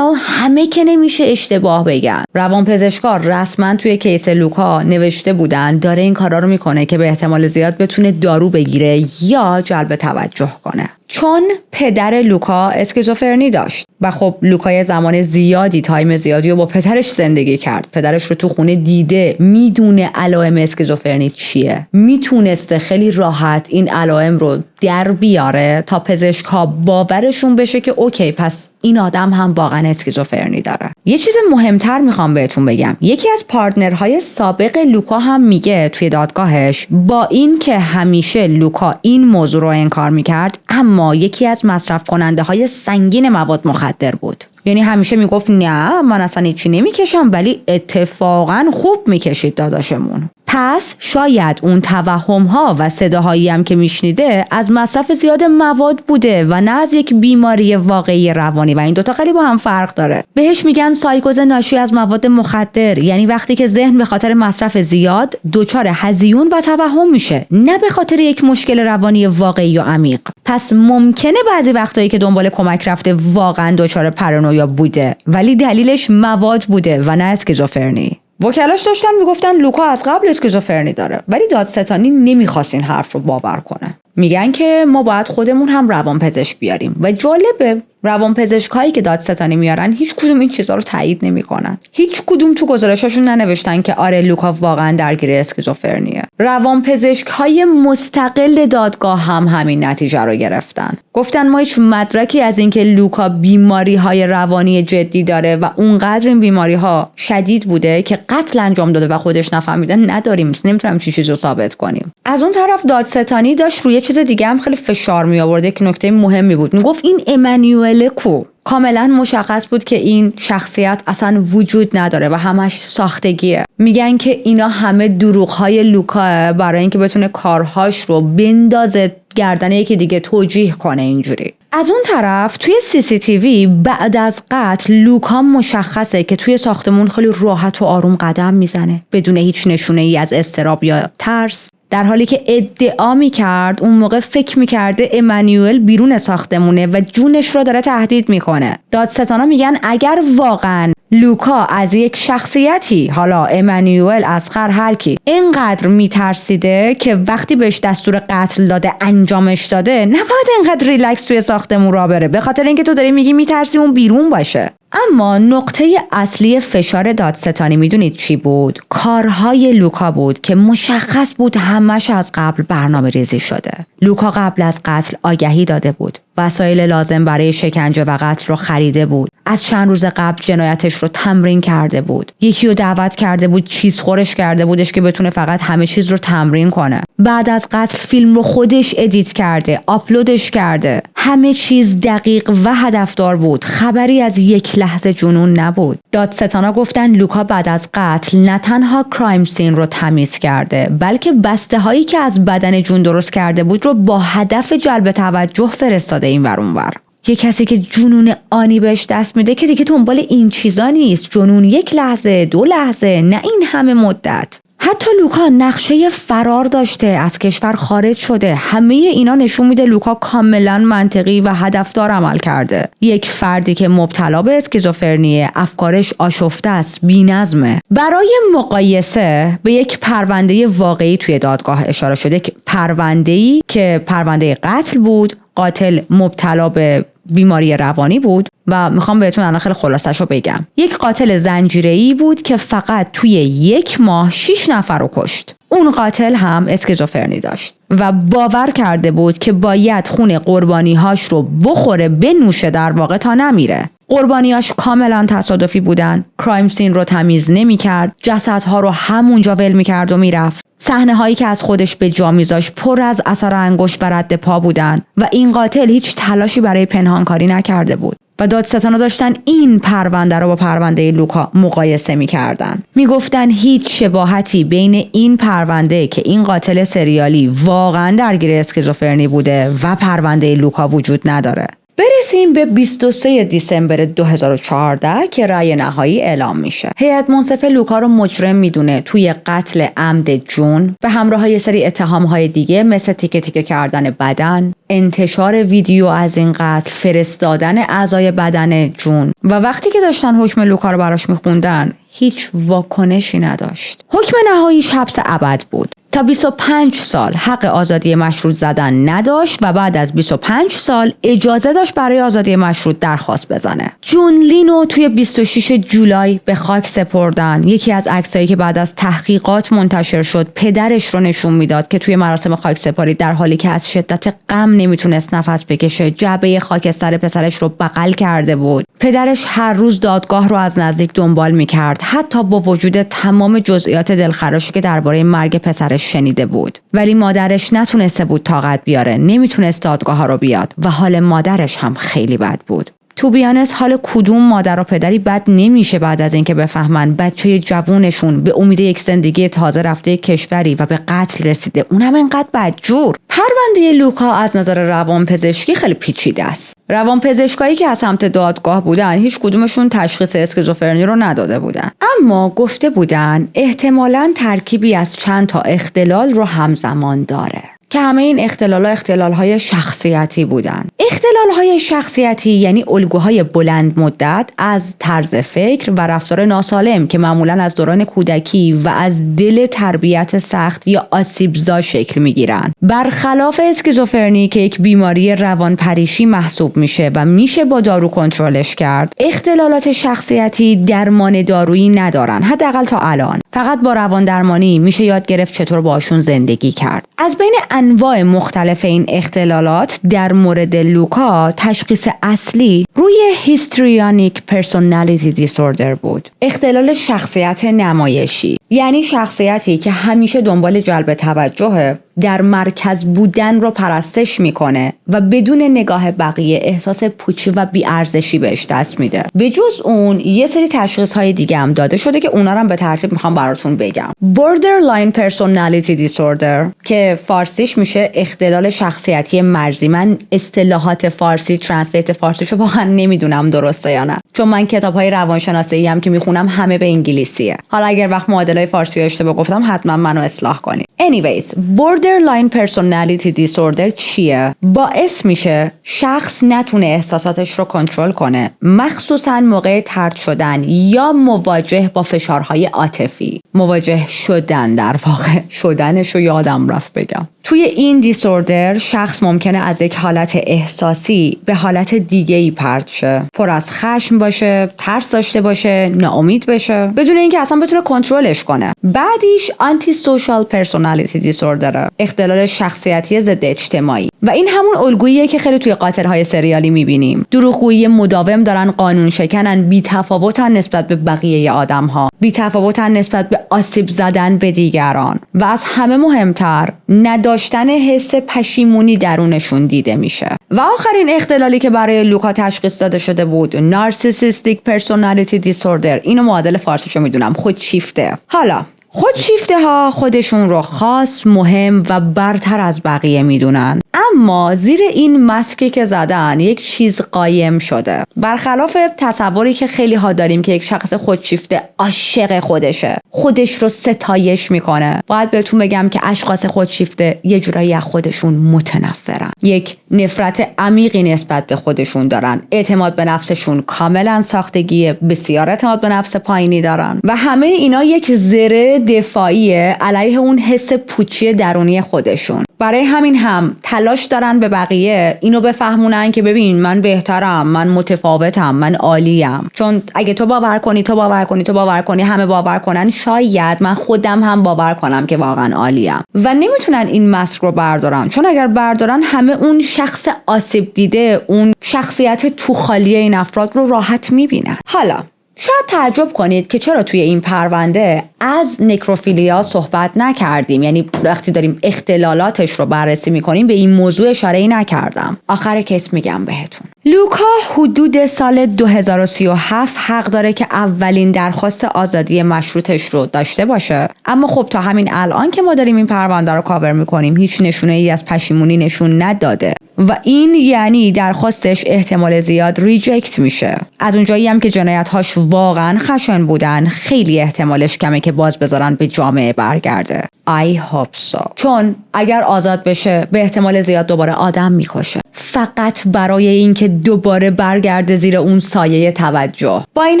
همه که نمیشه اشتباه بگن. روانپزشکا رسما توی کیس لوکا نوشته بودن داره این کارا رو میکنه که به احتمال زیاد بتونه دارو بگیره یا جلب توجه کنه، چون پدر لوکا اسکیزوفرنی داشت و خب لوکا زمان زیادی تایم زیادی رو با پدرش زندگی کرد، پدرش رو تو خونه دیده، میدونه علائم اسکیزوفرنی چیه، میتونسته خیلی راحت این علائم رو در بیاره تا پزشک‌ها باورشون بشه که اوکی پس این آدم هم واقعا اسکیزوفرنی داره. یه چیز مهمتر میخوام بهتون بگم. یکی از پارتنرهای سابق لوکا هم میگه توی دادگاهش با این که همیشه لوکا این موضوع رو انکار میکرد، اما یکی از مصرف کننده های سنگین مواد مخدر بود. یعنی همیشه میگفت نه من اصلا هیچی نمیکشم، ولی اتفاقا خوب میکشید داداشمون. پس شاید اون توهم‌ها و صداهایی هم که میشنیده از مصرف زیاد مواد بوده و نه از یک بیماری واقعی روانی، و این دوتا خیلی با هم فرق داره. بهش میگن سایکوز ناشی از مواد مخدر، یعنی وقتی که ذهن به خاطر مصرف زیاد دچار هذیون و توهم میشه، نه به خاطر یک مشکل روانی واقعی و عمیق. پس ممکنه بعضی وقتایی که دنبال کمک رفته واقعا دچار پارانویا بوده، ولی دلیلش مواد بوده و نه اسکیزوفرنی. وکلاش داشتن میگفتن لوکا از قبل اسکیزوفرنی داره، ولی دادستانی نمیخواست این حرف رو باور کنه. میگن که ما باید خودمون هم روانپزشک بیاریم و جالبه روانپزشکایی که دادستانی میارن هیچ کدوم این چیزا رو تایید نمیکنن. هیچ کدوم تو گزارشاشون ننوشتن که آره لوکا واقعا درگیر اسکیزوفرنیه. روانپزشکای مستقل دادگاه هم همین نتیجه رو گرفتن. گفتن ما هیچ مدرکی از اینکه لوکا بیماری‌های روانی جدی داره و اونقدر این بیماری‌ها شدید بوده که قتل انجام داده و خودش نفهمیده نداریم. نمیتونیم چیزی رو ثابت کنیم. از اون طرف دادستانی داشت روی چیز دیگه هم خیلی فشار می آورد. یک نکته مهمی بود. میگفت این امانوئل کو. کاملا مشخص بود که این شخصیت اصلا وجود نداره و همش ساختگیه. میگن که اینا همه دروغ‌های لوکا برای اینکه بتونه کارهاش رو بندازه گردن یکی دیگه، توجیه کنه اینجوری. از اون طرف توی CCTV بعد از قتل لوکا مشخصه که توی ساختمون خیلی راحت و آروم قدم میزنه بدون هیچ نشونه‌ای از اضطراب یا ترس، در حالی که ادعا میکرد اون موقع فکر میکرده امانوئل بیرون ساختمونه و جونش رو داره تهدید میکنه. دادستانا میگن اگر واقعا لوکا از یک شخصیتی، حالا امانوئل، اصغر، هر کی، اینقدر میترسیده که وقتی بهش دستور قتل داده انجامش داده، نباید اینقدر ریلکس توی ساختمون را بره، به خاطر اینکه تو داری میگی میترسی اون بیرون باشه. اما نقطه اصلی فشار دادستانی میدونید چی بود؟ کارهای لوکا بود که مشخص بود همش از قبل برنامه ریزی شده. لوکا قبل از قتل آگهی داده بود. وسایل لازم برای شکنجه و قتل رو خریده بود. از چند روز قبل جنایتش رو تمرین کرده بود. یکی رو دعوت کرده بود، چیز خورش کرده بودش که بتونه فقط همه چیز رو تمرین کنه. بعد از قتل فیلم رو خودش ادیت کرده، آپلودش کرده. همه چیز دقیق و هدفدار بود. خبری از یک لحظه جنون نبود. دادستانا گفتن لوکا بعد از قتل نه تنها کرایم سین رو تمیز کرده، بلکه بسته هایی که از بدن جون درست کرده بود رو با هدف جلب توجه فرستاده این ور اون ور. یه کسی که جنون آنی بهش دست میده که دیگه دنبال این چیزا نیست. جنون یک لحظه، 2 لحظه، نه این همه مدت. حتی لوکا نقشه فرار داشته، از کشور خارج شده. همه اینا نشون میده لوکا کاملا منطقی و هدفدار عمل کرده. یک فردی که مبتلا به اسکیزوفرنیه، افکارش آشفته است، بی‌نظمه. برای مقایسه به یک پرونده واقعی توی دادگاه اشاره شده که پرونده‌ای که پرونده قتل بود، قاتل مبتلا به بیماری روانی بود و میخوام بهتون الان خیلی خلاصش رو بگم. یک قاتل زنجیره‌ای بود که فقط توی 1 ماه 6 نفر رو کشت. اون قاتل هم اسکیزوفرنی داشت و باور کرده بود که باید خون قربانی‌هاش رو بخوره، بنوشه در واقع، تا نمیره. قربانیاش کاملا تصادفی بودن. کرایم سین رو تمیز نمی‌کرد، جسدها رو همونجا ول می‌کرد و میرفت. صحنه هایی که از خودش به جا میذاشت پر از اثر انگشت و رد پا بودن و این قاتل هیچ تلاشی برای پنهانکاری نکرده بود. و دادستانا داشتن این پرونده رو با پرونده لوکا مقایسه می‌کردن. میگفتن هیچ شباهتی بین این پرونده که این قاتل سریالی واقعا درگیر اسکیزوفرنی بوده و پرونده لوکا وجود نداره. برسیم به 23 دیسمبر 2014 که رأی نهایی اعلام میشه. هیئت منصفه لوکا رو مجرم میدونه توی قتل عمد جون و همراه یه سری اتهام‌های دیگه مثل تیکه تیکه کردن بدن، انتشار ویدیو از این قتل، فرستادن اعضای بدن جون. و وقتی که داشتن حکم لوکا رو براش میخوندن، هیچ واکنشی نداشت. حکم نهاییش حبس ابد بود. تا 25 سال حق آزادی مشروط زدن نداشت و بعد از 25 سال اجازه داشت برای آزادی مشروط درخواست بزنه. جون لینو توی 26 جولای به خاک سپردن. یکی از عکسایی که بعد از تحقیقات منتشر شد پدرش رو نشون میداد که توی مراسم خاک سپاری در حالی که از شدت غم نمیتونست نفس بکشه جعبه خاکستر پسرش رو بغل کرده بود. پدرش هر روز دادگاه رو از نزدیک دنبال میکرد، حتی با وجود تمام جزئیات دلخراشی که درباره مرگ پسرش شنیده بود. ولی مادرش نتونسته بود طاقت بیاره، نمیتونست دادگاه ها رو بیاد و حال مادرش هم خیلی بد بود. تو بیانست حال کدوم مادر و پدری بد نمیشه بعد از اینکه بفهمن بچه جوونشون به امید یک زندگی تازه رفته کشوری و به قتل رسیده، اونم انقدر بدجور. پرونده لوکا از نظر روانپزشکی خیلی پیچیده است. روانپزشکایی که از سمت دادگاه بودن هیچ کدومشون تشخیص اسکیزوفرنی رو نداده بودن، اما گفته بودن احتمالاً ترکیبی از چند تا اختلال رو همزمان داره که همه این اختلال‌های شخصیتی بودن. اختلال‌های شخصیتی یعنی الگوهای بلند مدت از طرز فکر و رفتار ناسالم که معمولاً از دوران کودکی و از دل تربیت سخت یا آسیبزا شکل می‌گیرن. برخلاف اسکیزوفرنی که یک بیماری روانپریشی محسوب میشه و میشه با دارو کنترلش کرد، اختلالات شخصیتی درمان دارویی ندارن، حداقل تا الان. فقط با روان درمانی میشه یاد گرفت چطور باشون زندگی کرد. از بین انواع مختلف این اختلالات در مورد لوکا تشخیص اصلی روی هیستریونیک پرسونالیتی دیسوردر بود. اختلال شخصیت نمایشی، یعنی شخصیتی که همیشه دنبال جلب توجه، در مرکز بودن رو پرستش میکنه و بدون نگاه بقیه احساس پوچی و بی‌ارزشی بهش دست میده. به جز اون یه سری تشخیص های دیگه هم داده شده که اونا رو هم به ترتیب میخوام براتون بگم. Borderline Personality Disorder که فارسیش میشه اختلال شخصیتی مرزی. من اصطلاحات فارسی ترنسلیت فارسیشو واقعا نمیدونم درسته یا نه، چون من کتاب‌های روانشناسی هم که میخونم همه به انگلیسیه. حالا اگر وقت معادلای فارسی رو اشتباه گفتم حتما منو اصلاح کنید. Anyways, Borderline Personality Disorder چیه؟ باعث میشه شخص نتونه احساساتش رو کنترل کنه، مخصوصا موقع طرد شدن یا مواجه با فشارهای عاطفی. مواجه شدن، در واقع شدنش رو یادم رفت بگم. توی این دیسوردر شخص ممکنه از یک حالت احساسی به حالت دیگه‌ای پرت شه، پر از خشم باشه، ترس داشته باشه، ناامید بشه بدون اینکه اصلا بتونه کنترلش کنه. بعدیش آنتی سوشال پرسونالیتی دیسوردر، اختلال شخصیتی ضد اجتماعی، و این همون الگوییه که خیلی توی قاتل‌های سریالی می‌بینیم. دروغگویی مداوم دارن، قانون شکنن، بی‌تفاوتن نسبت به بقیه آدم‌ها، بی‌تفاوتن نسبت به آسیب زدن به دیگران و از همه مهمتر نداشتن حس پشیمونی درونشون دیده میشه. و آخرین اختلالی که برای لوکا تشخیص داده شده بود نارسیسیستیک پرسونالیتی دیسوردر. اینو معادل فارسیشو میدونم، خودشیفته. حالا خودشیفته ها خودشون رو خاص، مهم و برتر از بقیه میدونن، اما زیر این مسکی که زدن یک چیز قایم شده. برخلاف تصوری که خیلی ها داریم که یک شخص خودشیفته عاشق خودشه، خودش رو ستایش میکنه، باید بهتون بگم که اشخاص خودشیفته یه جورایی از خودشون متنفرن، یک نفرت عمیقی نسبت به خودشون دارن، اعتماد به نفسشون کاملا ساختگیه، بسیار اعتماد به نفس پایینی دارن و همه اینا یک زره دفاعی علیه اون حس پوچی درونی خودشون. برای همین هم تلاش دارن به بقیه اینو بفهمونن که ببین من بهترم، من متفاوتم، من عالیم. چون اگه تو باور کنی همه باور کنن، شاید من خودم هم باور کنم که واقعا عالیم. و نمیتونن این ماسک رو بردارن، چون اگر بردارن همه اون شخص آسیب دیده، اون شخصیت تو خالی این افراد رو راحت میبینن. حالا شاید تعجب کنید که چرا توی این پرونده از نکروفیلیا صحبت نکردیم، یعنی وقتی داریم اختلالاتش رو بررسی میکنیم به این موضوع اشاره‌ای نکردم. آخر کیس میگم بهتون. لوکا حدود سال 2037 حق داره که اولین درخواست آزادی مشروطش رو داشته باشه، اما خب تا همین الان که ما داریم این پرونده رو کاور میکنیم هیچ نشونه ای از پشیمونی نشون نداده و این یعنی درخواستش احتمال زیاد ریجکت میشه. از اونجایی هم که جنایت‌هاش واقعا خشن بودن، خیلی احتمالش کمه که باز بذارن به جامعه برگرده. I hope so. چون اگر آزاد بشه به احتمال زیاد دوباره آدم میکشه، فقط برای اینکه دوباره برگرده زیر اون سایه توجه. با این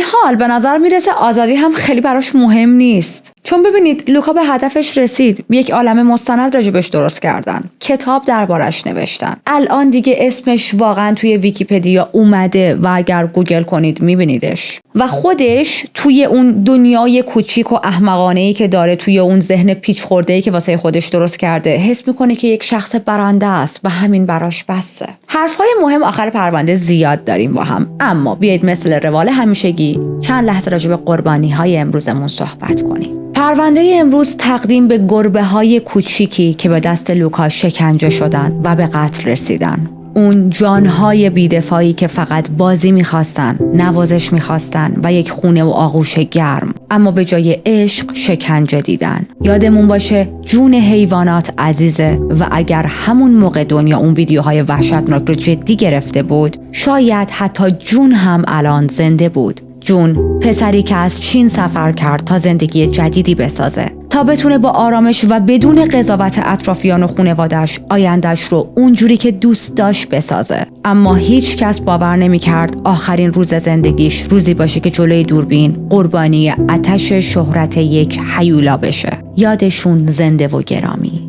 حال به نظر میرسه آزادی هم خیلی براش مهم نیست. چون ببینید لوکا به هدفش رسید، یک عالم مستند راجبش درست کردن، کتاب دربارش نوشتن، الان دیگه اسمش واقعا توی ویکی‌پدیا اومده و اگر گوگل کنید میبینیدش و خودش توی اون دنیای کوچیک و احمقانه‌ای که داره، توی اون ذهن پیچ خورده‌ای که واسه خودش درست کرده، حس میکنه که یک شخص برنده است و همین براش بسه. حرفای مهم آخر پرونده زیاد داریم با هم، اما بیایید مثل روال همیشگی چند لحظه راجع به قربانی‌های امروزمون صحبت کنیم. پرونده امروز تقدیم به گربه‌های کوچیکی که به دست لوکا شکنجه شدن و به قتل رسیدن. اون جانهای بیدفاعی که فقط بازی میخواستن، نوازش میخواستن و یک خونه و آغوش گرم، اما به جای عشق شکنجه دیدن. یادمون باشه جون حیوانات عزیزه و اگر همون موقع دنیا اون ویدیوهای وحشتناک رو جدی گرفته بود، شاید حتی جون هم الان زنده بود. جون پسری که از چین سفر کرد تا زندگی جدیدی بسازه، تا بتونه با آرامش و بدون قضاوت اطرافیان و خانواده‌اش آینده‌اش رو اونجوری که دوست داشت بسازه. اما هیچ کس باور نمی‌کرد آخرین روز زندگیش روزی باشه که جلوی دوربین قربانی آتش شهرت یک هیولا بشه. یادشون زنده و گرامی.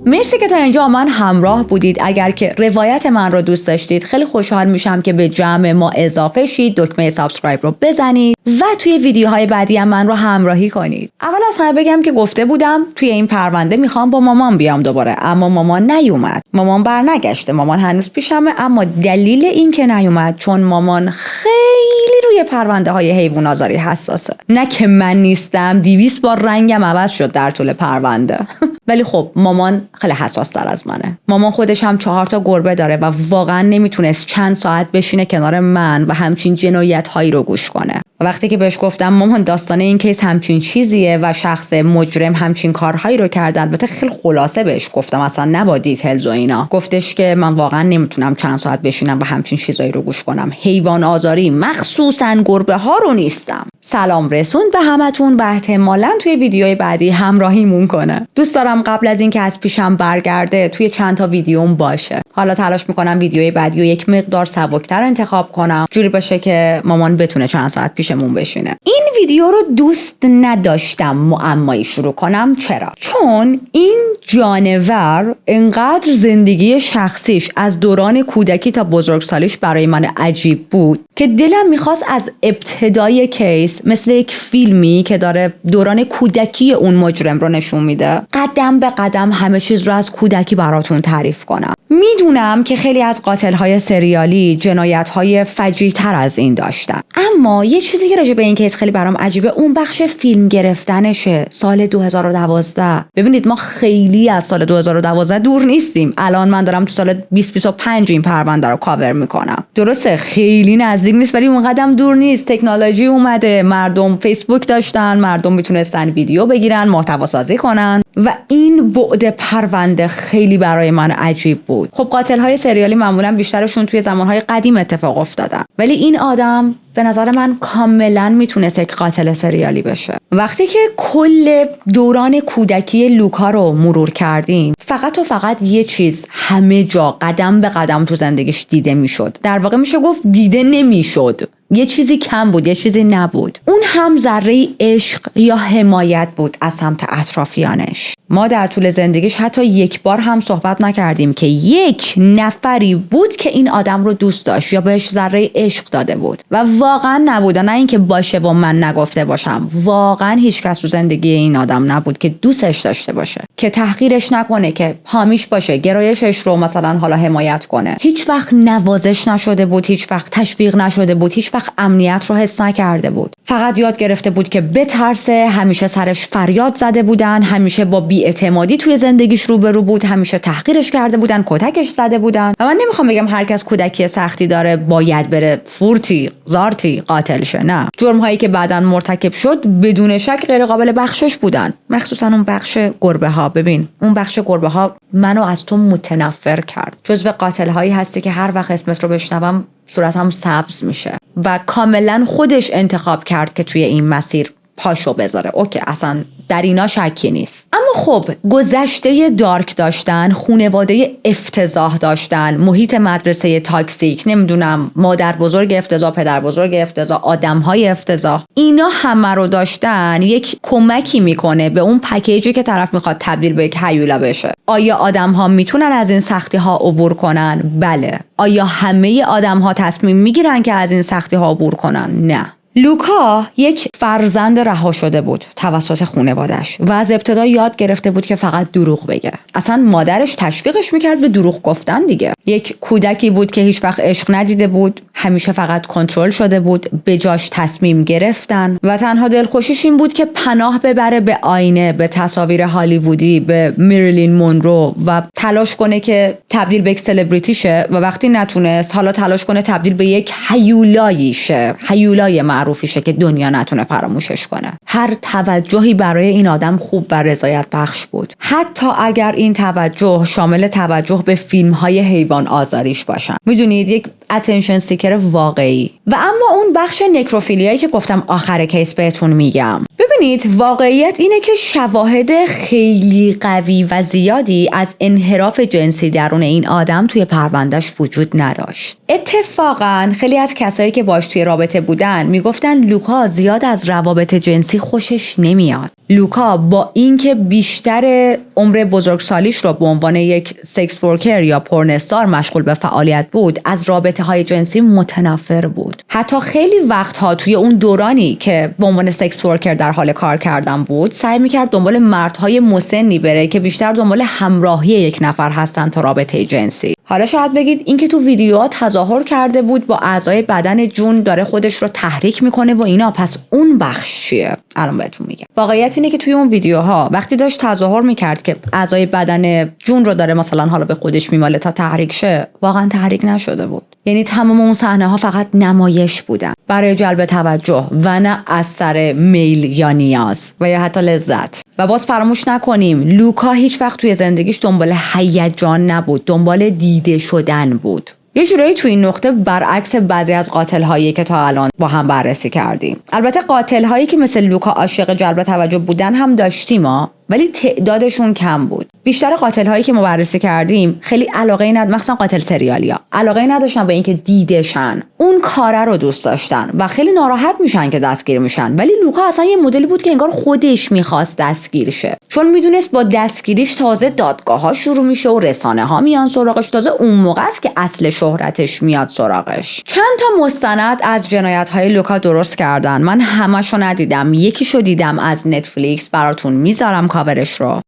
مرسی که تا اینجا من همراه بودید. اگر که روایت من رو دوست داشتید خیلی خوشحال میشم که به جمع ما اضافه شید، دکمه سابسکرایب رو بزنید و توی ویدیوهای بعدی هم من رو همراهی کنید. اول از همه بگم که گفته بودم توی این پرونده میخوام با مامان بیام دوباره، اما مامان نیومد. مامان برنگشته، مامان هنوز پیشمه، اما دلیل این که نیومد چون مامان خیلی روی پرونده های حیوان آزاری حساسه. نه که من نیستم، 200 بار رنگم عوض شد در طول پرونده. ولی خب مامان خیلی حساس تر از منه. مامان خودش هم 4 تا گربه داره و واقعا نمیتونست چند ساعت بشینه کنار من و همچین جنایت هایی رو گوش کنه. وقتی که بهش گفتم مامان داستان این کیس همچین چیزیه و شخص مجرم همچین کارهایی رو کرده، البته خیلی خلاصه بهش گفتم، اصلا نه با دیتیلز و اینا، گفتش که من واقعا نمیتونم چند ساعت بشینم و همچین چیزایی رو گوش کنم. حیوان آزاری مخصوصا گربه ها رو نیستم. سلام رسوند به همتون و احتمالاً توی ویدیوهای بعدی همراهیمون کنه. دوست دارم قبل از اینکه از پیشم برگرده توی چند تا ویدیوم باشه. حالا تلاش میکنم ویدیوهای بعدی رو یک مقدار سبکتر انتخاب کنم، جوری باشه که مامان بتونه چند ساعت پیشمون بشینه. این ویدیو رو دوست نداشتم معمایی شروع کنم. چرا؟ چون این جانور انقدر زندگی شخصیش از دوران کودکی تا بزرگسالیش برای من عجیب بود که دلم میخواست از ابتدای کیس، مثل یک فیلمی که داره دوران کودکی اون مجرم رو نشون میده، قدم به قدم همه چیز رو از کودکی براتون تعریف کنم. میدونم که خیلی از قاتل‌های سریالی جنایت‌های فجیع‌تر از این داشتن، اما یه چیزی که راجع به این کیس خیلی برام عجیبه اون بخش فیلم گرفتنشه. سال 2012. ببینید ما خیلی از سال 2012 دور نیستیم. الان من دارم تو سال 2025 این پرونده رو کاور میکنم. درسته خیلی نزدیک نیست ولی اون قدم دور نیست. تکنولوژی اومده، مردم فیسبوک داشتن، مردم میتونستن ویدیو بگیرن، محتوا سازی کنن و این بعد پرونده خیلی برای من عجیب بود. خب قاتل‌های سریالی معمولا بیشترشون توی زمانهای قدیم اتفاق افتادن، ولی این آدم به نظر من کاملا میتونست یک قاتل سریالی بشه. وقتی که کل دوران کودکی لوکا رو مرور کردیم، فقط و فقط یه چیز همه جا قدم به قدم تو زندگیش دیده میشد. در واقع میشه گفت دیده نمیشد. یه چیزی کم بود، یه چیزی نبود. اون هم ذره عشق یا حمایت بود از سمت اطرافیانش. ما در طول زندگیش حتی یک بار هم صحبت نکردیم که یک نفری بود که این آدم رو دوست داشت یا بهش ذره عشق داده بود. و واقعا نبود، نه اینکه باشه و من نگفته باشم، واقعا هیچ کس تو زندگی این آدم نبود که دوستش داشته باشه، که تحقیرش نکنه، که حامیش باشه، گرایشش رو مثلا حالا حمایت کنه. هیچ وقت نوازش نشده بود، هیچ وقت تشویق نشده بود، هیچ وقت امنیت رو حس نکرده بود. فقط یاد گرفته بود که بترسه، همیشه سرش فریاد زده بودن، همیشه با بی‌اعتمادی توی زندگیش روبرو بود، همیشه تحقیرش کرده بودن، کتکش زده بودن. و من نمیخوام بگم هر کس کودکی سختی داره باید بره فورتی زارتی قاتل شه، نه. جرم هایی که بعداً مرتکب شد بدون شک غیر قابل بخشش بودن، مخصوصا اون بخش گربه ها. ببین اون بخش گربه ها منو از تو متنفر کرد. جزو قاتل هایی هستی که هر وقت اسمت رو بشنوم صورتم سبز میشه و کاملا خودش انتخاب کرد که توی این مسیر پاشو بذاره. اوکی، اصلا در اینا شکی نیست. اما خب گذشته دارک داشتن، خانواده افتضاح داشتن، محیط مدرسه تاکسیک، نمیدونم مادر بزرگ افتضاح، پدر بزرگ افتضاح، آدمهای افتضاح، اینا همه رو داشتن یک کمکی میکنه به اون پکیجی که طرف میخواد تبدیل به یک هیولا بشه. آیا آدم‌ها میتونن از این سختی‌ها عبور کنن؟ بله. آیا همه آدم‌ها تصمیم میگیرن که از این سختی‌ها عبور کنن؟ نه. لوکا یک فرزند رها شده بود توسط خانواده‌اش و از ابتدا یاد گرفته بود که فقط دروغ بگه. اصلا مادرش تشویقش میکرد به دروغ گفتن دیگه. یک کودکی بود که هیچ وقت عشق ندیده بود، همیشه فقط کنترل شده بود، به جاش تصمیم گرفتن و تنها دلخوشیش این بود که پناه ببره به آینه، به تصاویر هالیوودی، به میریلین مونرو و تلاش کنه که تبدیل به یک سلبریتی شه و وقتی نتونست حالا تلاش کنه تبدیل به یک هیولایی شه، هیولای معروفیشه که دنیا نتونه فراموشش کنه. هر توجهی برای این آدم خوب و رضایت بخش بود، حتی اگر این توجه شامل توجه به فیلم‌های حیوان آزاریش باشن. میدونید، یک اتنشن سیکر واقعی. و اما اون بخش نکروفیلیایی که گفتم آخر کیس بهتون میگم، ببینید واقعیت اینه که شواهد خیلی قوی و زیادی از انحراف جنسی درون این آدم توی پروندهش وجود نداشت. اتفاقا خیلی از کسایی که باش توی رابطه بودن میگفتن لوکا زیاد از روابط جنسی خوشش نمیاد. لوکا با اینکه بیشتر عمر بزرگسالیش رو به عنوان یک سکس ورکر یا پورنستار مشغول به فعالیت بود، از رابطه های جنسی متنفر بود. حتی خیلی وقتها توی اون دورانی که به عنوان سکس ورکر در حال کار کردن بود، سعی میکرد دنبال مردهای مسنی بره که بیشتر دنبال همراهی یک نفر هستن تا رابطه جنسی. حالا شاید بگید این که تو ویدیوها تظاهر کرده بود با اعضای بدن جون داره خودش رو تحریک میکنه و اینا، پس اون بخش چیه؟ الان بهتون میگم. واقعیت اینه که توی اون ویدیوها وقتی داشت تظاهر میکرد که اعضای بدن جون رو داره مثلا حالا به خودش میماله تا تحریک شه، واقعا تحریک نشده بود. یعنی تمام اون صحنه ها فقط نمایش بودن برای جلب توجه و نه از سر میل یا نیاز و یا حتی لذت. و باز فراموش نکنیم لوکا هیچ وقت توی زندگیش دنبال هیجان نبود، دنبال دیده شدن بود. یه جورایی توی این نقطه برعکس بعضی از قاتل‌هایی که تا الان با هم بررسی کردیم. البته قاتل‌هایی که مثل لوکا عاشق جلب توجه بودن هم داشتیم ولی تعدادشون کم بود. بیشتر قاتل‌هایی که ما بررسی کردیم خیلی علاقه نداشتن، مثلا قاتل سریالیا علاقه نداشتن به اینکه دیده شن. اون کاره رو دوست داشتن و خیلی ناراحت میشن که دستگیر میشن. ولی لوکا اصلا یه مدلی بود که انگار خودش میخواست دستگیر شه، چون میدونست با دستگیریش تازه دادگاه‌ها شروع میشه و رسانه‌ها میان سراغش. تازه اون موقع است که اصل شهرتش میاد سراغش. چند تا مستند از جنایت‌های لوکا درست کردن. من همه‌شو ندیدم، یکیشو دیدم از نتفلیکس، براتون میذارم کاورش رو.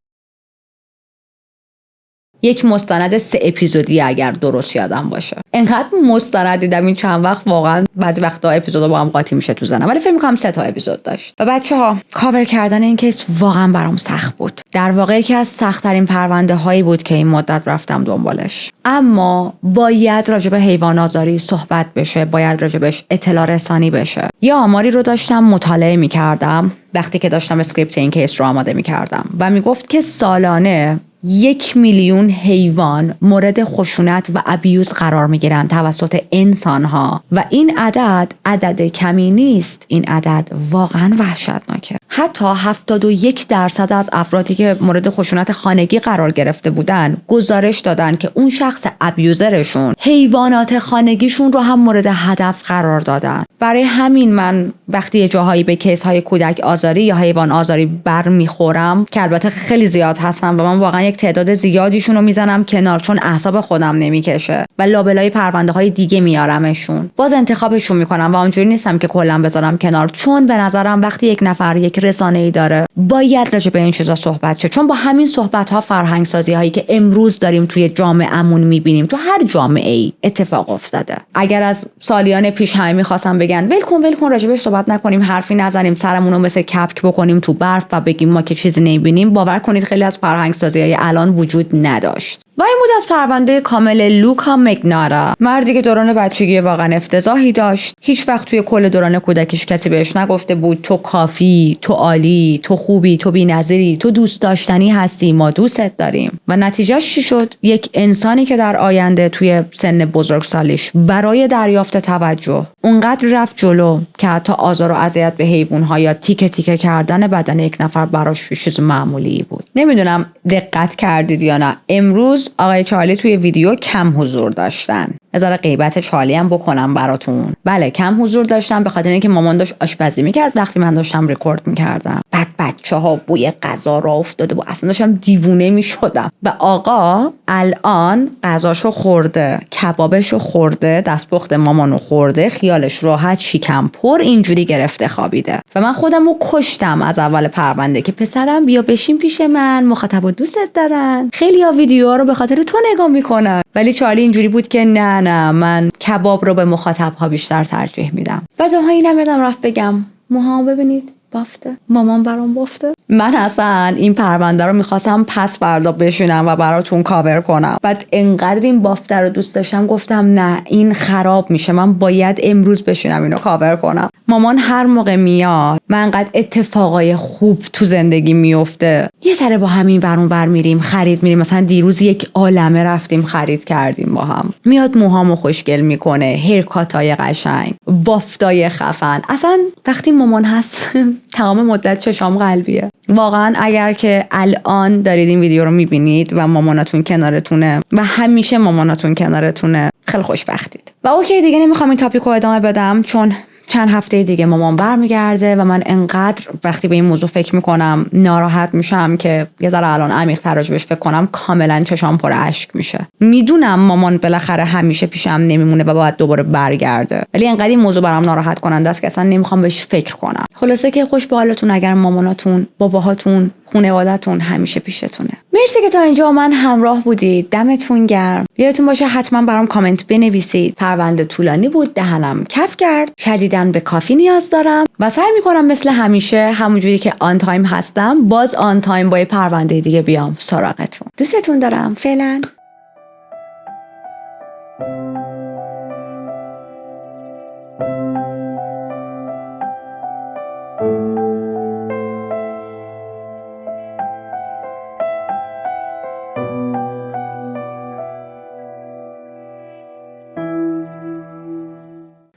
یک مستند 3 اپیزودی اگر درست یادم باشه. انقدر مستند دیدم این چند وقت، واقعا بعضی وقتا اپیزودا با هم قاطی میشه تو ذهنم، ولی فکر می‌کنم 3 تا اپیزود داشت. و بچه‌ها کاور کردن این کیس واقعا برام سخت بود. در واقع یکی از سخت‌ترین پرونده‌هایی بود که این مدت رفتم دنبالش. اما باید راجع به حیوان آزاری صحبت بشه، باید راجعش اطلاع رسانی بشه. یا آماری رو داشتم مطالعه می‌کردم وقتی که داشتم اسکریپت این کیس رو آماده می‌کردم و میگفت که سالانه 1 میلیون حیوان مورد خشونت و ابیوز قرار میگیرن توسط انسانها و این عدد کمی نیست. این عدد واقعا وحشتناکه. حتی 71% از افرادی که مورد خشونت خانگی قرار گرفته بودن گزارش دادن که اون شخص ابیوزرشون حیوانات خانگیشون رو هم مورد هدف قرار دادن. برای همین من وقتی یه جاهایی به کیس های کودک آزاری یا حیوان آزاری برمیخورم که البته خیلی زیاد هستن و من واقعا یک تعداد زیادیشون رو میزنم کنار، چون اعصاب خودم نمیکشه و لابلای پرونده های دیگه میارمشون، باز انتخابشون میکنم و اونجوری نیستم که کلا بذارم کنار، چون به نظرم وقتی یک نفر یک رسانه‌ای داره باید راجع به این چیزا صحبت شه، چون با همین صحبت ها فرهنگ سازی هایی که امروز داریم توی جامعهمون میبینیم تو هر جامعه‌ای اتفاق افتاده. اگر از سالیان پیش همه میخواستم بگن ول کن راجبش صحبت نکنیم، حرفی نزنیم، سرمون رو مثل کپک بکنیم تو برف و بگیم ما که چیزی نمیبینیم، باور کنید خیلی از فرهنگ سازی‌های الان وجود نداشت. و این بود از پرونده کامل لوکا مگنارا، مردی که دوران بچگی واقعا افتضاحی داشت. هیچ وقت توی کل دوران کودکیش کسی بهش نگفته بود تو کافی، تو عالی، تو خوبی، تو بی‌نظیری، تو دوست داشتنی هستی، ما دوستت داریم. و نتیجهش چی شد؟ یک انسانی که در آینده توی سن بزرگسالیش برای دریافت توجه اونقدر رفت جلو که حتی آزار و اذیت به حیوان‌ها یا تیکه تیکه کردن بدن یک نفر براش چیز معمولی بود. نمیدونم دقت کردید یا نه، امروز آقای چارلی توی ویدیو کم حضور داشتن. ذره غیبت چارلی هم بکنم براتون. بله کم حضور داشتم به خاطر اینکه مامان داشت آشپزی میکرد وقتی من داشتم رکورد میکردم. بعد بچه‌ها بوی غذا را افتاده بود، اصلا داشتم دیوونه میشدم. و آقا الان غذاشو خورده، کبابشو خورده، دستپخت مامانو خورده، خیالش راحت شکم پر اینجوری گرفته خوابیده. و من خودمو کشتم از اول پرونده که پسرم بیا بشین پیش من، مخاطبا دوستت دارن، خیلی‌ها ویدیوها رو به خاطر تو نگاه میکنن. ولی چارلی اینجوری بود که نه من کباب رو به مخاطب‌ها بیشتر ترجیح میدم. بعد اینم یادم رفت بگم موهام ببینید بافته، مامان برام بافته. من اصلا این پرونده رو میخواستم پس فردا بشونم و براتون کاور کنم. بعد انقدر این بافته رو دوست داشتم گفتم نه این خراب میشه، من باید امروز بشونم اینو کاور کنم. مامان هر موقع میاد من انقدر اتفاقای خوب تو زندگی میفته، یه سره با همین ورون ور میریم خرید میریم. مثلا دیروز یک عالمه رفتیم خرید کردیم با هم. میاد موهامو خوشگل میکنه، هیرکاتای قشنگ، بافتای خفن. اصلا وقتی مامان هست تمام مدت چشام قلبیه. واقعا اگر که الان دارید این ویدیو رو میبینید و مامانتون کنارتونه و همیشه مامانتون کنارتونه، خیلی خوشبختید. و اوکی دیگه نمیخوام این تاپیک رو ادامه بدم چون چند هفته دیگه مامان برمیگرده و من انقدر وقتی به این موضوع فکر میکنم ناراحت میشم که یه ذره الان عمیق‌تر راجبش فکر کنم کاملا چشام پر اشک میشه. میدونم مامان بالاخره همیشه پیشم نمیمونه و باید دوباره برگرده، ولی انقدر این موضوع برام ناراحت کننده است که اصلا نمیخوام بهش فکر کنم. خلاصه که خوش به حالتون اگر ماماناتون، باباهاتون، خانواده‌تون همیشه پیشتونه. مرسی که تا اینجا من همراه بودید. دمتون گرم. یادتون باشه حتما برام کامنت بنویسید. پرونده طولانی بود، دهنم کف کرد، شدیداً به کافی نیاز دارم و سعی میکنم مثل همیشه همونجوری که آن تایم هستم باز آن تایم با یه پرونده دیگه بیام سراغتون. دوستتون دارم. فعلا